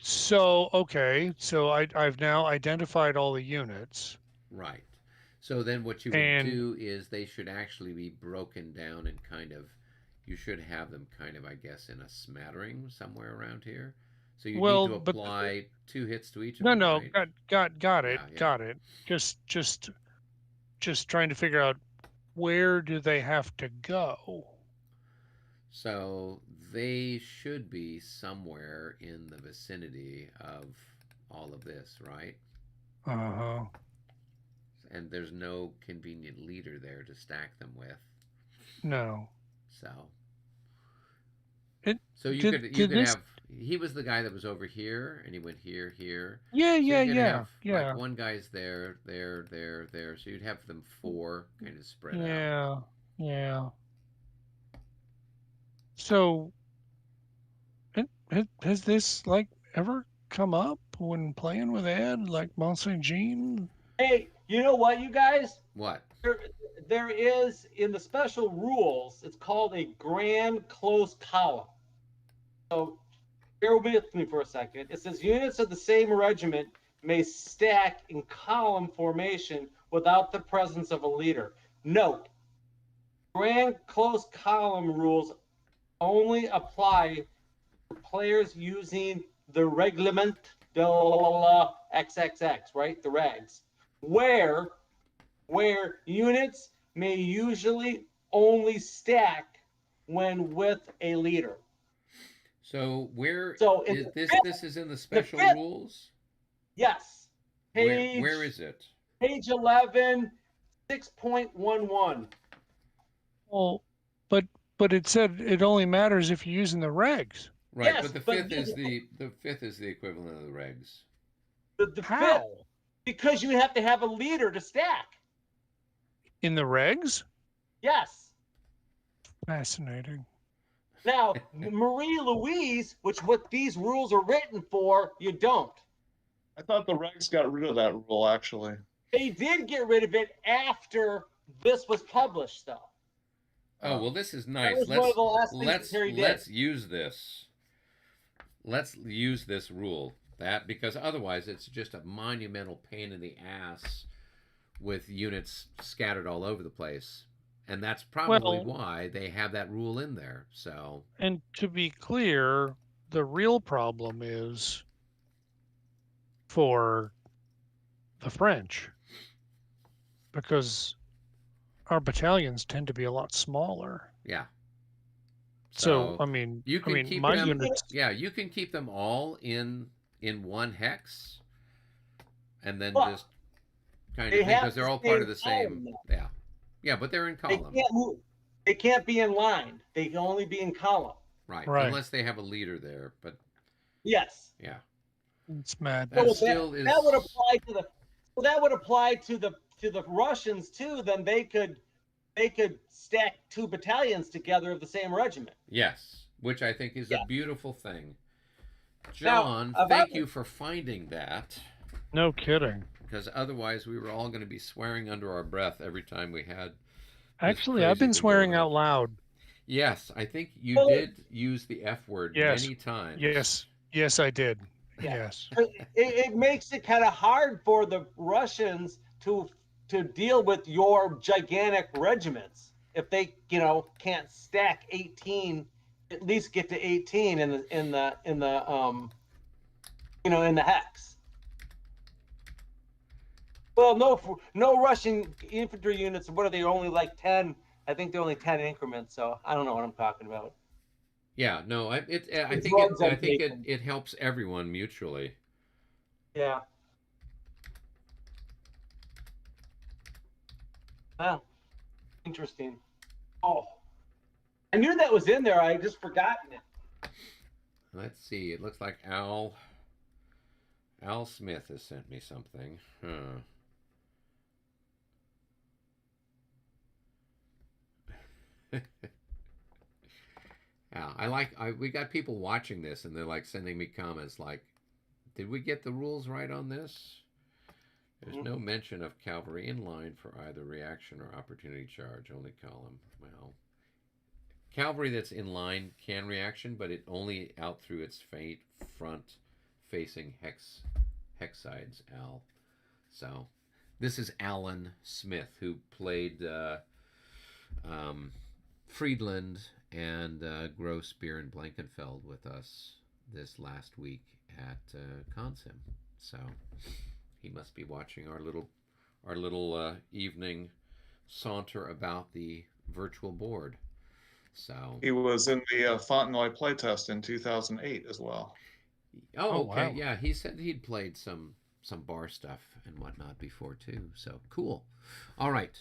So okay, so I've now identified all the units. Right. So then what you would do is they should actually be broken down and kind of, you should have them kind of, I guess, in a smattering somewhere around here. So you need to apply 2 hits to each of them. No, right? got it. Just trying to figure out where do they have to go. So they should be somewhere in the vicinity of all of this, right? Uh-huh. And there's no convenient leader there to stack them with. No. So you could have, he was the guy that was over here, and he went here. Yeah, so yeah. Like one guy's there. So you'd have them 4 kind of spread out. Yeah. So, has this like ever come up when playing with Ed, like Monsieur Jean? Hey, you know what, you guys? What? There is, in the special rules, it's called a grand close column. So bear with me for a second. It says units of the same regiment may stack in column formation without the presence of a leader. Note, grand close column rules only apply for players using the reglement de XXX, right? The regs. Where units may usually only stack when with a leader. So this is in the special rules? Yes. Where is it? Page 11, 6.11. Well, but it said it only matters if you're using the regs. Right, yes, but the fifth is the equivalent of the regs. The fifth, because you have to have a leader to stack. In the regs? Yes. Fascinating. Now, Marie Louise, which what these rules are written for, you don't. I thought the regs got rid of that rule, actually. They did get rid of it after this was published, though. Oh, well, this is nice. Let's use this. Let's use this rule. Because otherwise it's just a monumental pain in the ass with units scattered all over the place. And that's probably why they have that rule in there. So, and to be clear, the real problem is for the French, because our battalions tend to be a lot smaller. Yeah. So I mean, you can keep my them, units. Yeah, you can keep them all in one hex, and then just kind They of thing, have because they're to all stay part in of the column, same. though. Yeah, yeah, but they're in They column, can't move. They can't be in line. They can only be in column. right? Right. Unless they have a leader there, but Yes. yeah, It's mad. that So still is. that would apply to the. Well, that would apply to the Russians too. Then they could stack 2 battalions together of the same regiment. Yes, which I think is a Yeah. beautiful thing. Now, John, if thank I- you for finding that, No kidding. because otherwise we were all going to be swearing under our breath every time we had. Actually, I've been swearing out loud. Yes, I think you Well, did use the F word Yes. many times. Yes, I did. Yeah. Yes. It makes it kind of hard for the Russians to deal with your gigantic regiments if they can't stack 18, at least get to 18 in the hex. Well, no Russian infantry units. What are they? Only like 10. I think they're only 10 increments. So I don't know what I'm talking about. Yeah, no, I think drugs I'm it helps everyone mutually. Yeah. Wow. Interesting. Oh, I knew that was in there. I just forgotten it. Let's see. It looks like Al Smith has sent me something. Huh. Yeah, we got people watching this and they're like sending me comments like, did we get the rules right on this? There's no mention of cavalry in line for either reaction or opportunity charge, only column. Well, cavalry that's in line can reaction, but it only out through its front facing hex sides, Al. So this is Alan Smith, who played Friedland and Grossbeer and Blankenfeld with us this last week at Consim. So he must be watching our little evening saunter about the virtual board. So He was in the Fontenoy playtest in 2008 as well. Oh, okay. Wow. Yeah, he said he'd played some bar stuff and whatnot before too. So cool. All right.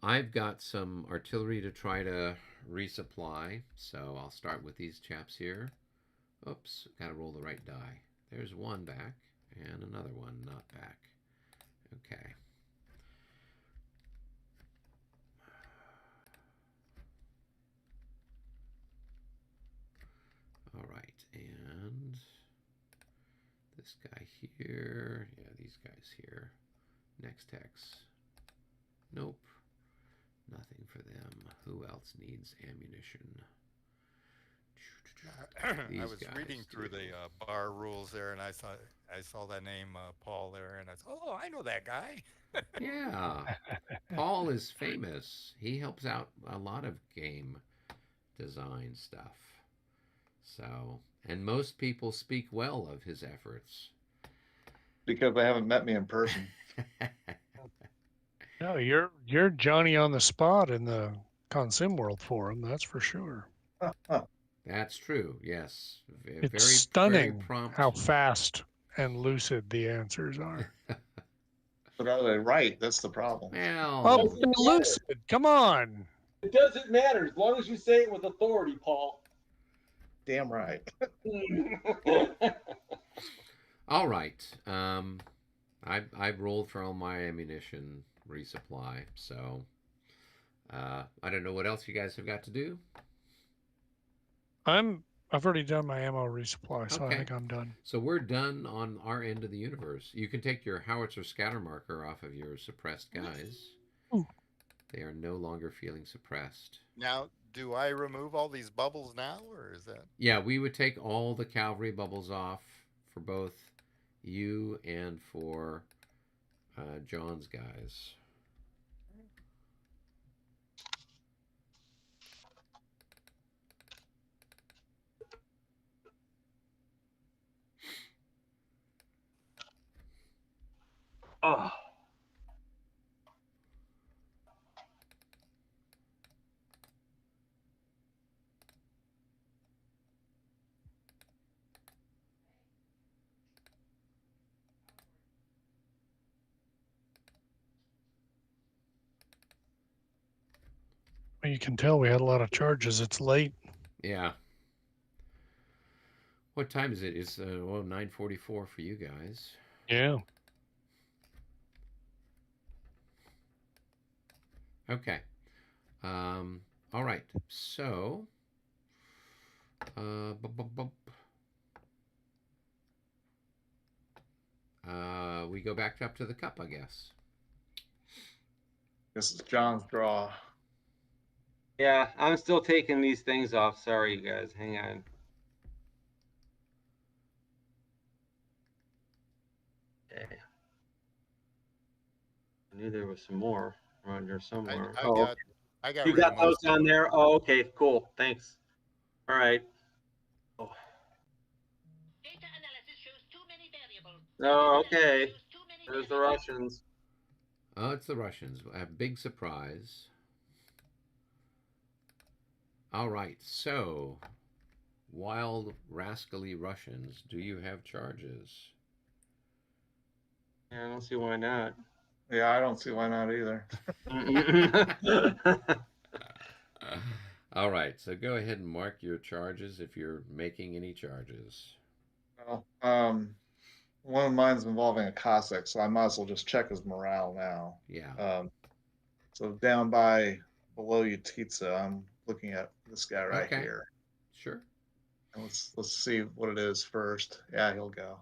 I've got some artillery to try to resupply. So I'll start with these chaps here. Oops, got to roll the right die. There's one back and another one not back. Okay. All right, and this guy here. Yeah, these guys here. Next hex. Nope. Nothing for them. Who else needs ammunition? I was reading through the bar rules there, and I saw that name Paul there, and I thought, oh, I know that guy. Yeah, Paul is famous. He helps out a lot of game design stuff. So, and most people speak well of his efforts. Because they haven't met me in person. No, you're Johnny on the spot in the Consim World Forum. That's for sure. That's true. Yes, It's very stunning prompt. how fast and lucid the answers are. But are they right? That's the problem. Well, Oh, they're lucid. Come on. It doesn't matter as long as you say it with authority, Paul. Damn right. all right. I've rolled for all my ammunition resupply, so I don't know what else you guys have got to do. I've already done my ammo resupply, so Okay. I think I'm done. So we're done on our end of the universe. You can take your howitzer scatter marker off of your suppressed guys. Ooh. They are no longer feeling suppressed. Now, do I remove all these bubbles now, or is that? Yeah, we would take all the cavalry bubbles off for both you and for John's guys. Oh. Well, you can tell we had a lot of charges. It's late. Yeah. What time is it? It's 9:44 for you guys. Yeah. Okay. All right. So, we go back up to the cup, I guess. This is John's draw. Yeah, I'm still taking these things off. Sorry, you guys. Hang on. Okay. I knew there was some more around here somewhere. I got you rid got of those most of down them. there? Oh, okay, cool. Thanks. All right. Oh, Data analysis shows too many variables. oh okay. There's the Russians. Oh, it's the Russians. A big surprise. All right. So, wild, rascally Russians, do you have charges? Yeah, I don't see why not. Yeah, I don't see why not either. All right. So go ahead and mark your charges if you're making any charges. Well, one of mine's involving a Cossack, so I might as well just check his morale now. Yeah. So down by below Utitsa, I'm looking at this guy right Okay. here. Sure. And let's see what it is first. Yeah, he'll go.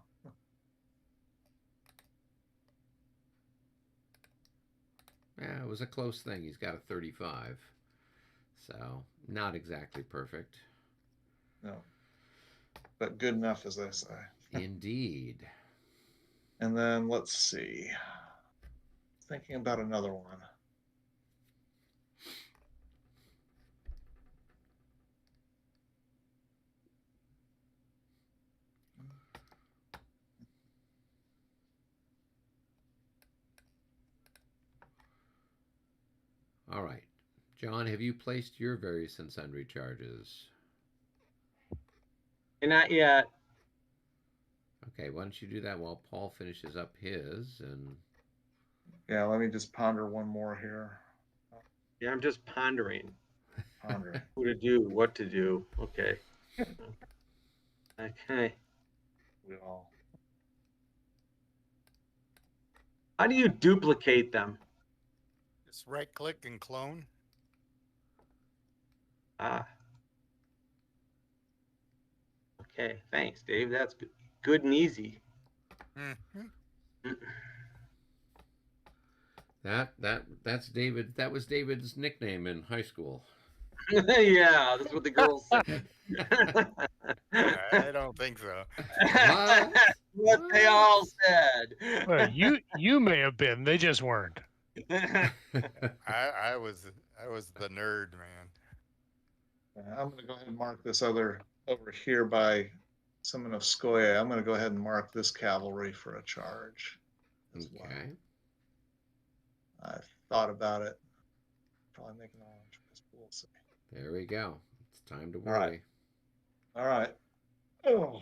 Yeah, it was a close thing. He's got a 35. So, not exactly perfect. No. But good enough, as they say. Indeed. And then let's see. Thinking about another one. All right. John, have you placed your various and sundry charges? Not yet. Okay, why don't you do that while Paul finishes up his and Yeah, let me just ponder one more here. Yeah, I'm just pondering Pondering. who to do, what to do. Okay. Okay. We all. How do you duplicate them? Just right click and clone. Ah. Okay, thanks, Dave. That's good and easy. Mm-hmm. that's David. That was David's nickname in high school. Yeah, that's what the girls said. I don't think so. What they all said. Well, you may have been. They just weren't. I was the nerd, man. I'm going to go ahead and mark this other over here by Semyonovskoye. I'm going to go ahead and mark this cavalry for a charge. As Okay. well. I've thought about it. Probably making the wrong choice, but we'll see. There we go. It's time to All right. worry. All right. Oh.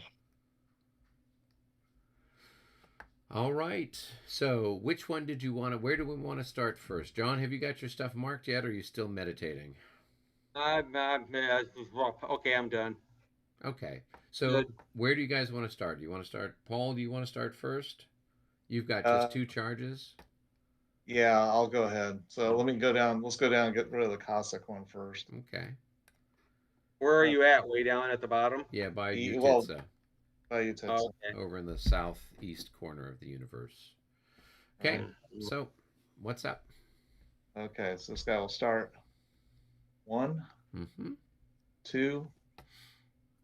All right. So, which one did you want to? Where do we want to start first? John, have you got your stuff marked yet, or are you still meditating? Okay, I'm done. Okay. So, Good. where do you guys want to start? Do you want to start, Paul? Do you want to start first? You've got just 2 charges. Yeah, I'll go ahead. So let me go down. Let's go down and get rid of the Cossack one first. Okay. Where are you at? Way down at the bottom? Yeah, by Well, Utitsa, by Utitsa. Oh, okay. over in the southeast corner of the universe. Okay. So, what's up? Okay, so this guy will start. 1, Mm-hmm. 2,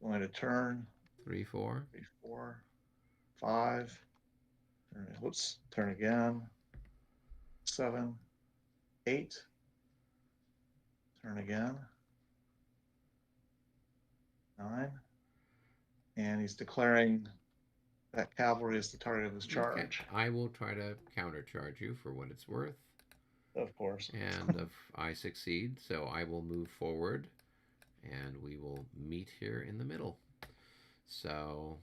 going to turn. 3, 4. 3, 4, 5. Whoops, turn again. 7, 8. Turn again. 9. And he's declaring that cavalry is the target of his charge. Okay. I will try to countercharge you for what it's worth. Of course. And if I succeed, so I will move forward and we will meet here in the middle. So,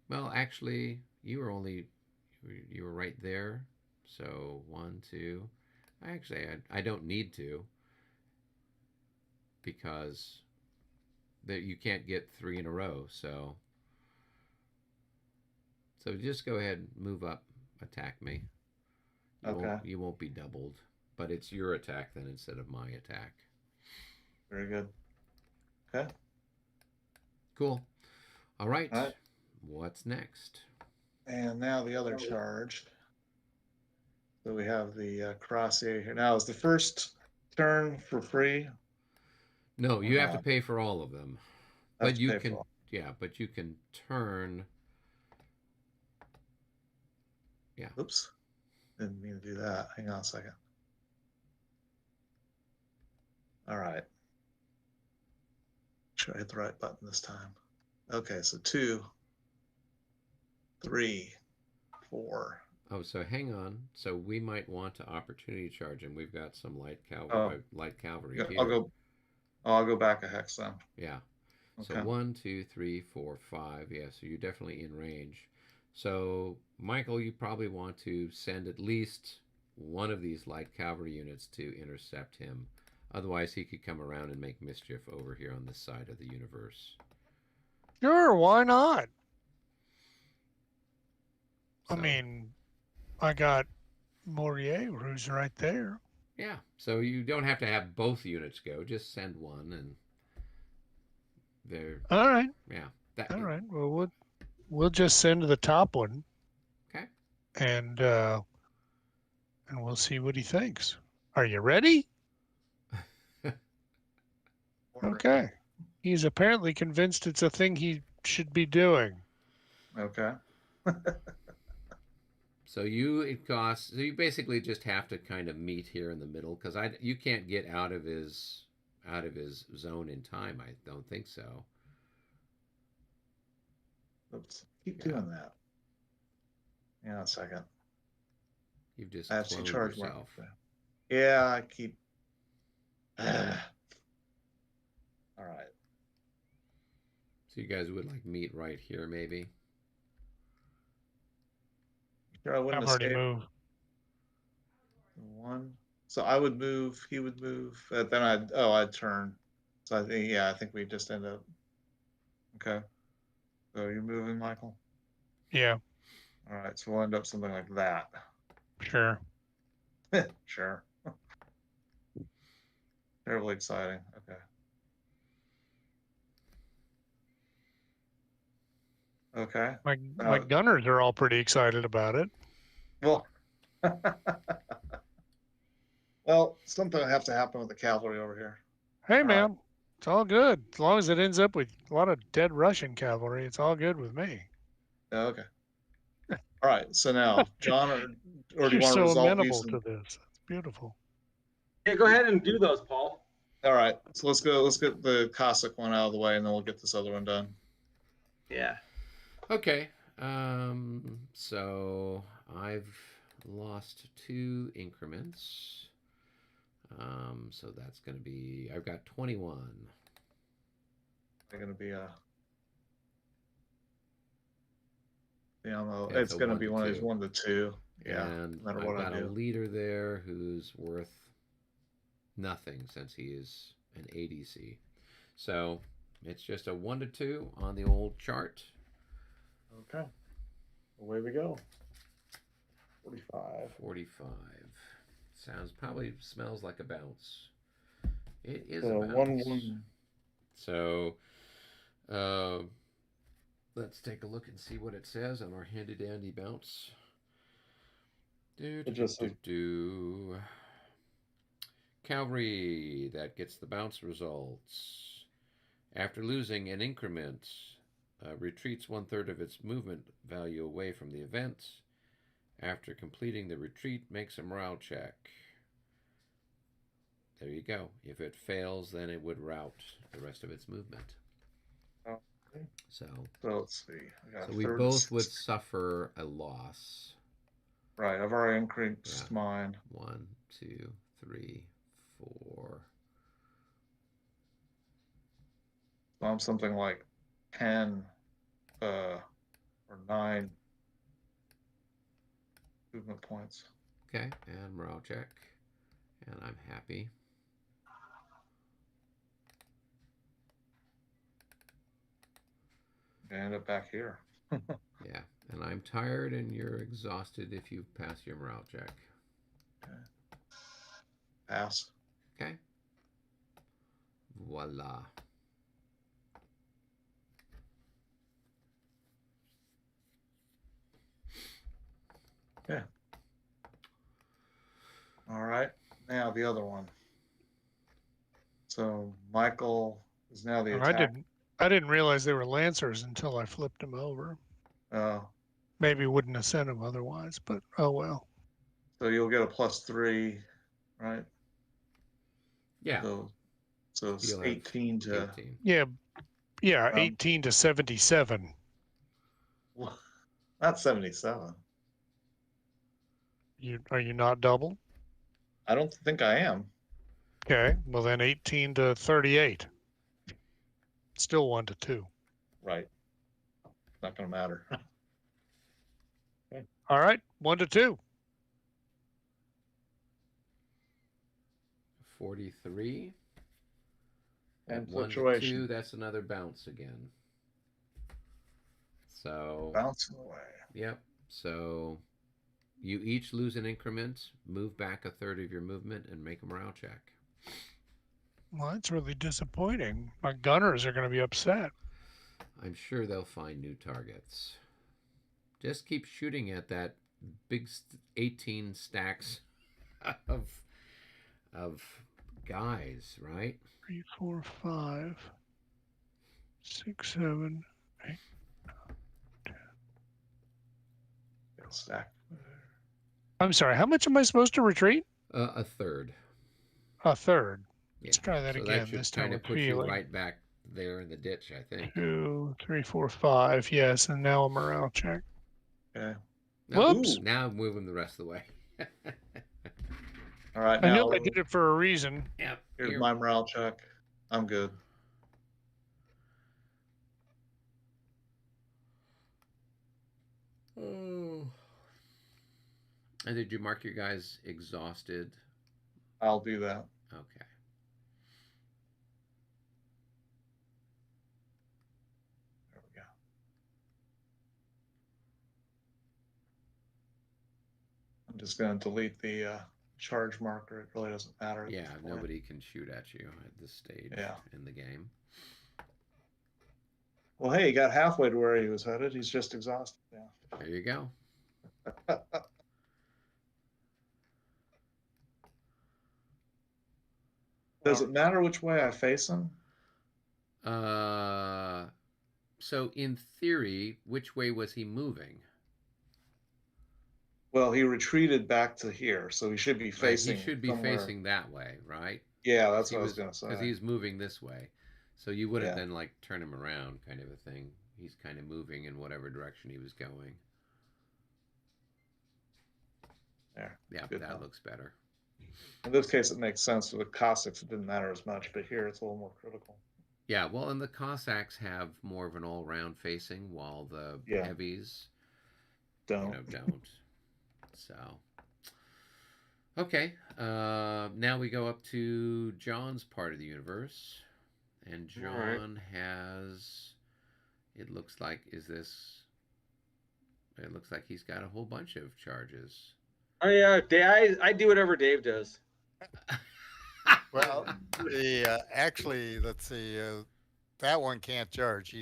well, actually, you were right there. So 1, 2. Actually, I don't need to. because you can't get 3 in a row. So just go ahead and move up, attack me. You won't be doubled, but it's your attack then instead of my attack. Very good. Okay. Cool. All right. What's next? And now the other charge. So we have the cuirassier here. Now, is the first turn for free? No, you have to pay for all of them. But you can, but you can turn. Yeah. Oops. Didn't mean to do that. Hang on a second. All right. Sure, I hit the right button this time. Okay, so 2, 3, 4. Oh, so hang on. So we might want to opportunity charge, and we've got some light cavalry here. I'll go back a hex then. Yeah. Okay. So 1, 2, 3, 4, 5. Yeah, so you're definitely in range. So, Michael, you probably want to send at least one of these light cavalry units to intercept him. Otherwise, he could come around and make mischief over here on this side of the universe. Sure, why not? So, I mean, I got Morier, who's right there. Yeah, so you don't have to have both units go. Just send one, and they're... All right. Yeah. All right. Well, we'll just send the top one. Okay. And we'll see what he thinks. Are you ready? Okay. He's apparently convinced it's a thing he should be doing. Okay. So you basically just have to kind of meet here in the middle, because you can't get out of his zone in time. I don't think so. Oops. Keep doing that. Hang on a second. You've just actually cloned charged yourself. Yeah, I keep. All right. So you guys would like meet right here, maybe? Sure, I wouldn't I've already moved. 1. So I would move. He would move. Then I'd turn. So I think we just end up. Okay. So you're moving, Michael? Yeah. All right. So we'll end up something like that. Sure. Sure. Terribly exciting. Okay. Okay. My gunners are all pretty excited about it. Well, well, something will have to happen with the cavalry over here. Hey, man, it's all good. As long as it ends up with a lot of dead Russian cavalry, it's all good with me. Okay. All right. So now, John, or do you You're want to so resolve amenable these? to this. It's beautiful. Yeah, go ahead and do those, Paul. All right. So let's go. Let's get the Cossack one out of the way, and then we'll get this other one done. Yeah. Okay. So I've lost 2 increments. So that's going to be, I've got 21. They're going to be it's going to be one of these 1 to 2. Yeah. And no matter I've what got I a do. leader there who's worth nothing since he is an ADC. So it's just a 1 to 2 on the old chart. Okay. Away we go. 45. 45. Probably smells like a bounce. It is So a bounce. 1-1. So let's take a look and see what it says on our handy dandy bounce. Cavalry, that gets the bounce results. After losing an increment, retreats 1/3 of its movement value away from the event. After completing the retreat, makes a morale check. There you go. If it fails, then it would rout the rest of its movement. Okay. So let's see. So we both would suffer a loss. Right. I've already increased mine. 1, 2, 3, 4. So I'm something like 10 or 9 movement points. Okay, and morale check. And I'm happy. end up back here. Yeah, and I'm tired, and you're exhausted if you pass your morale check. Pass. Okay. Voila. Yeah. All right. Now the other one. So Michael is now the Oh, attack. I didn't realize they were lancers until I flipped them over. Maybe wouldn't have sent them otherwise, but oh well. So you'll get a +3, right? Yeah. So it's You'll have 18 to 18. Yeah, 18 to 77. not 77. Are you not double? I don't think I am. Okay, well then 18 to 38. Still 1 to 2. Right. Not going to matter. All right, 1 to 2. 43. And At 1 to fluctuation. 2, that's another bounce again. So Bouncing away. Yep. So you each lose an increment, move back a third of your movement, and make a morale check. Well, that's really disappointing. My gunners are going to be upset. I'm sure they'll find new targets. Just keep shooting at that big 18 stacks of guys, right? 3, 4, 5, 6, 7, 8. Stack. I'm sorry. How much am I supposed to retreat? A third. A third. Yeah. Let's try that so again. That should this time kind of with put you feeling. right back there in the ditch, I think. 2, 3, 4, 5. Yes, and now a morale check. Okay. Whoops. Now I'm moving the rest of the way. All right. I Now knew I did it for a reason. Yep. here's my morale check. I'm good. Oh. And did you mark your guys exhausted? I'll do that. Okay. There we go. I'm just going to delete the charge marker. It really doesn't matter. Yeah, nobody can shoot at you at this stage in the game. Well, hey, he got halfway to where he was headed. He's just exhausted now. There you go. Does it matter which way I face him? So in theory, which way was he moving? Well, he retreated back to here, so he should be facing. He should be facing that way, right? Yeah, that's what I was going to say. Because he's moving this way, so you wouldn't then like turn him around, kind of a thing. He's kind of moving in whatever direction he was going. There. Yeah, that looks better. In this case, it makes sense. For the Cossacks, it didn't matter as much, but here it's a little more critical. Yeah, well, and the Cossacks have more of an all-round facing, while the heavies don't. So, okay. Now we go up to John's part of the universe, and John has. It looks like It looks like he's got a whole bunch of charges. Oh yeah, I do whatever Dave does. Well, actually, let's see. That one can't charge.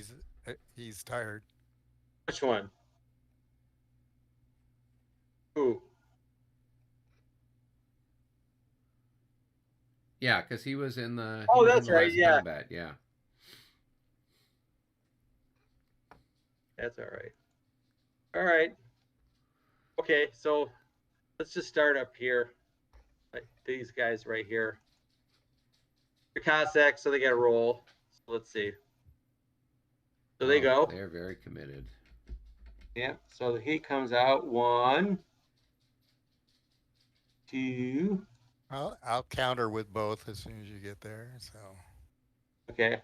He's tired. Which one? Who? Yeah, because he was in the. Oh, that's right. Yeah. Combat. Yeah. That's all right. All right. Okay, so let's just start up here. Like these guys right here. The Cossacks, so they get a roll. So let's see. So they go. They're very committed. Yeah. So he comes out 1, 2. I'll counter with both as soon as you get there. So. Okay.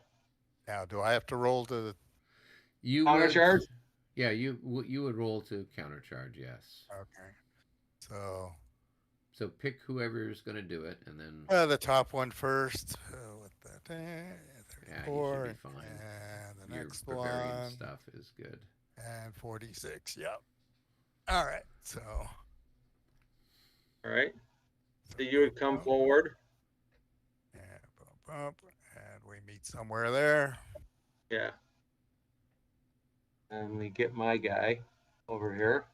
Now, do I have to roll to? You countercharge? Yeah, you would roll to countercharge. Yes. Okay. So pick whoever's going to do it, and then. The top one first. With that, there Yeah, you should 44. be fine. And the Your next Bavarian one. stuff is good. And 46. Yep. All right. So. All right. So you would come forward. And bump, bump, and we meet somewhere there. Yeah. And we get my guy over here.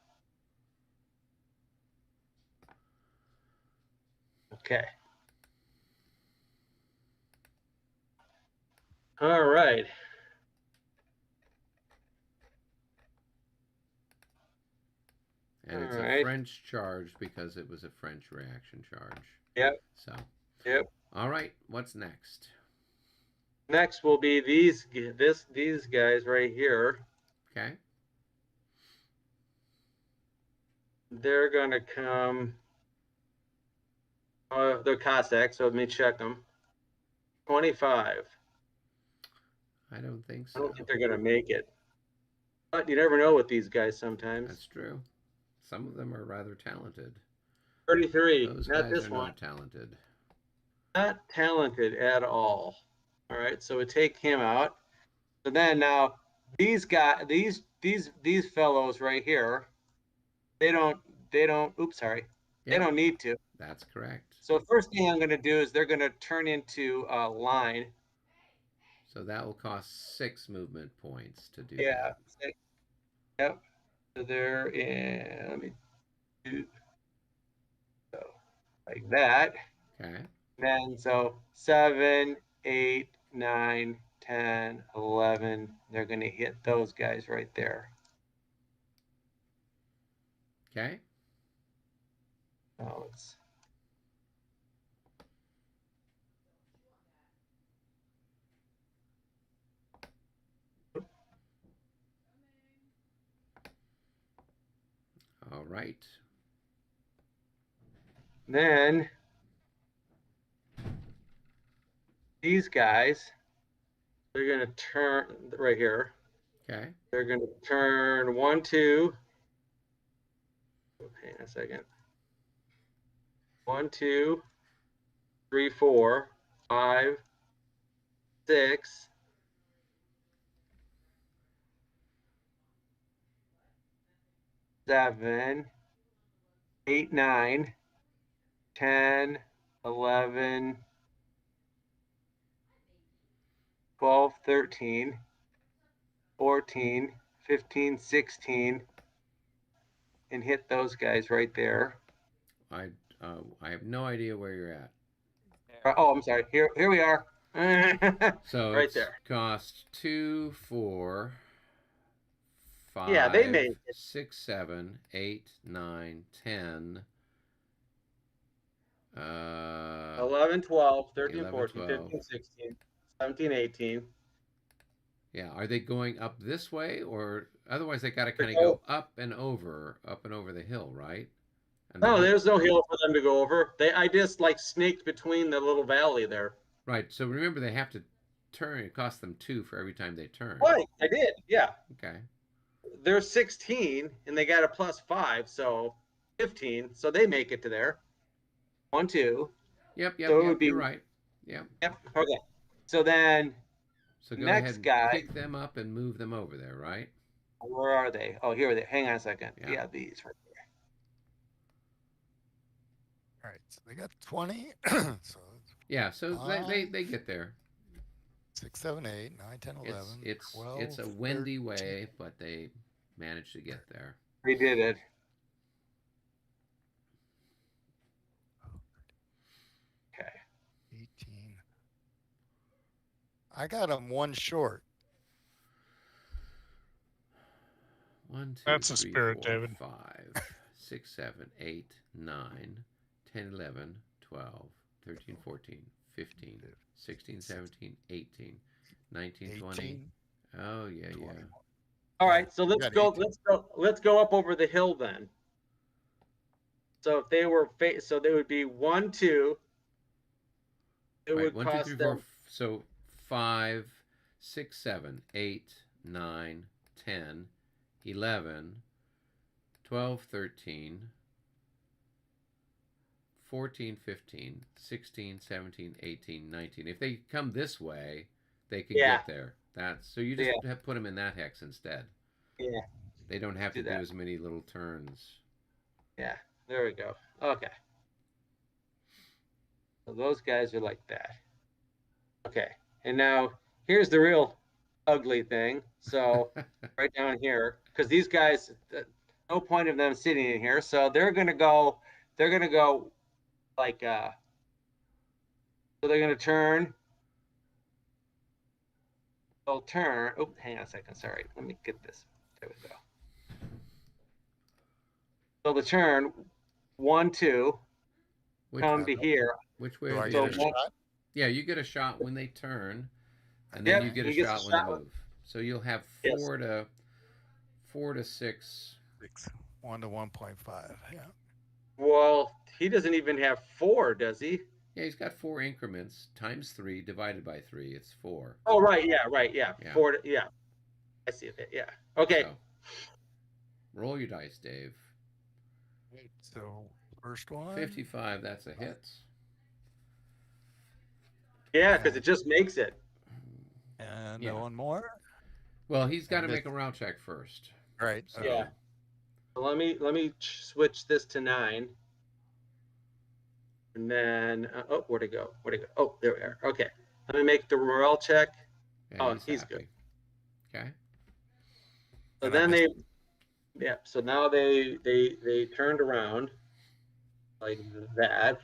Okay. All right. And it's a French charge because it was a French reaction charge. Yep. So. Yep. All right. What's next? Next will be these guys right here. Okay. They're going to come. They're Cossacks, so let me check them. 25. I don't think so. I don't think they're going to make it. But you never know with these guys sometimes. That's true. Some of them are rather talented. 33. Those not guys this are one. not talented. Not talented at all. All right, so we take him out. So then now these guys, these fellows right here, they don't. Oops, sorry. They don't need to. That's correct. So first thing I'm going to do is they're going to turn into a line. So that will cost 6 movement points to do Yeah. that. Yep. So they're in. Let me do so like that. Okay. And then so 7, 8, 9, 10, 11. They're going to hit those guys right there. Okay. Now let's. All right. Then these guys, they're going to turn right here. Okay. They're going to turn 1, 2. Hang on a second. 1, 2, 3, 4, 5, 6. 7, 8, 9, 10, 11, 12, 13, 14, 15, 16, and hit those guys right there. I have no idea where you're at. Oh, I'm sorry. Here we are. So right it's there. cost 2, 4, 5, Yeah, they made it. 6, 7, 8, 9, 10. 11, 12, 13, 11, 14, 12. 15, 16, 17, 18. Yeah, are they going up this way, or otherwise they got to kind of go up and over the hill, right? And No, there's no hill for them to go over. I just like snaked between the little valley there. Right. So remember, they have to turn. It costs them 2 for every time they turn. Right, I did. Yeah. Okay. They're 16 and they got a plus 5, so 15. So they make it to there. 1, 2. Yep. So it would be, you're right. Yep. Okay. So then So go next ahead and guy, pick them up and move them over there, right? where are they? Oh, here they are. Hang on a second. Yeah. Yeah, these right there. All right. So they got 20. So Yeah. So they get there. 6, 7, 8, 9, 10, 11. It's 12, it's a windy 13. way, but they managed to get there. We did it. Okay. 18. I got them 1 short. 1, 2, That's a 3, spirit, 4, David. 5, 6, 7, 8, 9, 10, 11, 12, 13, 14, 15, 16, 17, 18, 19, 20. 18. Oh yeah, 20. yeah. All right, so let's got go. 18. Let's go up over the hill then. So if they were, so they would be 1, 2. It Right, would 1, 2, cost 3, them 4. So 5, 6, 7, 8, 9, 10, 11, 12, 13, 14, 15, 16, 17, 18, 19. If they come this way, they can Yeah. get there. That's so you just have put them in that hex instead. Yeah. They don't have to Do do that. as many little turns. Yeah. There we go. Okay. So those guys are like that. Okay. And now here's the real ugly thing. So right down here, because these guys, no point of them sitting in here. So they're gonna go like so they're gonna turn. They'll turn. Oh, hang on a second. Sorry. Let me get this. There we go. So the turn 1, 2 Which, come to here. which way Do are I they get a So turning? shot? Yeah, you get a shot when they turn, and then Yep, you get a he gets a shot when they shot. move. So you'll have Yes. 4 to 6. 1 to 1.5. Yeah. Well, he doesn't even have 4, does he? Yeah, he's got 4 increments times 3 divided by 3. It's 4. Oh, right. Yeah. Right. Yeah. Yeah. 4. Yeah. I see it. Yeah. Okay. So, roll your dice, Dave. So first one. 55. That's a hit. Yeah, because it just makes it. And Yeah. one more. Well, he's got to And make a round check first. Right. So, Yeah. So let me switch this to 9. And then oh, where'd it go? Where'd it go? Oh, there we are. Okay. Let me make the morale check. yeah, Oh, he's happy. good. Okay. So And I then missed yeah. So now they turned around like that.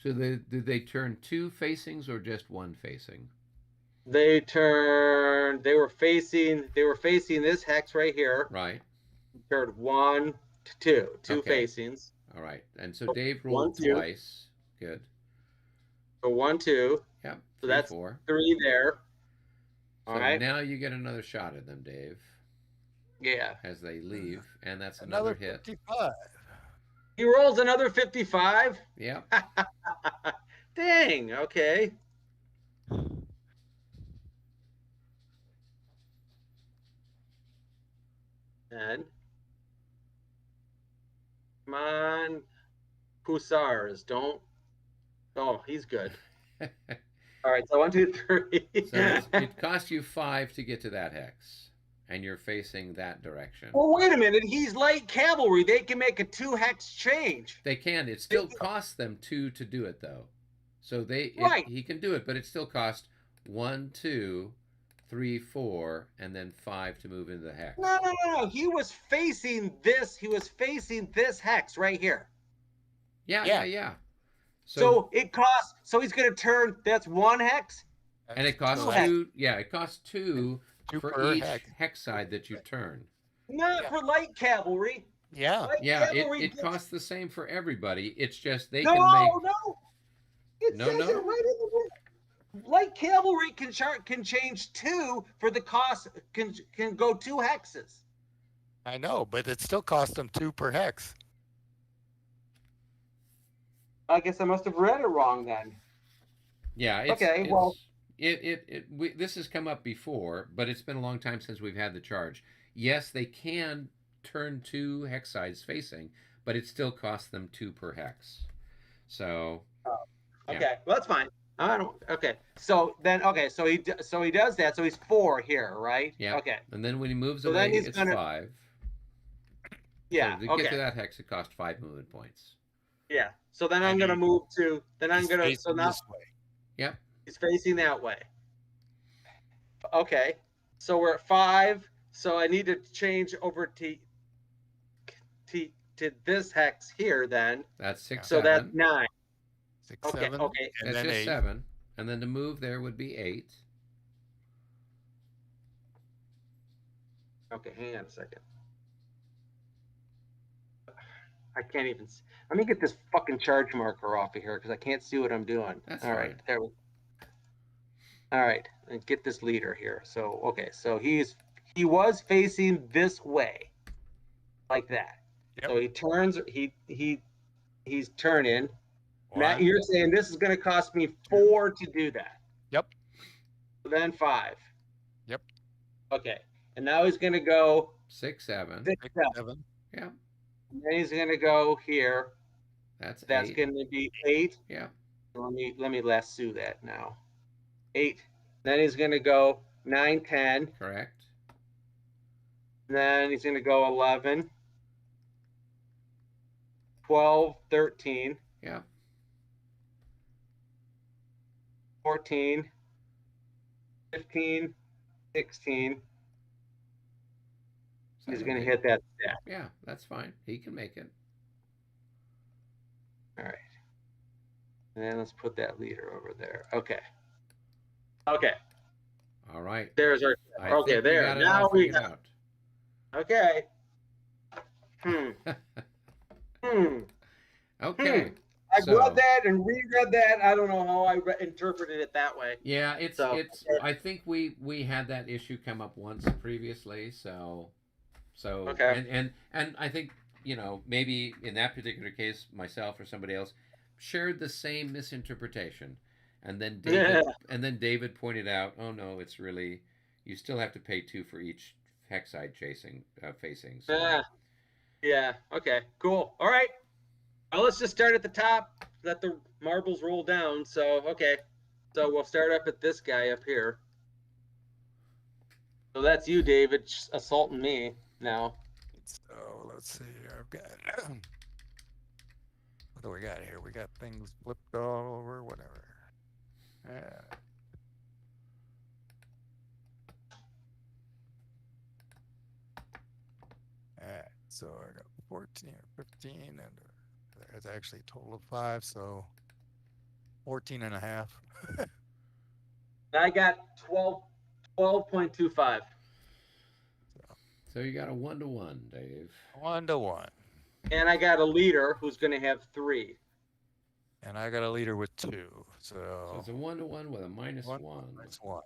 So did they turn 2 facings or just 1 facing? They turned. They were facing this hex right here. Right. Turned 1 to 2, 2 Okay. facings. All right. And so Dave 1, rolled 2. twice. Good. So 1, 2. Yep. So 3, that's 4. 3 there. So All right. now you get another shot at them, Dave, Yeah. as they leave, and that's another another hit. 55. He rolls another 55. Yep. Dang. Okay. And come on, Hussars, don't. Oh, he's good. All right, so 1, 2, 3. So it cost you 5 to get to that hex, and you're facing that direction. Well, wait a minute. He's light cavalry. They can make a 2 hex change. They can. It still costs them 2 to do it, though. So Right. he can do it, but it still costs 1, 2, 3, 4, and then 5 to move into the hex. No. He was facing this. He was facing this hex right here. Yeah. So it costs. So he's going to turn. That's 1 hex. And it costs 2. Yeah, it costs 2 for per each hex. hex side that you turn. Not for light cavalry. Yeah. Light Yeah, cavalry it gets- costs the same for everybody. It's just they No. can make. It No, says no. it right in the book. Light cavalry can change 2 for the cost. Can go 2 hexes. I know, but it still cost them 2 per hex. I guess I must have read it wrong then. Yeah. This has come up before, but it's been a long time since we've had the charge. Yes, they can turn 2 hex sides facing, but it still costs them 2 per hex. So. Okay, Yeah. well that's fine. I don't. Okay, so he does that. So he's 4 here, right? Yeah. Okay. And then when he moves So then away, he's it's gonna- 5. Yeah. So to get to that hex, it costs 5 movement points. Yeah. So then I'm And gonna he- move to. Then I'm He's gonna. So facing now this way. Yep. he's facing that way. Okay. So we're at 5. So I need to change over to this hex here then. That's 6, So 7. that's 9. 6, Okay. 7. Okay. And That's then just 8. 7. And then to move there would be 8. Okay. Hang on a second. I can't even. Let me get this fucking charge marker off of here because I can't see what I'm doing. That's All right, fine. there we. All right, and get this leader here. So okay, so he was facing this way, like that. Yep. So he turns. He's turning. Matt, 1. you're saying this is going to cost me 4 to do that. Yep. So then 5. Yep. Okay, and now he's going to go 6, 7. 6, 6, 7. 7. Yeah. And then he's going to go here. That's That's 8. going to be 8. Yeah. Let me lasso that now. 8. Then he's going to go 9, 10. Correct. Then he's going to go 11, 12, 13, Yeah. 14, 15, 16. He's going to 17. hit that stack. Yeah, that's fine. He can make it. All right. And then let's put that leader over there. Okay. Okay. All right. There's our. I Okay, think we there. got it Now all we figured got. out. Okay. Okay. I So- read that and reread that. I don't know how I interpreted it that way. Yeah, it's So, I think we had that issue come up once previously, so Okay. and I think, maybe in that particular case myself or somebody else shared the same misinterpretation. And then David pointed out, "Oh no, it's really you still have to pay 2 for each hex side facing." So. Yeah. Okay. Cool. All right. Well, let's just start at the top. Let the marbles roll down. So okay. So we'll start up at this guy up here. So that's you, David, assaulting me now. So let's see. I've got. What do we got here? We got things flipped all over. Whatever. Yeah. Alright, so I got 14 or 15, and there's actually a total of 5, so 14 and a half. I got 12.25. So you got a 1-to-1, Dave. 1-to-1. And I got a leader who's going to have 3. And I got a leader with 2. So it's a 1-to-1 with a -1. Minus 1.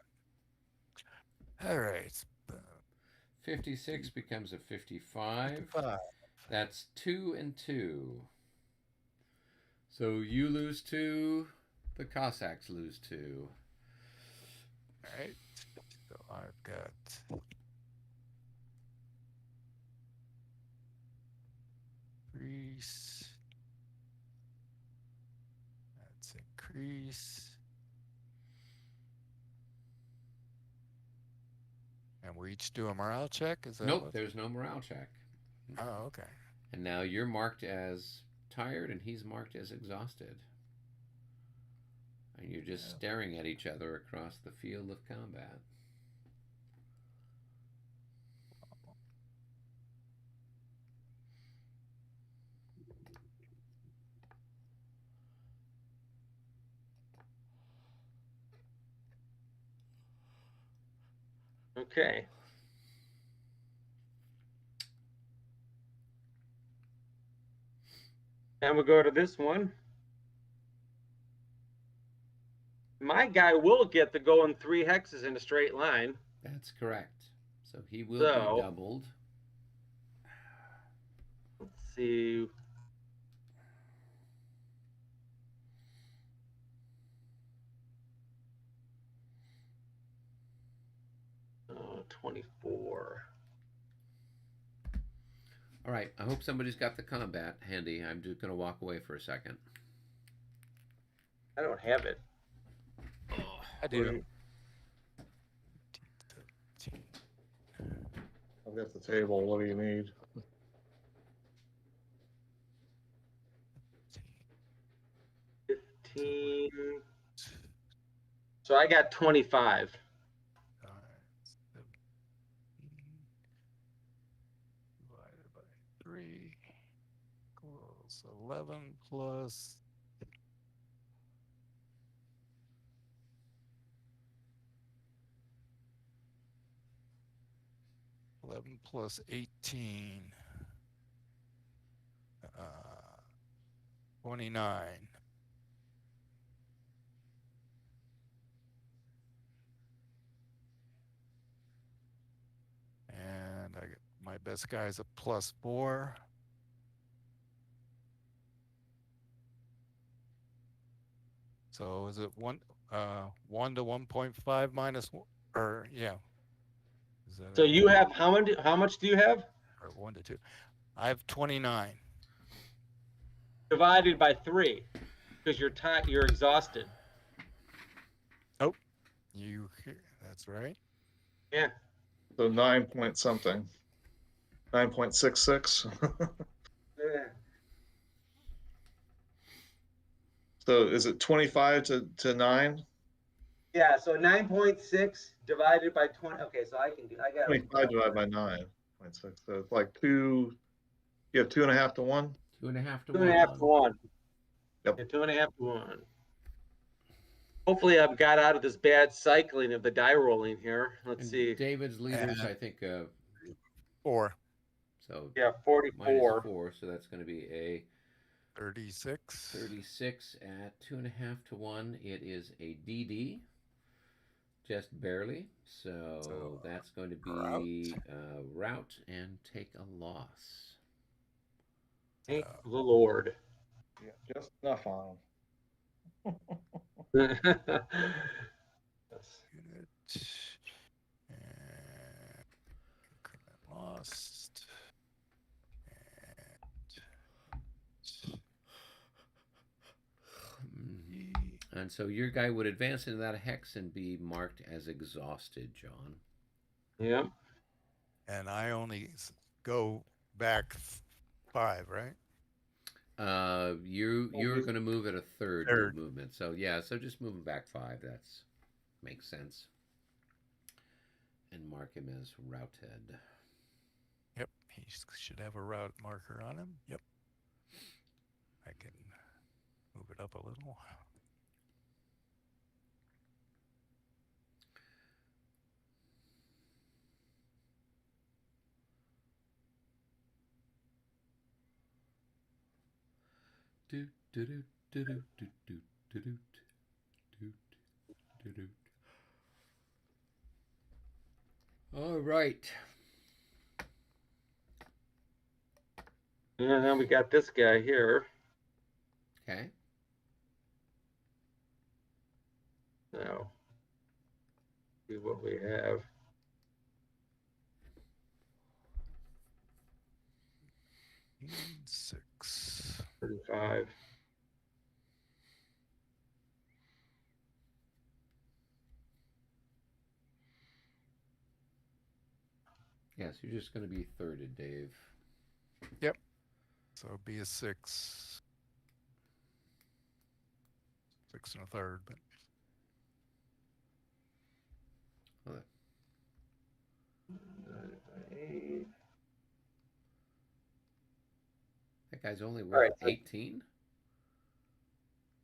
All right. 56 becomes a 55. 55. That's 2 and 2. So you lose 2. The Cossacks lose 2. All right. So I've got increase. That's increase. And we each do a morale check? Is that Nope, there's no morale check. Oh, okay. And now you're marked as tired and he's marked as exhausted. And you're just staring at each other across the field of combat. Okay. And we'll go to this one. My guy will get to go in 3 hexes in a straight line. That's correct. So he will So- be doubled. Let's see. Oh, 24. All right, I hope somebody's got the combat handy. I'm just going to walk away for a second. I don't have it. I do. I've got the table. What do you need? So I got 25. All right. 17 divided by 3 equals 11 plus 11 plus 18. 29. And I get my best guy is a +4. So is it 1 to 1.5 minus 1, or yeah? Is that So it? you have how much do you have? Or 1 to 2. I have 29. Divided by 3. because you're tired. You're exhausted. That's right. Yeah. So 9 point something. 9.66. Yeah. So is it 25 to 9? Yeah. So 9.6 divided by 20. Okay, so I got 25 divided by 9.6. So it's like 2. You have 2.5 to 1. 2.5 to 2.5 to 1. Yep. Yeah, 2.5 to 1. Hopefully, I've got out of this bad cycling of the die rolling here. Let's And see. David's leaders, And- I think, 4, so Yeah, 44. minus 4, so that's going to be a 36. 36 at 2.5 to 1. It is a DD, just barely. So that's going to be rout and take a loss. Thank the Lord. Yeah, just enough on Yes. Unit. And increment lost. And so your guy would advance into that hex and be marked as exhausted, John. Yeah. And I only go back 5, right? You're going to move at a third Third. movement. So yeah, so just move him back 5. That's makes sense. And mark him as routed. Yep, he should have a route marker on him. Yep. I can move it up a little. Do do do do do do do do do do do do. All right. And then we got this guy here. Okay. Now, see what we have. Six. 35. Yes, you're just going to be thirded, Dave. So it'd be a 6. 6 and a third, but Okay. That guy's only worth right, so- 18.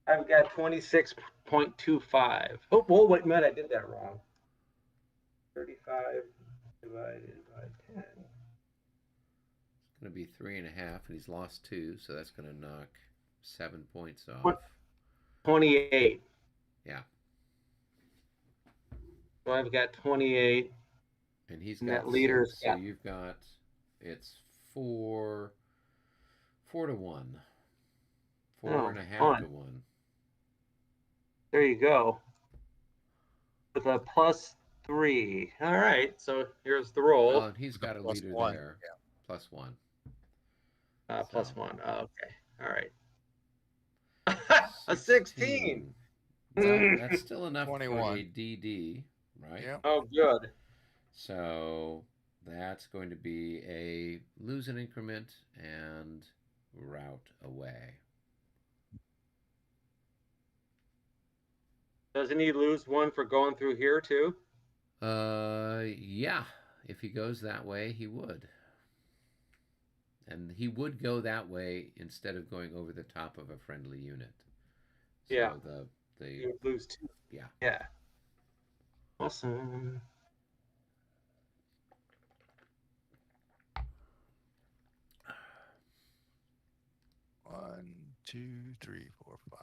I've got 26.25. Oh, whoa, wait a minute, I did that wrong. 35 divided by 10. It's going to be 3.5, and he's lost 2, so that's going to knock 7 points off. What? 28. Yeah. So I've got 28. And he's And got that leader's 6, so got- you've got it's 4 to 1. 4.5 to 1. There you go. With a +3. All right, so here's the roll. Oh, and he's got a plus leader 1. there. Yeah. Plus 1. Plus so- 1. Oh, okay. All right. A 16. That's still enough 21. for a DD, right? Yeah. Oh, good. So that's going to be a lose an increment and route away. Doesn't he lose 1 for going through here too? Yeah. If he goes that way, he would. And he would go that way instead of going over the top of a friendly unit. So Yeah. The You would lose 2. yeah. Yeah. Awesome. One, two, three, four, 5.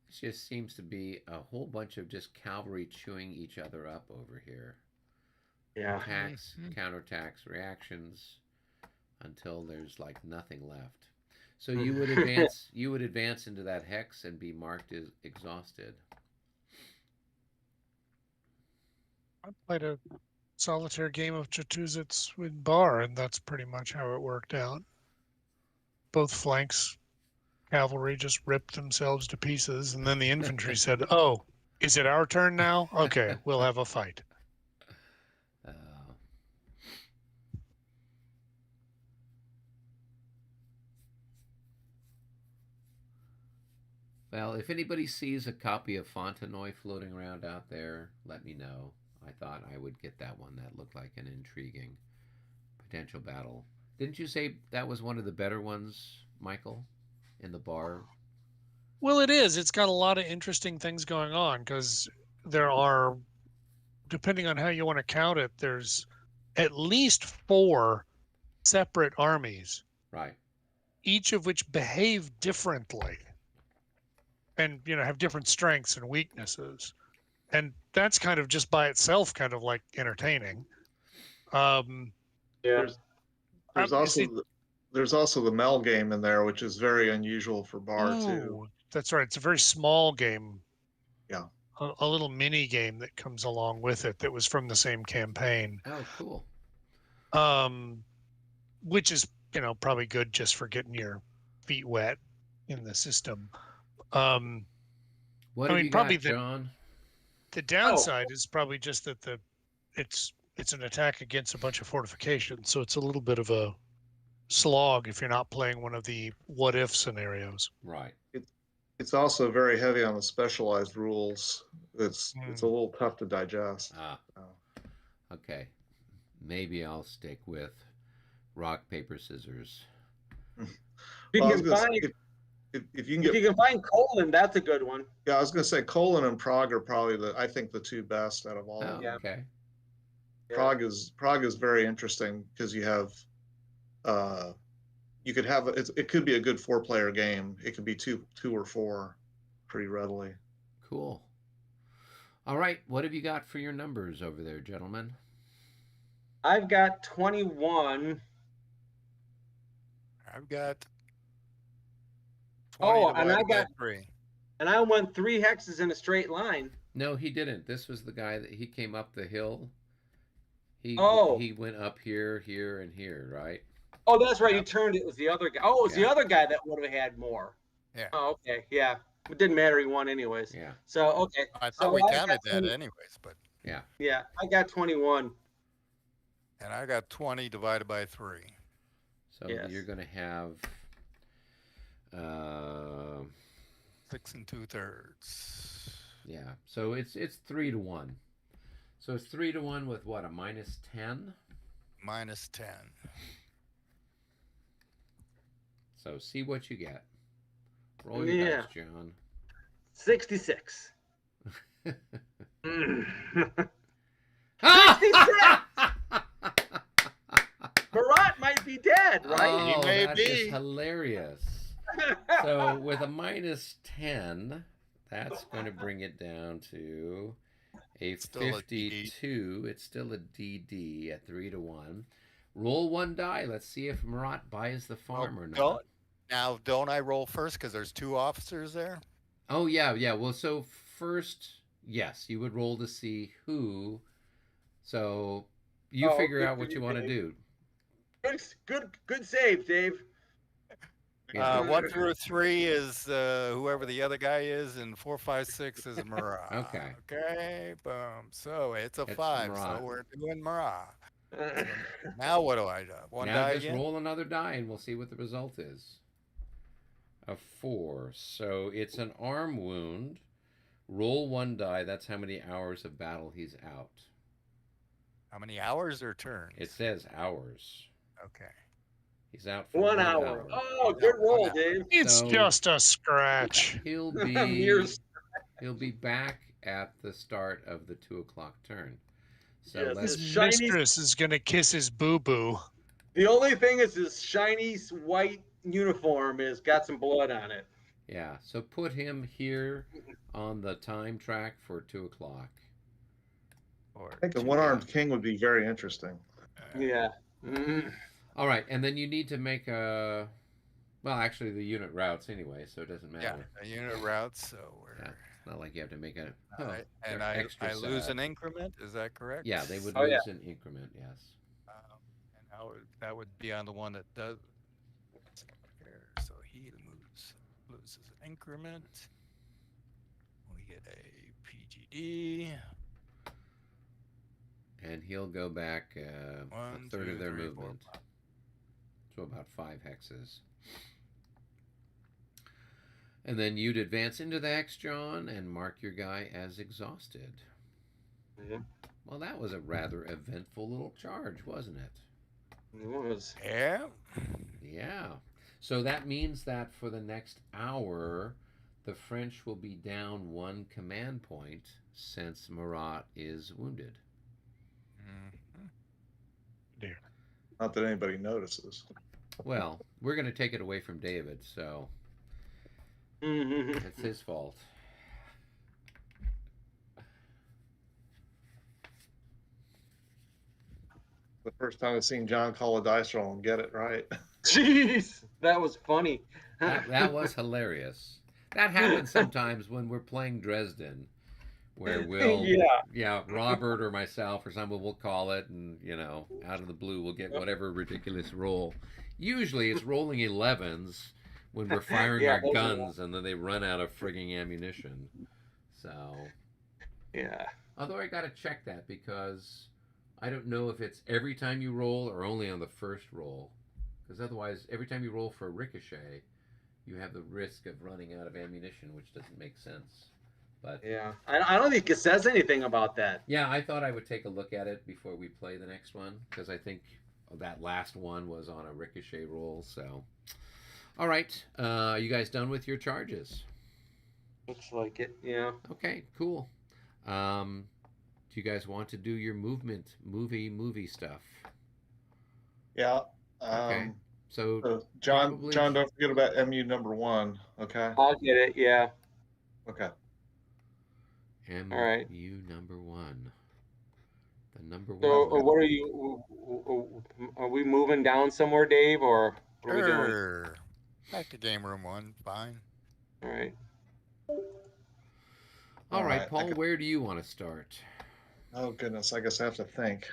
It just seems to be a whole bunch of just cavalry chewing each other up over here. Yeah. Attacks, counterattacks, reactions, until there's like nothing left. So you would advance. You would advance into that hex and be marked as exhausted. I played a solitaire game of Chatuzits with Bar, and that's pretty much how it worked out. both flanks. Cavalry just ripped themselves to pieces, and then the infantry said, "Oh, is it our turn now? Okay, we'll have a fight." Well, if anybody sees a copy of Fontenoy floating around out there, let me know. I thought I would get that one. That looked like an intriguing potential battle. Didn't you say that was one of the better ones, Michael, in the bar? Well, it is. It's got a lot of interesting things going on because there are, depending on how you want to count it, there's at least 4 separate armies, Right. each of which behave differently and, have different strengths and weaknesses. And that's kind of just by itself kind of like entertaining. Yeah. There's obviously- there's also the Mel game in there, which is very unusual for bar too. Oh, that's right. It's a very small game. Yeah. A little mini game that comes along with it that was from the same campaign. Oh, cool. Which is, probably good just for getting your feet wet in the system. What I have mean, you probably got, the- John? The downside is probably just that it's an attack against a bunch of fortifications, so it's a little bit of a slog if you're not playing one of the what if scenarios. Right. It's also very heavy on the specialized rules. It's a little tough to digest. Okay. Maybe I'll stick with rock, paper, scissors. You Well, can find, if you can if get, you can find Colon, that's a good one. yeah, I was going to say Colon and Prague are probably I think the 2 best out of all. Oh, of them. Yeah. okay. Prague is very interesting because you have, you could have it could be a good 4-player game. It could be two or 4, pretty readily. Cool. All right. What have you got for your numbers over there, gentlemen? I've got 21. I've got 20 Oh, and divided I by got 3. And I went 3 hexes in a straight line. No, he didn't. This was the guy that he came up the hill. He went up here, here, and here, right? Oh, that's right. You turned it. It was the other guy. Oh, it was the Yeah. other guy that would have had more. Yeah. Oh, okay. Yeah. It didn't matter. He won anyways. Yeah. So, okay. I So thought we I counted got that 20 anyways, but Yeah. Yeah, I got 21. and I got 20 divided by 3. So Yes. you're going to have 6 2/3. yeah. So it's 3 to 1. So it's 3 to 1 with what, a -10? Minus 10. So see what you get. Roll your Yeah. dice, John. 66. Murat might be dead, right? Oh, He may that is be. hilarious. So with a -10, that's going to bring it down to a Still a 52. It's still a DD at 3 to 1. Roll 1 die. Let's see if Murat buys the farm or not. Don't I roll first because there's 2 officers there? Oh, yeah. Well, so first, yes, you would roll to see who. So you figure good out for what you, you want to Dave. do. Good save, Dave. 1 through 3 is whoever the other guy is, and 4, 5, 6 is Murat. Okay. Okay, boom. So it's a It's 5. Murat. So we're doing Murat. Now what do I do? One Now die just again? roll another die and we'll see what the result is. A 4. So it's an arm wound. Roll 1 die. That's how many hours of battle he's out. How many hours or turns? It says hours. Okay. He's out for 1 hour. Oh, good roll, Dave. It's So- just a scratch. He'll Mere be back at the start of the 2 o'clock turn. So Yes, let's his His shiny- mistress is gonna kiss his boo-boo. The only thing is his shiny white uniform has got some blood on it. yeah. So put him here on the time track for 2 o'clock. Or I think a 2 one-armed king would be very interesting. Yeah. Mm. All right, and then you need to make a. Well, actually, the unit routes anyway, so it doesn't Yeah, matter. a unit route. So we're Yeah. It's not like you have to make a. and they're I extra lose sad. an increment. Is that correct? Yeah, they would Oh, lose yeah. an increment. Yes. And that would be on the one that does. goes as an increment. We get a PGD. And he'll go back One, a third two, of their 3, 4, movement. 5. So about 5 hexes. And then you'd advance into the hex, John, and mark your guy as exhausted. Yeah. Well, that was a rather eventful little charge, wasn't it? It was. Yeah. Yeah. So that means that for the next hour, the French will be down 1 command point since Murat is wounded. Mhm. Dear. Not that anybody notices. Well, we're going to take it away from David, so it's his fault. The first time I've seen John call a dice roll and get it right. Jeez, that was funny. That was hilarious. That happens sometimes when we're playing Dresden, where we'll, Robert or myself or someone will call it, and out of the blue we'll get whatever ridiculous roll. Usually it's rolling 11s when we're firing our guns, and then they run out of frigging ammunition. So, yeah. although I gotta check that because I don't know if it's every time you roll or only on the first roll. Because otherwise, every time you roll for a ricochet, you have the risk of running out of ammunition, which doesn't make sense. But yeah, I don't think it says anything about that. Yeah, I thought I would take a look at it before we play the next one, because I think that last one was on a ricochet roll. So, all right, you guys done with your charges? Looks like it. Yeah. Okay, cool. Do you guys want to do your movie stuff? Yeah. Okay. So John, probably- John, don't forget about MU number 1. Okay. I'll get it. Yeah. Okay. MU All right. number 1. The number 1. So, what are you? Are we moving down somewhere, Dave, or what are we doing? Sure. Back to game room 1. Fine. All right. All right, right, Paul. Where do you want to start? Oh goodness, I guess I have to think.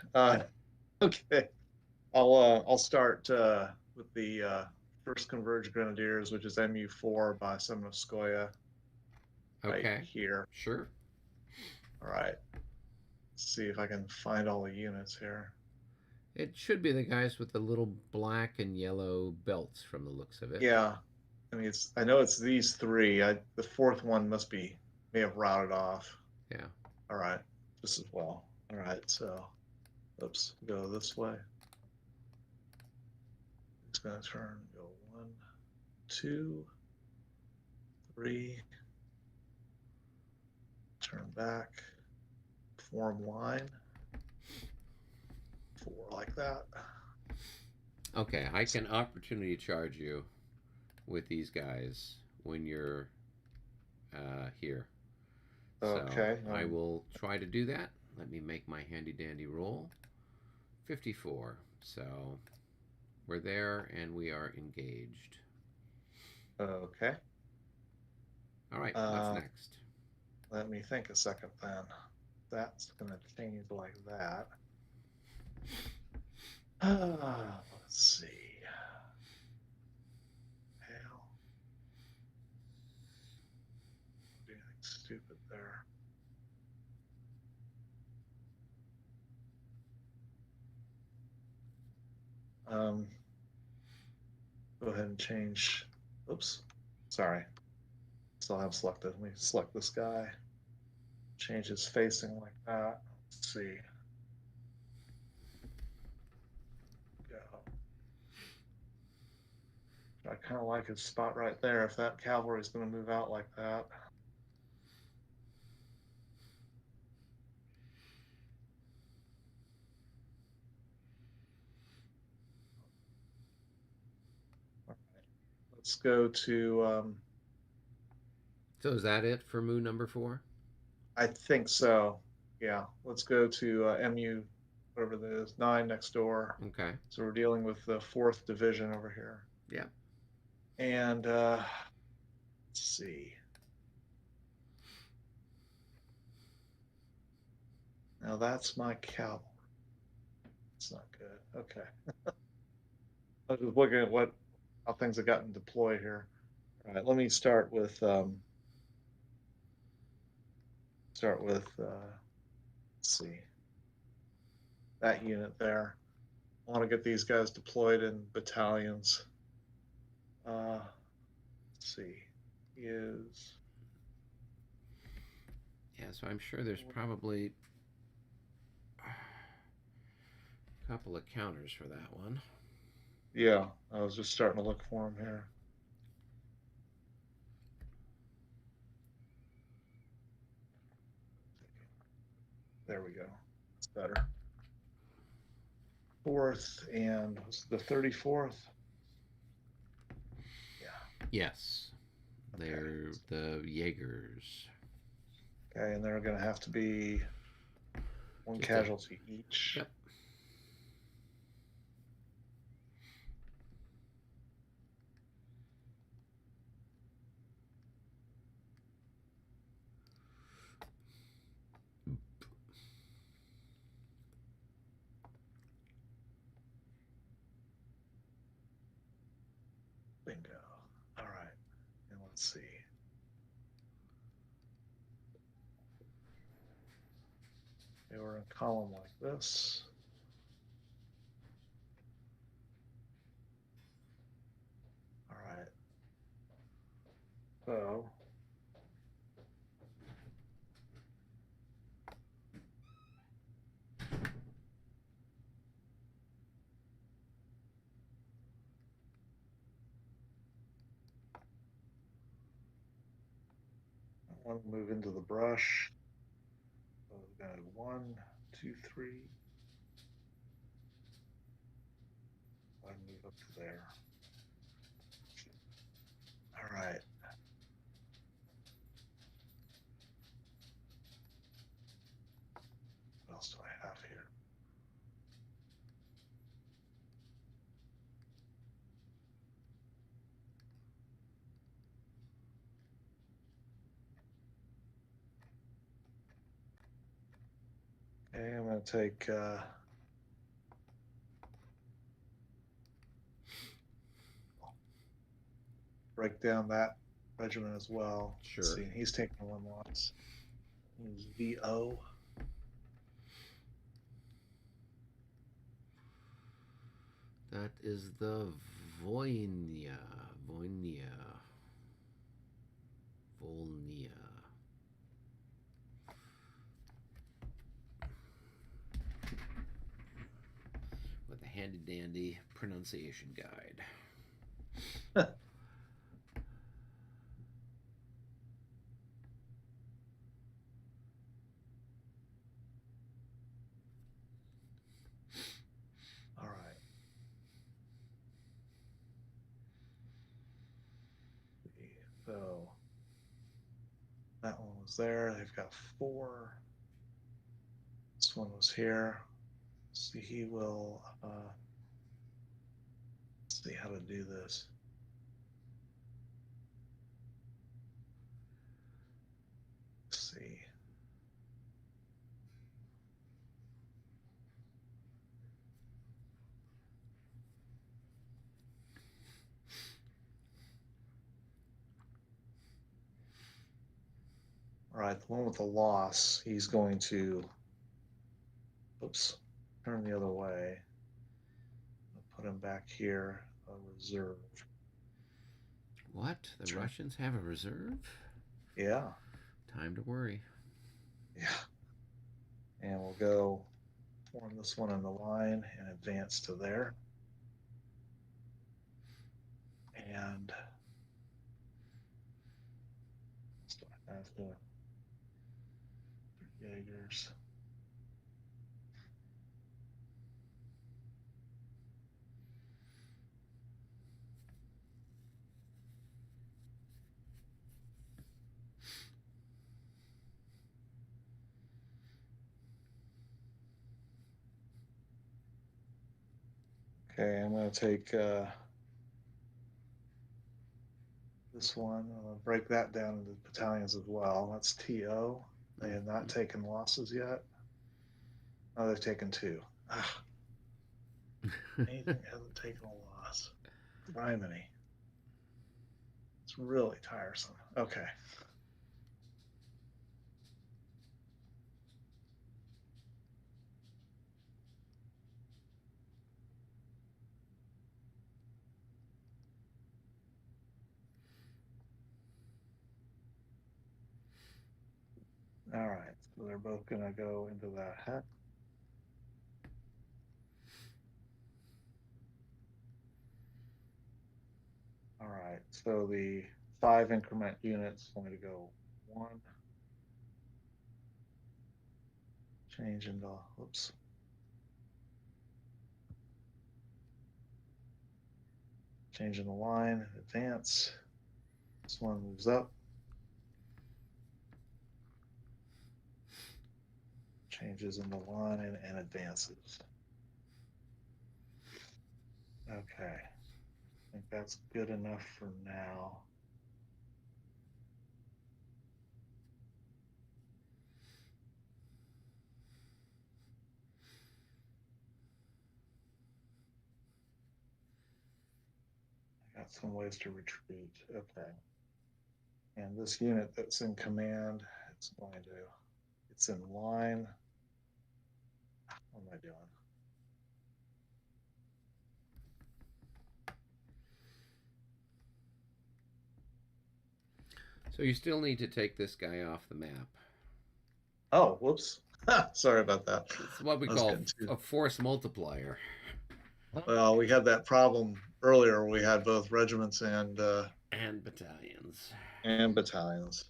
Okay. I'll start with the first Converged Grenadiers, which is MU4 by Moscowa. Okay. Right here. Sure. All right. Let's see if I can find all the units here. It should be the guys with the little black and yellow belts from the looks of it. Yeah. I mean, I know it's these 3. The 4th one may have routed off. Yeah. All right. Just as well. All right. So, oops, go this way. It's going to turn, go 1, 2, 3. Turn back. Form line. 4 like that. Okay, I can opportunity charge you with these guys when you're here. Okay. So I will try to do that. Let me make my handy dandy roll. 54. So we're there and we are engaged. Okay. All right, what's next? Let me think a second then. That's going to change like that. Let's see. Hell. Do anything stupid there. Go ahead and change. Oops. Sorry. Still have selected. Let me select this guy. Change his facing like that. Let's see. Go. I kind of like his spot right there if that cavalry is going to move out like that. All right. Let's go to. So is that it for MU number 4? I think so. Yeah. Let's go to MU, whatever that is, 9 next door. Okay. So we're dealing with the 4th Division over here. Yeah. And let's see. Now that's my cavalry. It's not good. Okay. I was just looking at how things have gotten deployed here. All right, let me start with let's see, that unit there. I want to get these guys deployed in battalions. Let's see, he is. Yeah, so I'm sure there's probably a couple of counters for that one. Yeah, I was just starting to look for him here. There we go. That's better. 4th and was the 34th? Yeah. Yes. Okay. They're the Jaegers. Okay, and they're going to have to be one Just casualty each. Yep. Bingo. All right. And let's see. They were in column like this. All right. So I want to move into the brush. So we've got 1, 2, 3. I move up to there. All right. What else do I have here? Okay, I'm going to take break down that regiment as well. Sure. Let's see, he's taking 1 loss. He's VO. That is the Volnia. Volnia. With a handy dandy pronunciation guide. All right. So that one was there. They've got 4. This one was here. See, he will see how to do this. Let's see. All right, the one with the loss, he's going to, oops, turn the other way. I'll put him back here, a reserve. What? The Russians have a reserve? Yeah. Time to worry. Yeah. And we'll go form this one in the line and advance to there. And start as the Jaegers. Okay, I'm going to take this one. I'm going to break that down into battalions as well. That's TO. They have not taken losses yet. Oh, they've taken 2. Anything hasn't taken a loss. Criminy. It's It's really tiresome. Okay. All right, so they're both gonna go into that hat. All right, so the 5 increment unit's going to go 1. Change into, whoops. Change in the line, advance. This one moves up. Changes in the line and advances. Okay. I think that's good enough for now. I got some ways to retreat. Okay. And this unit that's in command, it's in line. What am I doing? So you still need to take this guy off the map. Oh, whoops. Sorry about that. It's what we call a force multiplier. Well, we had that problem earlier. We had both regiments and battalions. And battalions.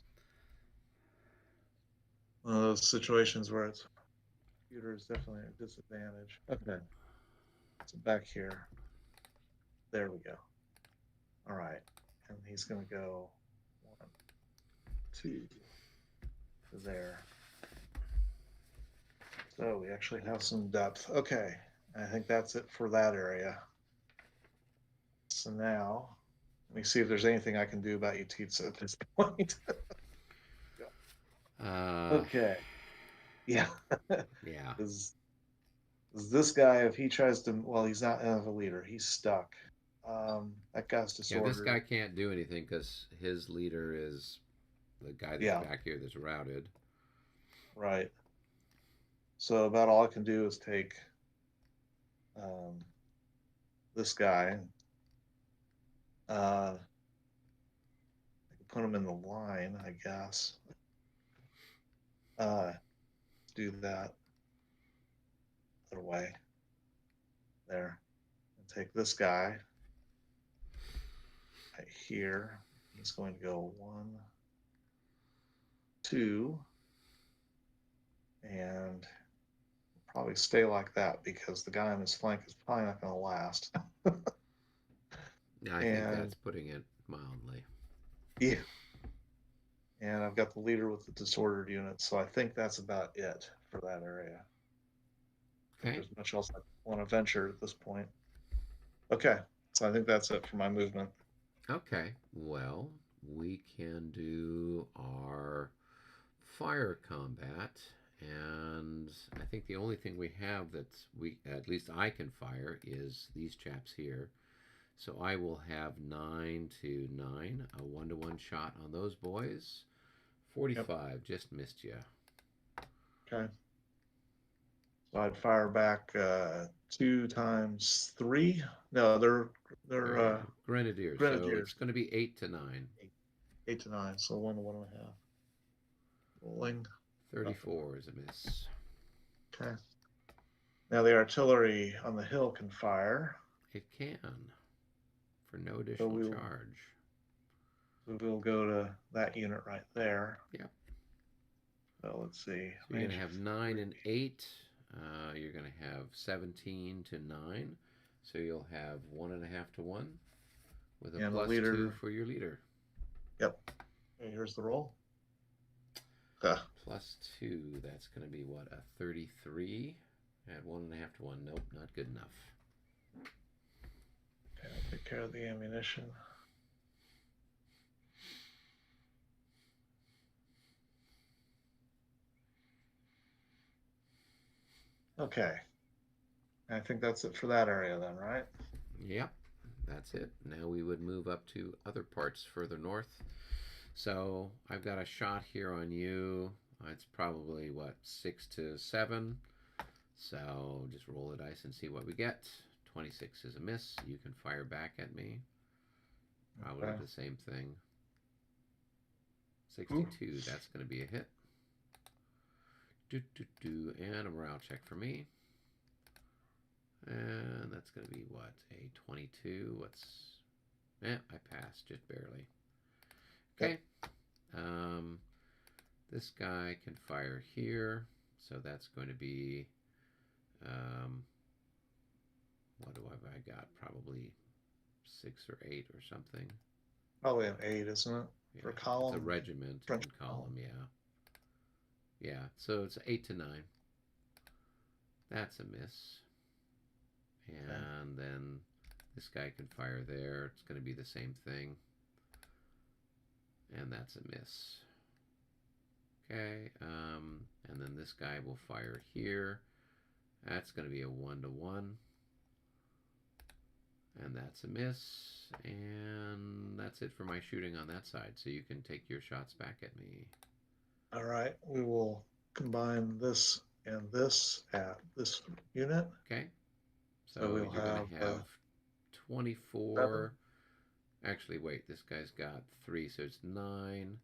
One of those situations where it's computer is definitely a disadvantage. Okay. So back here. There we go. All right. And he's going to go 1, 2 to there. So we actually have some depth. Okay. I think that's it for that area. So now, let me see if there's anything I can do about Utitsa at this point. Okay. Yeah. Yeah. Is this guy, if he tries to, well, he's not a leader. He's stuck. That guy's disordered. Yeah, this guy can't do anything because his leader is the guy that's back here that's routed. Right. So about all I can do is take this guy. I can put him in the line, I guess. Do that other way. There. And take this guy right here. He's going to go 1, 2, and probably stay like that because the guy on his flank is probably not going to last. Yeah, I think that's putting it mildly. Yeah. And I've got the leader with the disordered unit, so I think that's about it for that area. Okay. There's much else I want to venture at this point. Okay, so I think that's it for my movement. Okay, well, we can do our fire combat, and I think the only thing we have that's at least I can fire is these chaps here. So I will have 9 to 9, a 1-to-1 shot on those boys. 45, yep. Just missed you. Okay. So I'd fire back 2 times 3. No, they're grenadiers. So it's going to be 8 to 9. 8 to 9. So 1 to 1.5. Rolling. 34 is a miss. Okay. Now the artillery on the hill can fire. It can. For no additional charge. We'll go to that unit right there. Yep. So let's see. So you're going to have 9 and 8. You're going to have 17 to 9. So you'll have 1.5 to 1 with a plus 2 for your leader. Yep. Okay, here's the roll. Plus 2. That's going to be what? A 33 at 1.5 to 1. Nope, not good enough. Okay, I'll take care of the ammunition. Okay. I think that's it for that area then, right? Yep. that's it. Now we would move up to other parts further north. So I've got a shot here on you. It's probably, what, 6 to 7. So just roll the dice and see what we get. 26 is a miss. You can fire back at me. Probably Okay. the same thing. 62, that's going to be a hit. And a morale check for me. And that's going to be, what, a 22? What's... I passed, just barely. Okay. This guy can fire here. So that's going to be... what do I got? Probably 6 or 8 or something. Probably an 8, isn't it? Yeah, For column. it's a regiment French and column, yeah. Yeah, so it's 8 to 9. That's a miss. And then this guy can fire there. It's going to be the same thing. And that's a miss. Okay, and then this guy will fire here. That's going to be a 1 to 1. And that's a miss. And that's it for my shooting on that side. So you can take your shots back at me. All right, we will combine this and this at this unit. Okay. So So we'll you're going to have 24. 7. Actually, wait, this guy's got 3, so it's 9.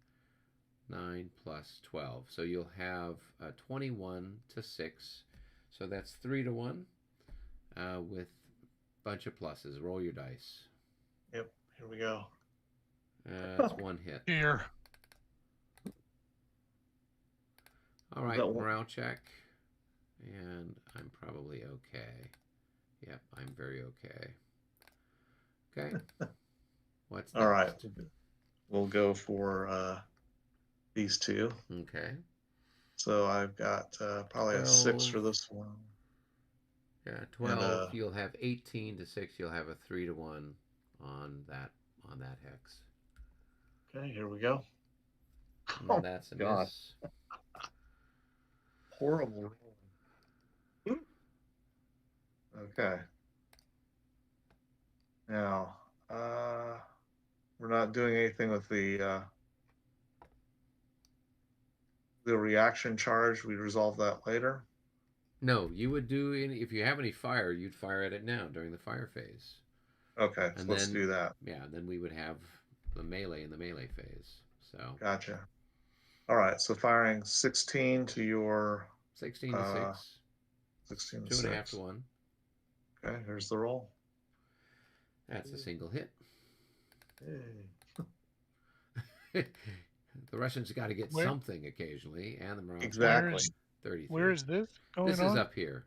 9 plus 12. So you'll have 21 to 6. So that's 3 to 1 with a bunch of pluses. Roll your dice. Yep, here we go. That's 1 hit. Here. All right, That one? morale check. And I'm probably okay. Yep, I'm very okay. Okay. What's next? All right, we'll go for these two. Okay. So I've got probably a 6 for this one. Yeah, 12. And, you'll have 18 to 6. You'll have a 3 to 1 on that hex. Okay, here we go. And Oh, that's a God. miss. Horrible rolling. Okay. Now, we're not doing anything with the reaction charge. We resolve that later. No, you would do if you have any fire, you'd fire at it now during the fire phase. Okay, so And let's then- do that. Yeah, then we would have the melee in the melee phase. So Gotcha. All right, so firing 16 to your 16 to 6. 16 to 2.5 6. to 1. Okay, here's the roll. That's a single hit. Hey. The Russians got to get Where- something occasionally, and the Morales Exactly. Where's, 33. where is this going This on? is up here.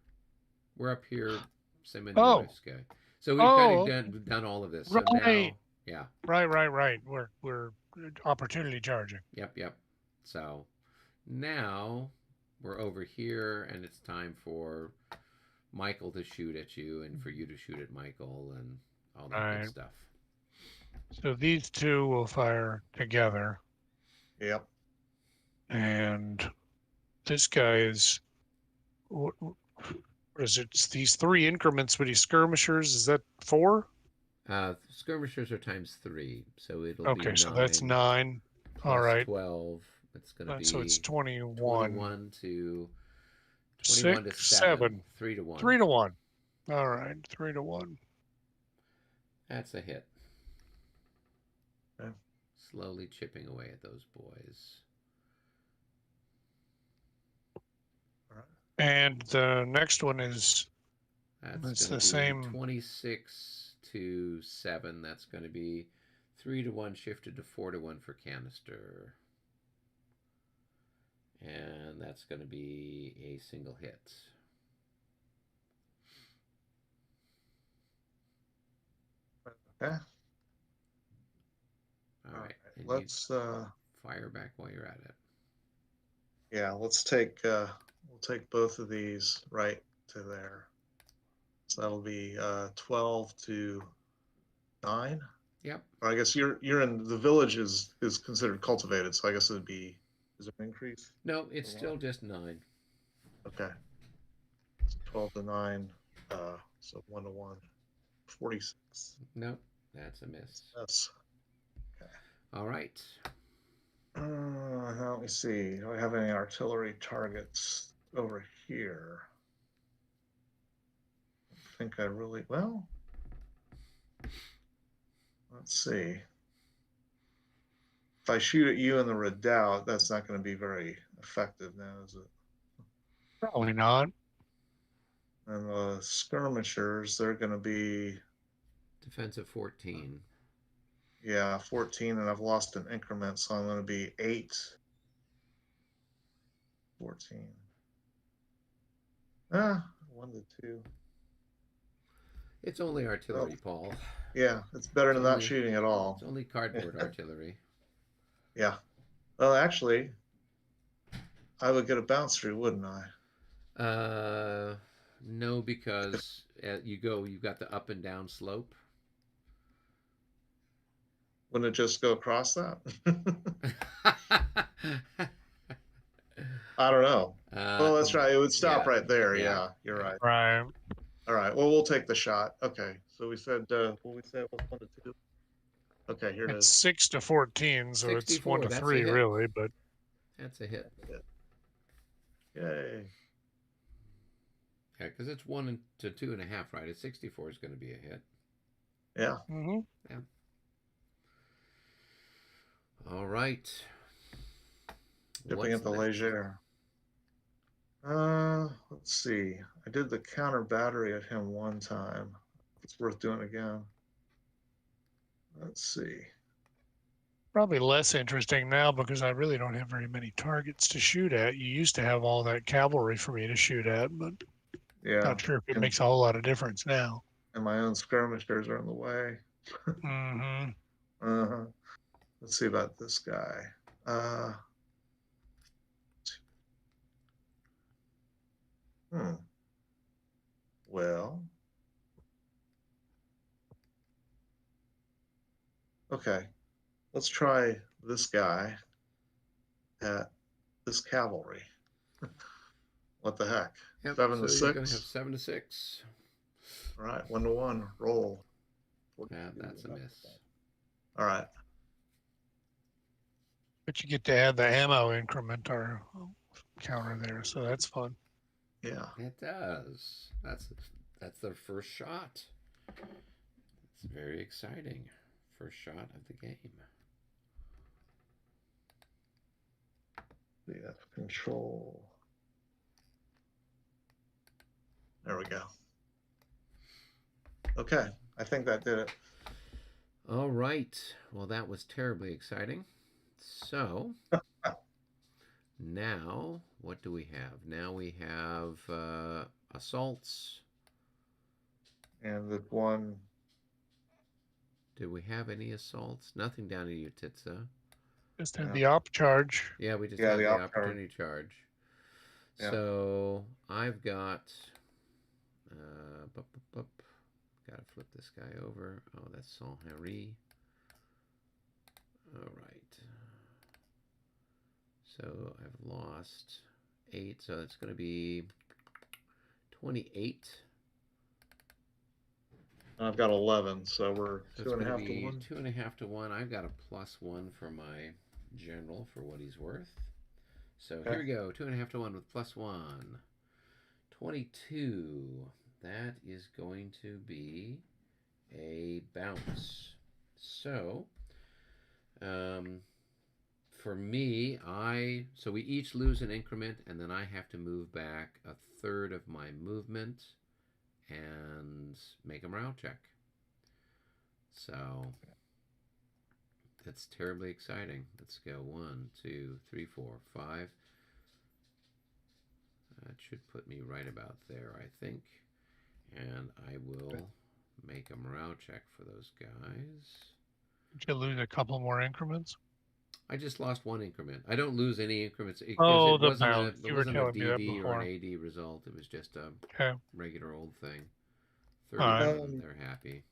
We're up here, Oh. Semendoevskoye. So we've Oh, kind of done all of this. So Right. now, yeah, Right. We're opportunity charging. yep. So now we're over here, and it's time for Michael to shoot at you, and for you to shoot at Michael, and all that Right. good stuff. So these two will fire together, Yep. and this guy is. What is it? It's these 3 increments with these skirmishers. Is that 4? Skirmishers are times 3, so it'll be Okay, 9. so that's 9. All plus right. 12. It's going to be So it's 21. 21 to 21 to 6, 7. 3 to 1. 3 to 1. All right, 3 to 1. That's a hit. Okay. Slowly chipping away at those boys. And the next one is That's the going to be same. 26 to 7. That's going to be 3 to 1 shifted to 4 to 1 for canister. And that's going to be a single hit. Okay. All right. And Let's you fire back while you're at it. yeah, let's take we'll take both of these right to there. So that'll be 12 to 9. Yep. Or I guess you're in the village is considered cultivated, so I guess it'd be, is there an increase? No, it's For still what? just 9. Okay. So 12 to 9, so 1 to 1 46. Nope, that's a miss. Yes. All right. Let me see. Do I have any artillery targets over here? I think I really, well, let's see. If I shoot at you in the redoubt, that's not going to be very effective now, is it? Probably not. And the skirmishers, they're going to be, Defensive 14. yeah, 14, and I've lost an increment, so I'm going to be 8. 14. 1 to 2. It's only artillery, Paul. Yeah, it's better It's than not only- shooting at all. It's only cardboard artillery. Yeah. Well, actually, I would get a bounce through, wouldn't I? No, because you've got the up and down slope. Wouldn't it just go across that? I don't know. Well, that's right. It would stop right there. Yeah, you're right. Right. All right. Well, we'll take the shot. Okay. So we said, what we said was 1 to 2. Okay, here it It's is. 6 to 14, so it's 64, 1 to that's a 3, hit. really. But That's a hit. Yay. Yeah, because it's 1 to 2.5, right? It's 64 is going to be a hit. Yeah. All right. Dipping What's at the next? Leger. Let's see. I did the counter battery at him one time. It's worth doing again. Let's see. probably less interesting now because I really don't have very many targets to shoot at. You used to have all that cavalry for me to shoot at, but Yeah. not sure if it And- makes a whole lot of difference now. And my own skirmishers are in the way. Mm-hmm. Uh-huh. Let's see about this guy. Well. Okay. Let's try this guy at this cavalry. What the heck? Yep, 7 to so you're going to 6. have 7 to 6. All right, 1 to 1. Roll. Yeah, that's a miss. All right. But you get to add the ammo increment or counter there, so that's fun. Yeah. It does. That's their first shot. It's very exciting. First shot of the game. See, that's control. There we go. Okay, I think that did it. All right. Well, that was terribly exciting. So now, what do we have? Now we have assaults. And this one, Do we have any assaults? Nothing down in Utitsa. Just have Yeah. the op charge. Yeah, we just Yeah, have the the op charge. opportunity charge. Yeah. So I've got. Gotta flip this guy over. Oh, that's Saint Henri. All right. So I've lost 8, so it's going to be 28. I've got 11, so we're So 2.5 to 1. 2.5 to 1. I've got a +1 for my general for what he's worth. So Okay. here we go. 2.5 to 1 with +1. 22. That is going to be a bounce. So, for me, so we each lose an increment, and then I have to move back a third of my movement and make a morale check. So that's terribly exciting. Let's go 1, 2, 3, 4, 5. That should put me right about there, I think. And I will make a morale check for those guys. Did you lose a couple more increments? I just lost 1 increment. I don't lose any increments. Oh, It the wasn't bounce. it You were wasn't a telling me that DD or an before. AD result. It was just a Okay. regular old thing. All right. 31, they're happy.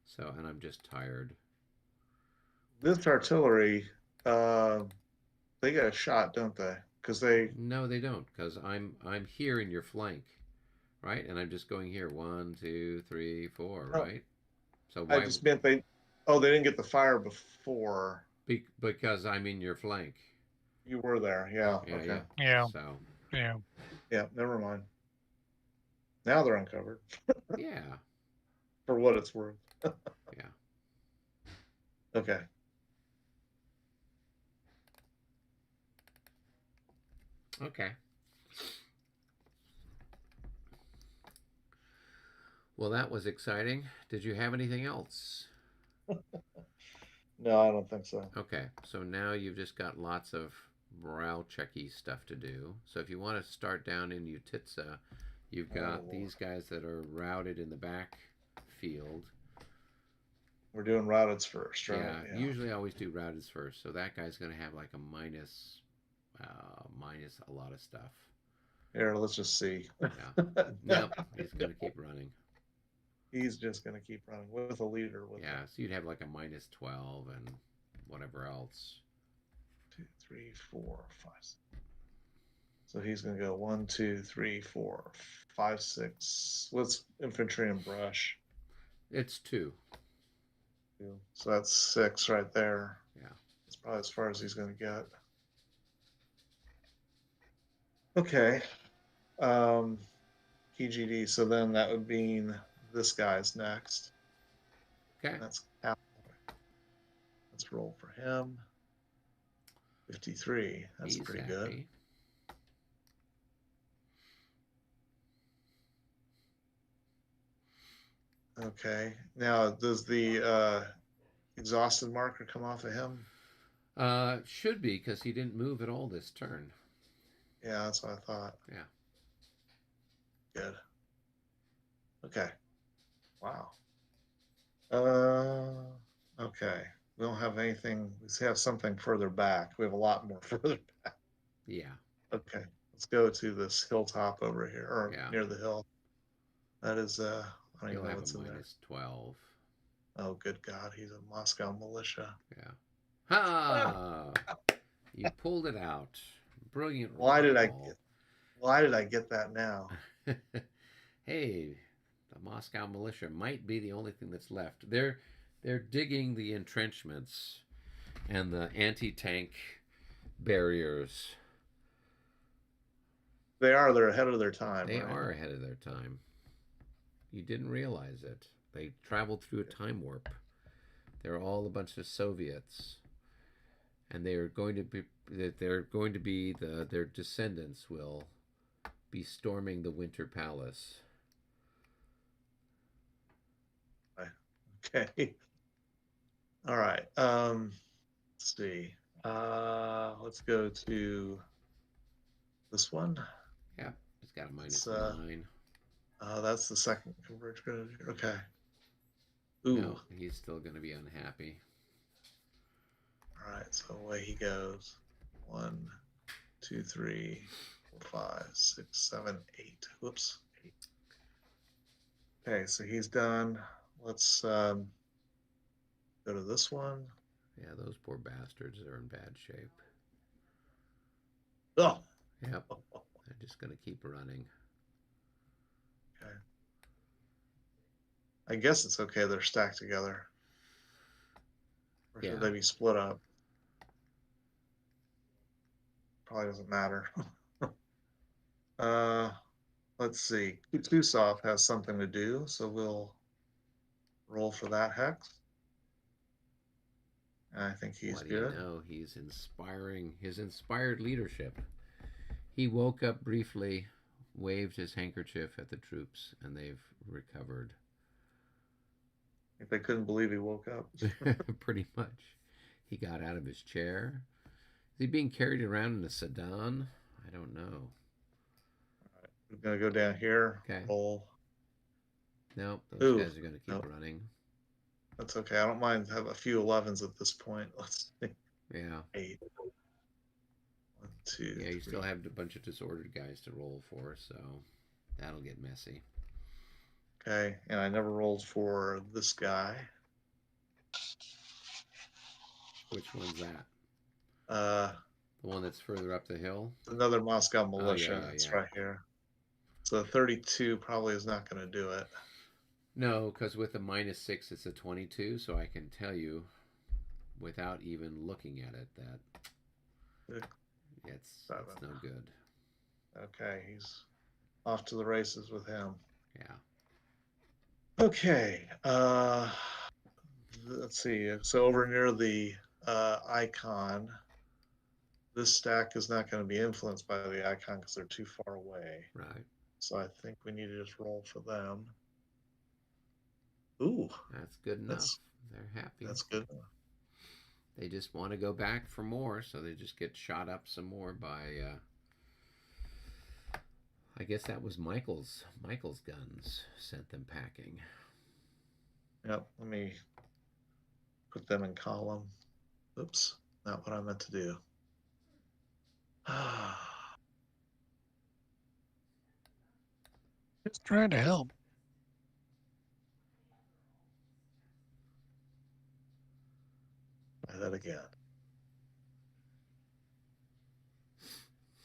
So, and I'm just tired. This artillery, they get a shot, don't they? Because they. No, they don't, because I'm here in your flank. right? And I'm just going here. 1, 2, 3, 4, Oh, right? So I why? just meant they. Oh, they didn't get the fire before Because I'm in your flank. you were there. Yeah. Yeah, Okay. yeah. Yeah, So, yeah. Yeah. Never mind. Now they're uncovered yeah, for what it's worth. yeah. Okay. Okay. Well, that was exciting. Did you have anything else? No, I don't think so. Okay, so now you've just got lots of morale checky stuff to do. So if you want to start down in Utitsa, you've got Oh, these guys that are routed in the back field. we're doing routeds first, right? Yeah, usually I always do routeds first. So that guy's going to have like a minus a lot of stuff. Here, let's just see. Yeah. Nope, he's going to keep running. He's just going to keep running with a leader. With Yeah, so you'd have like a minus 12 and whatever else. 2, 3, 4, 5. So he's going to go 1, 2, 3, 4, 5, 6. What's infantry and brush? It's 2. So that's 6 right there. Yeah. That's probably as far as he's going to get. Okay. PGD. So then that would mean this guy's next. Okay. That's let's roll for him. 53. That's He's pretty happy. good. Okay. Now, does the exhausted marker come off of him? Should be, because he didn't move at all this turn. Yeah, that's what I thought. Yeah. Good. Okay. Wow. Okay. We don't have anything. We have something further back. We have a lot more further back. Yeah. Okay. Let's go to this hilltop over here, or Yeah. near the hill. That is, I don't He'll even know have what's a in there. minus 12. Oh, good God. He's a Moscow militia. Yeah. Ha! You pulled it out. Brilliant roll. Why did I get that now? Hey, the Moscow militia might be the only thing that's left. They're digging the entrenchments and the anti-tank barriers. They're ahead of their time. They right? are ahead of their time. You didn't realize it. They traveled through a time warp. They're all a bunch of Soviets, and they're going to be their descendants will be storming the Winter Palace. Okay. All right. Let's see. Let's go to this one. Yeah, it's got a minus It's, 9. That's the second converge grenadier. Okay. Ooh. No, he's still going to be unhappy. All right. So away he goes. 1, 2, 3, 4, 5, 6, 7, 8. Whoops. 8. Okay. So he's done. Let's go to this one. Yeah, those poor bastards are in bad shape. Oh. Yep. They're just going to keep running. Okay. I guess it's okay. They're stacked together. Or should they be split up? Probably doesn't matter. Let's see. Kutusov has something to do, so we'll roll for that hex. And I think he's what good. Do you know? He's inspiring. His inspired leadership. He woke up briefly, waved his handkerchief at the troops, and they've recovered. If they couldn't believe he woke up. Pretty much. He got out of his chair. Is he being carried around in a sedan? I don't know. All right. We're going to go down here. Okay. Roll. Nope, those guys are going to keep running. That's okay. I don't mind have a few 11s at this point. Let's see. Yeah. 8. 1, 2. Yeah, you 3. still have a bunch of disordered guys to roll for, so that'll get messy. Okay, and I never rolled for this guy. Which one's that? The one that's further up the hill? Another Moscow militia. It's right here. So 32 probably is not going to do it. No, because with a -6, it's a 22. So I can tell you, without even looking at it, that it's no good. Okay, he's off to the races with him. Yeah. Okay. Let's see. So over near the icon, this stack is not going to be influenced by the icon because they're too far away. Right. So I think we need to just roll for them. Ooh. That's good enough. They're happy. That's good enough. They just want to go back for more, so they just get shot up some more by... I guess that was Michael's guns sent them packing. Yep, let me put them in column. Oops, not what I meant to do. Just trying to help. Try that again.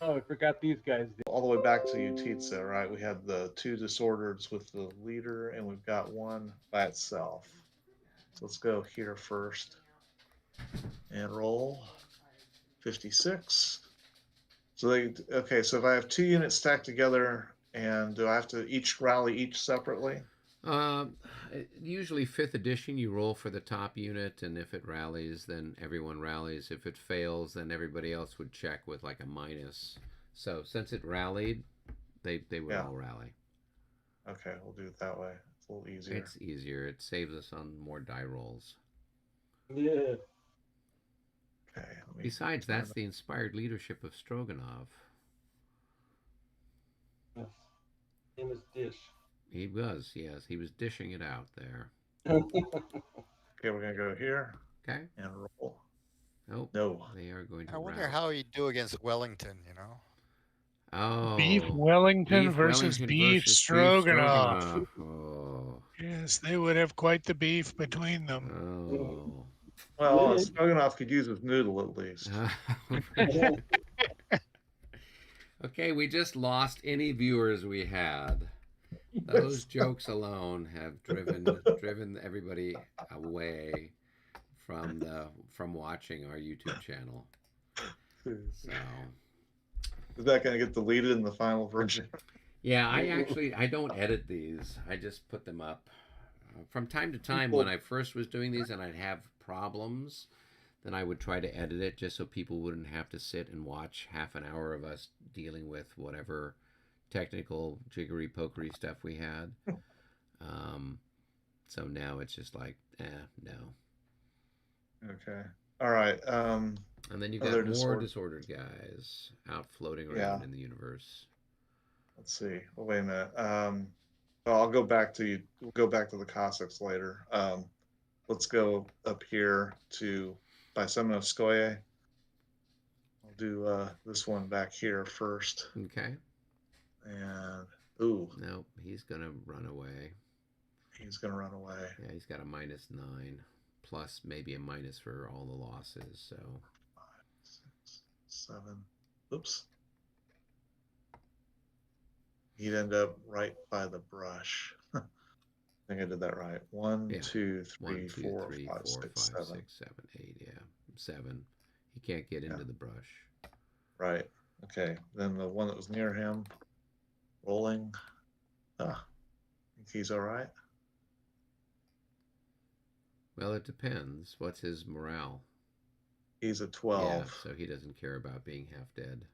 Oh, I forgot these guys. All the way back to Utitsa, right? We had the 2 disordereds with the leader, and we've got one by itself. So let's go here first and roll 56. So okay, so if I have 2 units stacked together, and do I have to each rally each separately? Usually 5th edition, you roll for the top unit, and if it rallies, then everyone rallies. If it fails, then everybody else would check with like a minus. So since it rallied, they would all rally. Okay, we'll do it that way. It's a little easier. It's easier. It saves us on more die rolls. Yeah. Okay. Besides, that's the inspired leadership of Stroganov. Yes. Famous dish. He was, yes. He was dishing it out there. Okay, we're going to go here. Okay. And roll. Nope. No. They are going to I wonder how he'd do against Wellington, you know? Oh. Beef Wellington versus beef Stroganoff. Oh. Yes, they would have quite the beef between them. Oh. Well, Stroganoff could use his noodle at least. Okay, we just lost any viewers we had. Those jokes alone have driven everybody away from watching our YouTube channel. So is that going to get deleted in the final version? Yeah, I don't edit these. I just put them up. From time to time, when I first was doing these and I'd have problems, then I would try to edit it just so people wouldn't have to sit and watch half an hour of us dealing with whatever technical jiggery pokery stuff we had. So now it's just like, no. Okay. All right. And then you've got more disordered guys out floating around in the universe. Let's see. Oh, wait a minute. I'll go back to We'll go back to the Cossacks later. Let's go up here to by Semenovskoye. I'll do this one back here first. Okay. And ooh. Nope, he's gonna run away. He's gonna run away. Yeah, he's got a -9, plus maybe a minus for all the losses. So 5, 6, 7. Oops. He'd end up right by the brush. I think I did that right. 1, 2, 3, 4, 5, 6, 7. 6, 7, 8. Yeah, 7. He can't get into the brush. Right. Okay. Then the one that was near him, rolling. Think he's all right. Well, it depends. What's his morale? He's a 12. Yeah, so he doesn't care about being half dead.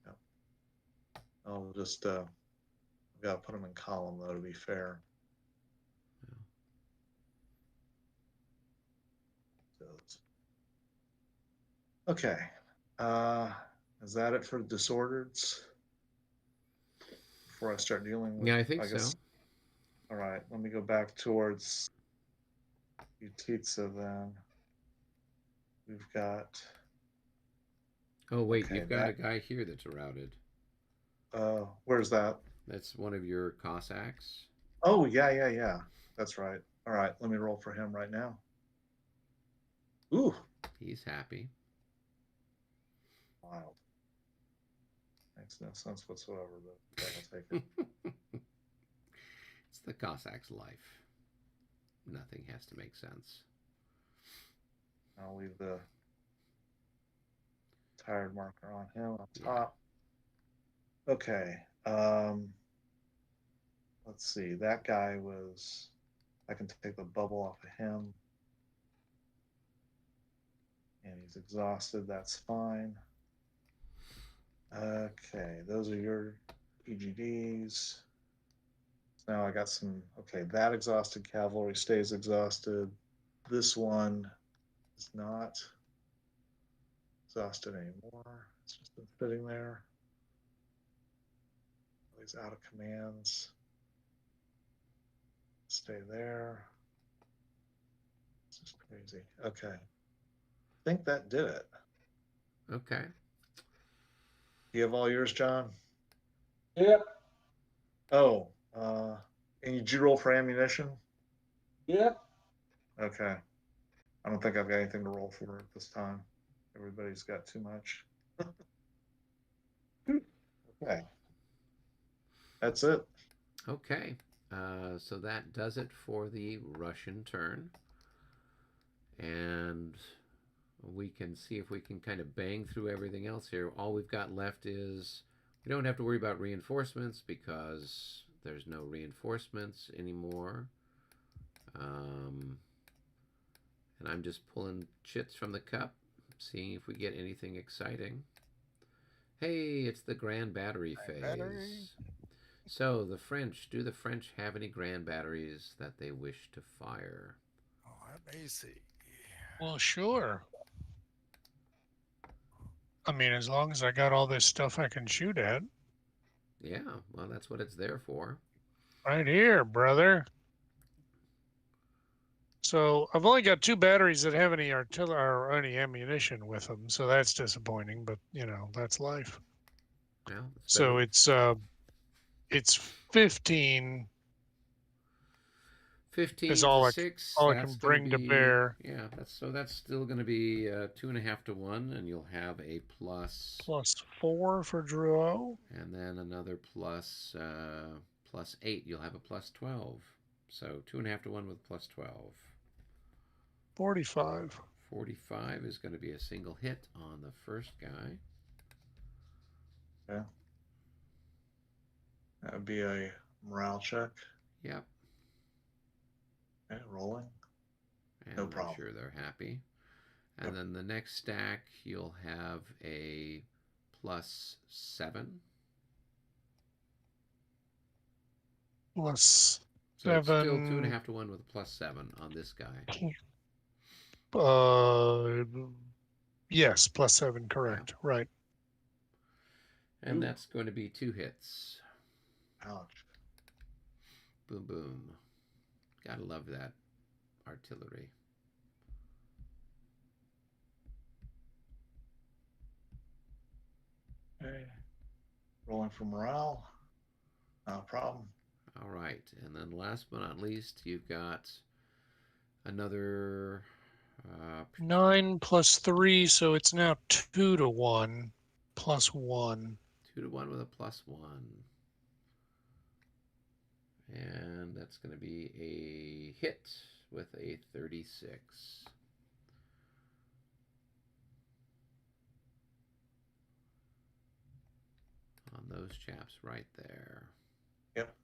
Yep. I'll just gotta put him in column though to be fair. Yeah. Okay. Is that it for disorders? Before I start dealing with, yeah, I think so. All right, let me go back towards Utitsa then. We've got. Oh wait, you've got a guy here that's routed. Where's that? That's one of your Cossacks. Oh yeah. That's right. All right, let me roll for him right now. Ooh. He's happy. Wild. Makes no sense whatsoever, but I'll take it. It's the Cossack's life. Nothing has to make sense. I'll leave the tired marker on him up Yeah. top. Okay. Let's see. That guy was. I can take the bubble off of him. And he's exhausted. That's fine. Okay. Those are your PGDs. So now I got some. Okay. That exhausted cavalry stays exhausted. This one is not exhausted anymore. It's just been sitting there. He's out of commands. Stay there. It's just crazy. Okay. I think that did it. Okay. You have all yours, John? Yep. Oh, and did you roll for ammunition? Yep. Okay. I don't think I've got anything to roll for at this time. Everybody's got too much. Okay. That's it. Okay. So that does it for the Russian turn. And we can see if we can kind of bang through everything else here. All we've got left is we don't have to worry about reinforcements because there's no reinforcements anymore. And I'm just pulling chits from the cup, seeing if we get anything exciting. Hey, it's the Grand Battery phase. Battery. So the French, do the French have any grand batteries that they wish to fire? Oh, let me see. Well, sure. I mean, as long as I got all this stuff I can shoot at. Yeah, well, that's what it's there for. Right here, brother. So I've only got 2 batteries that have any artillery or any ammunition with them, so that's disappointing. But that's life. Well, So it's 15. 15 is to all I 6. all I That's can gonna bring to be, bear. Yeah, that's still going to be 2.5 to 1, and you'll have a plus +4 for Drouot. and then another plus 8. You'll have a plus 12. So 2.5 to 1 with plus 12. 45. 45 is going to be a single hit on the first guy. Yeah. That would be a morale check. Yep. Okay, rolling. And No I'm problem. sure they're happy. And Yep. then the next stack, you'll have a plus 7. +7. So it's still 2.5 to 1 with a plus 7 on this guy. Yes, +7, correct. Yeah. Right. And Ooh. that's going to be 2 hits. Ouch. Boom, boom. Gotta love that artillery. Okay. Rolling for morale. No problem. All right. And then last but not least, you've got another 9 +3, so it's now 2 to 1 +1. 2 to 1 with a plus 1. And that's going to be a hit with a 36. On those chaps right there. Yep.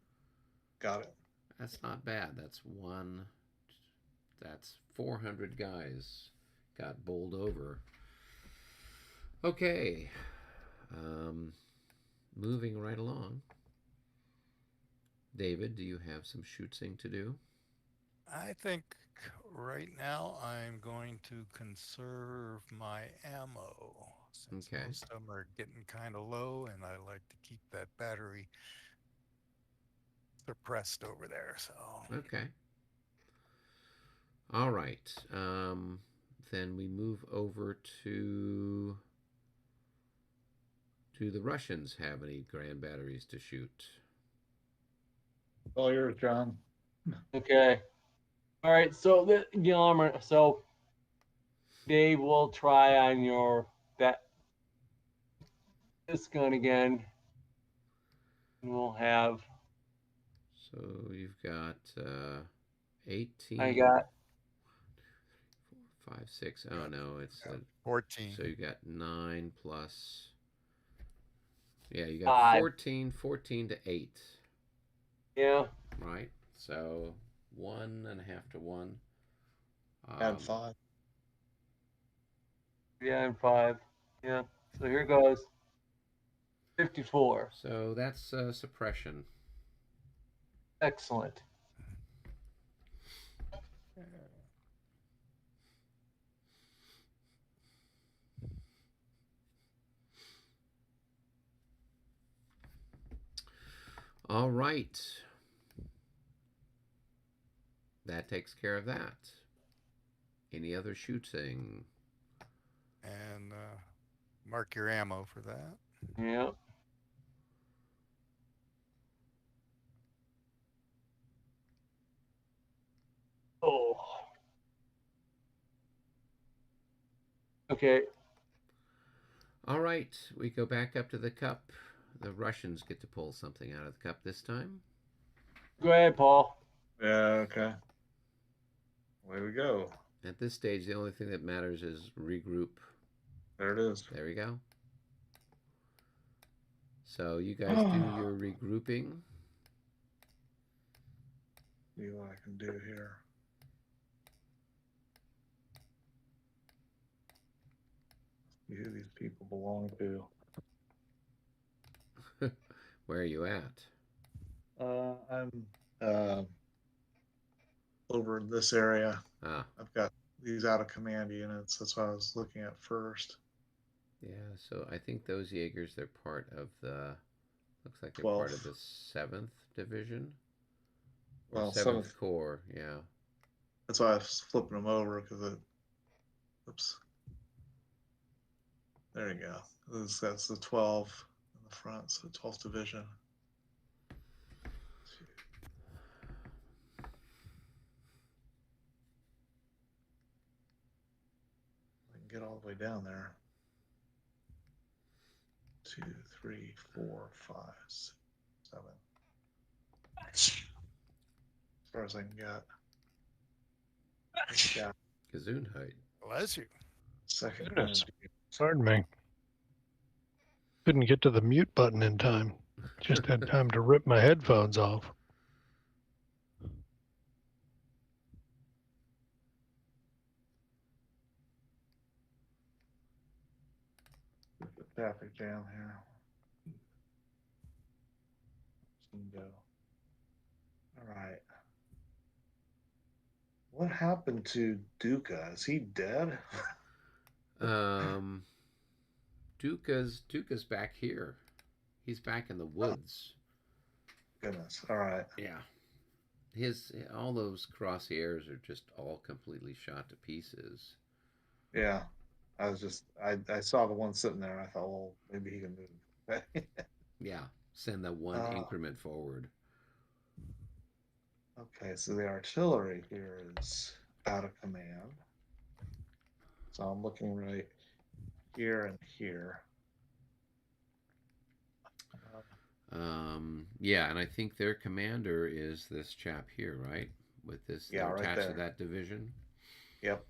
Got it. That's not bad. That's 400 guys got bowled over. Okay. Moving right along. David, do you have some shooting to do? I think right now I'm going to conserve my ammo since Okay. most of them are getting kind of low, and I like to keep that battery suppressed over there. So Okay. All right. Then we move over to. Do the Russians have any grand batteries to shoot? All yours, John. Okay. All right. So so Dave will try on that this gun again. And we'll have. So you've got 18. I got 4, 5, 6. Oh no, it's 14. so you got 9 plus. Yeah, you got 5. 14 to 8. Yeah. Right. So 1.5 to 1. Add 5. Yeah, and 5. Yeah. So here goes. 54. So that's suppression. Excellent. All right. That takes care of that. Any other shooting? And mark your ammo for that. Yeah. Oh. Okay. All right. We go back up to the cup. The Russians get to pull something out of the cup this time. Go ahead, Paul. Yeah, okay. Away we go. At this stage, the only thing that matters is regroup. There it is. There we go. So you guys do your regrouping. See what I can do here. See who these people belong to. Where are you at? I'm over this area. Ah, I've got these out of command units. That's what I was looking at first. yeah. So I think those Jaegers, they're part of the. Looks like they're part of 12th. the 7th Division. Or Well, 7th Corps, yeah. That's why I was flipping them over because it. Oops. There you go. That's the 12 in the front, so 12th Division. I can get all the way down there. 2, 3, 4, 5, 6, 7. As far as I can get. Yeah. Gesundheit. Bless you. Second. Goodness. Pardon me. Couldn't get to the mute button in time. Just had time to rip my headphones off. Put the traffic jam here. Go. All right. What happened to Duca? Is he dead? Duca's back here. He's back in the woods. Goodness. All right. Yeah. All those crosshairs are just all completely shot to pieces. Yeah. I saw the one sitting there. I thought, well, maybe he can move. Yeah. Send that one increment forward. Okay, so the artillery here is out of command. So I'm looking right here and here. Yeah, and I think their commander is this chap here, right? With this, Yeah, they're right attached there. to that division. Yep.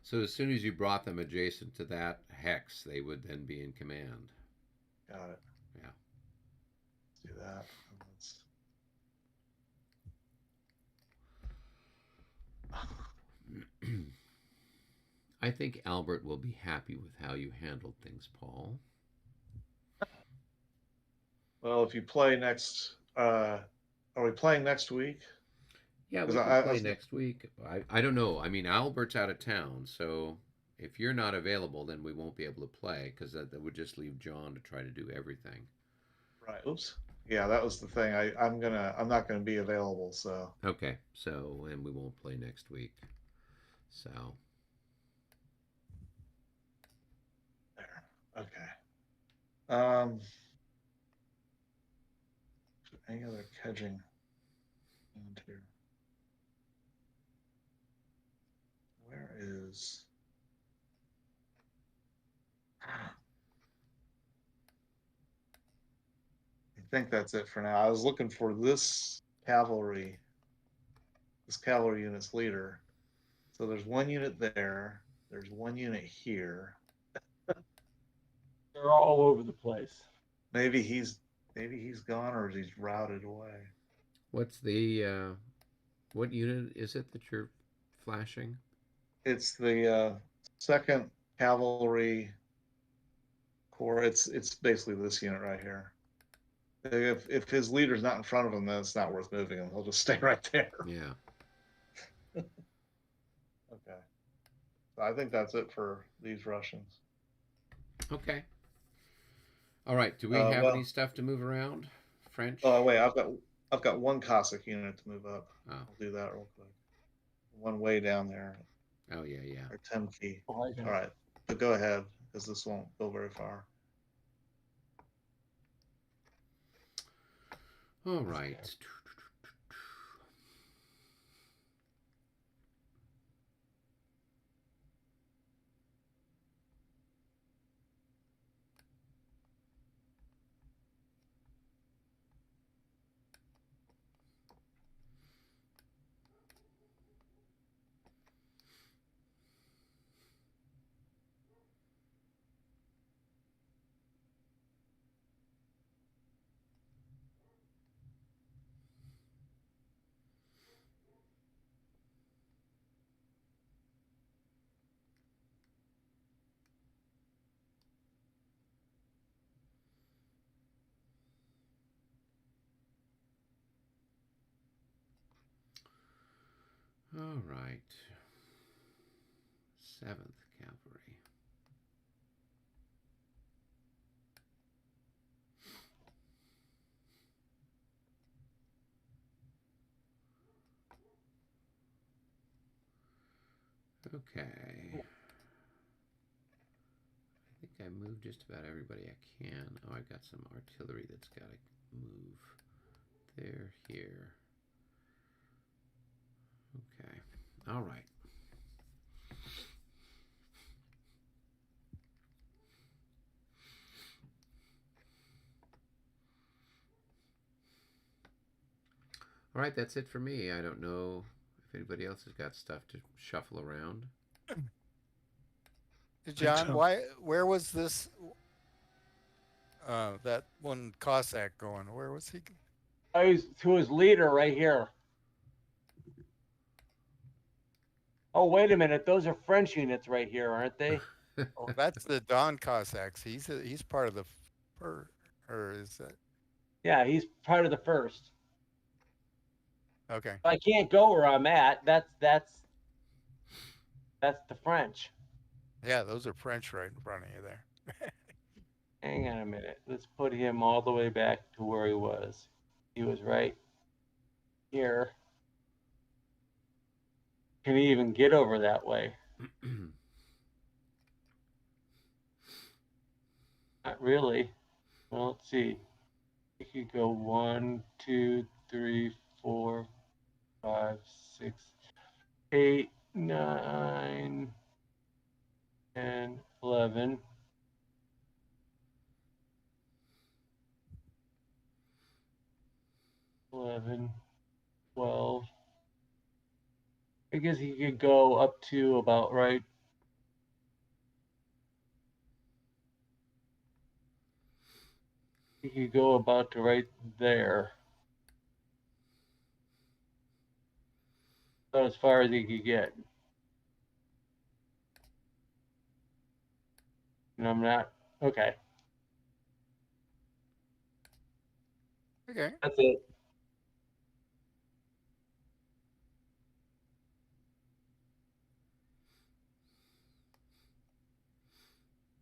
So as soon as you brought them adjacent to that hex, they would then be in command. Got it. Yeah. Let's do that. I think Albert will be happy with how you handled things, Paul. Well, if you play next, are we playing next week? Yeah, we can play next week. I don't know. I mean, Albert's out of town, so if you're not available, then we won't be able to play because that would just leave John to try to do everything. Right. Oops. Yeah, that was the thing. I'm not gonna be available. So. Okay. So, and we won't play next week. So. There. Okay. Any other kedging here? Where is? think that's it for now. I was looking for this cavalry unit's leader. So there's one unit there. There's one unit here. They're all over the place. Maybe he's gone or he's routed away. What's the what unit is it that you're flashing? It's the second cavalry corps. It's basically this unit right here. If his leader's not in front of him, then it's not worth moving him. He'll just stay right there. Yeah. Okay. So I think that's it for these Russians. Okay. All right. Do we have any stuff to move around? French? Oh wait, I've got one Cossack unit to move up. Oh. I'll do that real quick. One way down there. Oh yeah, yeah. Or Temki. All right, but go ahead because this won't go very far. All right. All right. 7th Cavalry. Okay. I think I moved just about everybody I can. Oh, I've got some artillery that's got to move. There, here. Okay. All right. All right, that's it for me. I don't know if anybody else has got stuff to shuffle around. John, where was this that one Cossack going? Where was he? He's to his leader right here. Oh, wait a minute. Those are French units right here, aren't they? Oh, that's the Don Cossacks. He's part of the or is that? Yeah, he's part of the first. Okay. I can't go where I'm at. That's the French. Yeah, those are French right in front of you there. Hang on a minute. Let's put him all the way back to where he was. He was right here. Can he even get over that way? Not really. Well, let's see. He could go 1, 2, 3, 4, 5, 6, 8, 9, 10, 11. 11, 12. I guess he could go up to about right. He could go about to right there. About as far as he could get. And I'm not. Okay. Okay. That's it.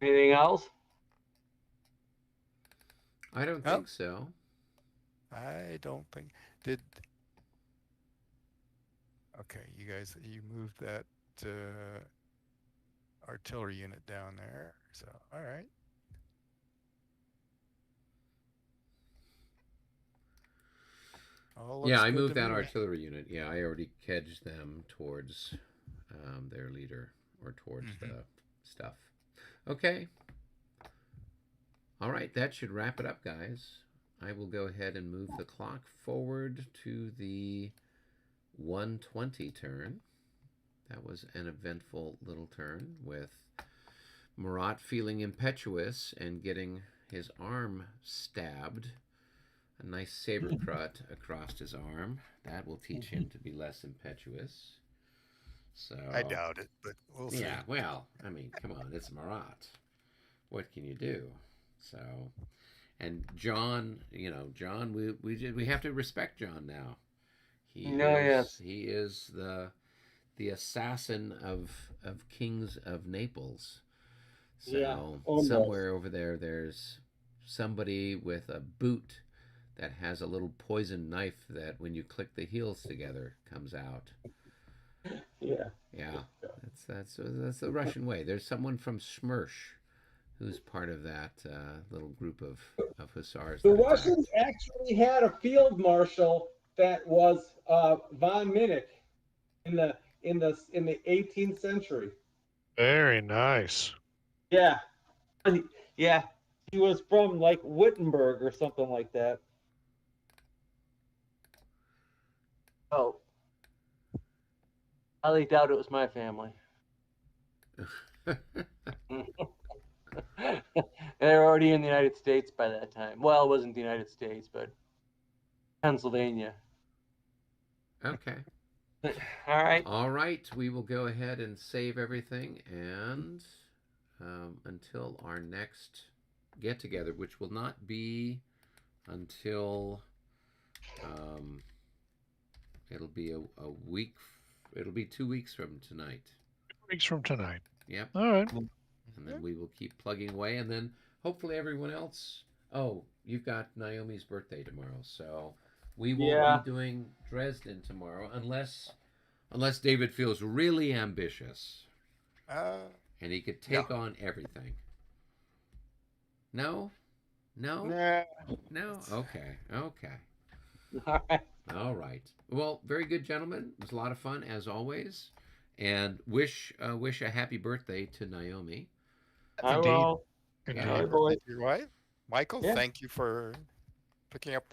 Anything else? I don't think so. I don't think did. Okay, you moved that artillery unit down there. So all right. Yeah, I moved that artillery unit. Yeah, I already kedged them towards their leader or towards the stuff. Okay. All right, that should wrap it up, guys. I will go ahead and move the clock forward to the 120 turn. That was an eventful little turn with Murat feeling impetuous and getting his arm stabbed. A nice saber cut across his arm. That will teach him to be less impetuous. So I doubt it, but we'll see. yeah, well, I mean, come on, it's Murat. What can you do? So, and John, John, we have to respect John now. He is the assassin of kings of Naples. So somewhere over there, there's somebody with a boot that has a little poison knife that, when you click the heels together, comes out. Yeah. Yeah, that's the Russian way. There's someone from Smersh who's part of that little group of hussars. The Russians actually had a field marshal that was von Minich in the 18th century. Very nice. Yeah, yeah, he was from like Wittenberg or something like that. Oh, I highly doubt it was my family. They were already in the United States by that time. Well, it wasn't the United States, but Pennsylvania. Okay. All right. All right. We will go ahead and save everything, and until our next get together, which will not be until it'll be a week. It'll be 2 weeks from tonight. 2 weeks from tonight. Yep. All right. And then we will keep plugging away, and then hopefully everyone else. Oh, you've got Naomi's birthday tomorrow, so we will be doing Dresden tomorrow, unless David feels really ambitious, and he could take on everything. No. Okay. All right. Well, very good, gentlemen. It was a lot of fun as always, and wish a happy birthday to Naomi. I will. Indeed. Happy birthday to your wife. Michael, Yeah. thank you for picking up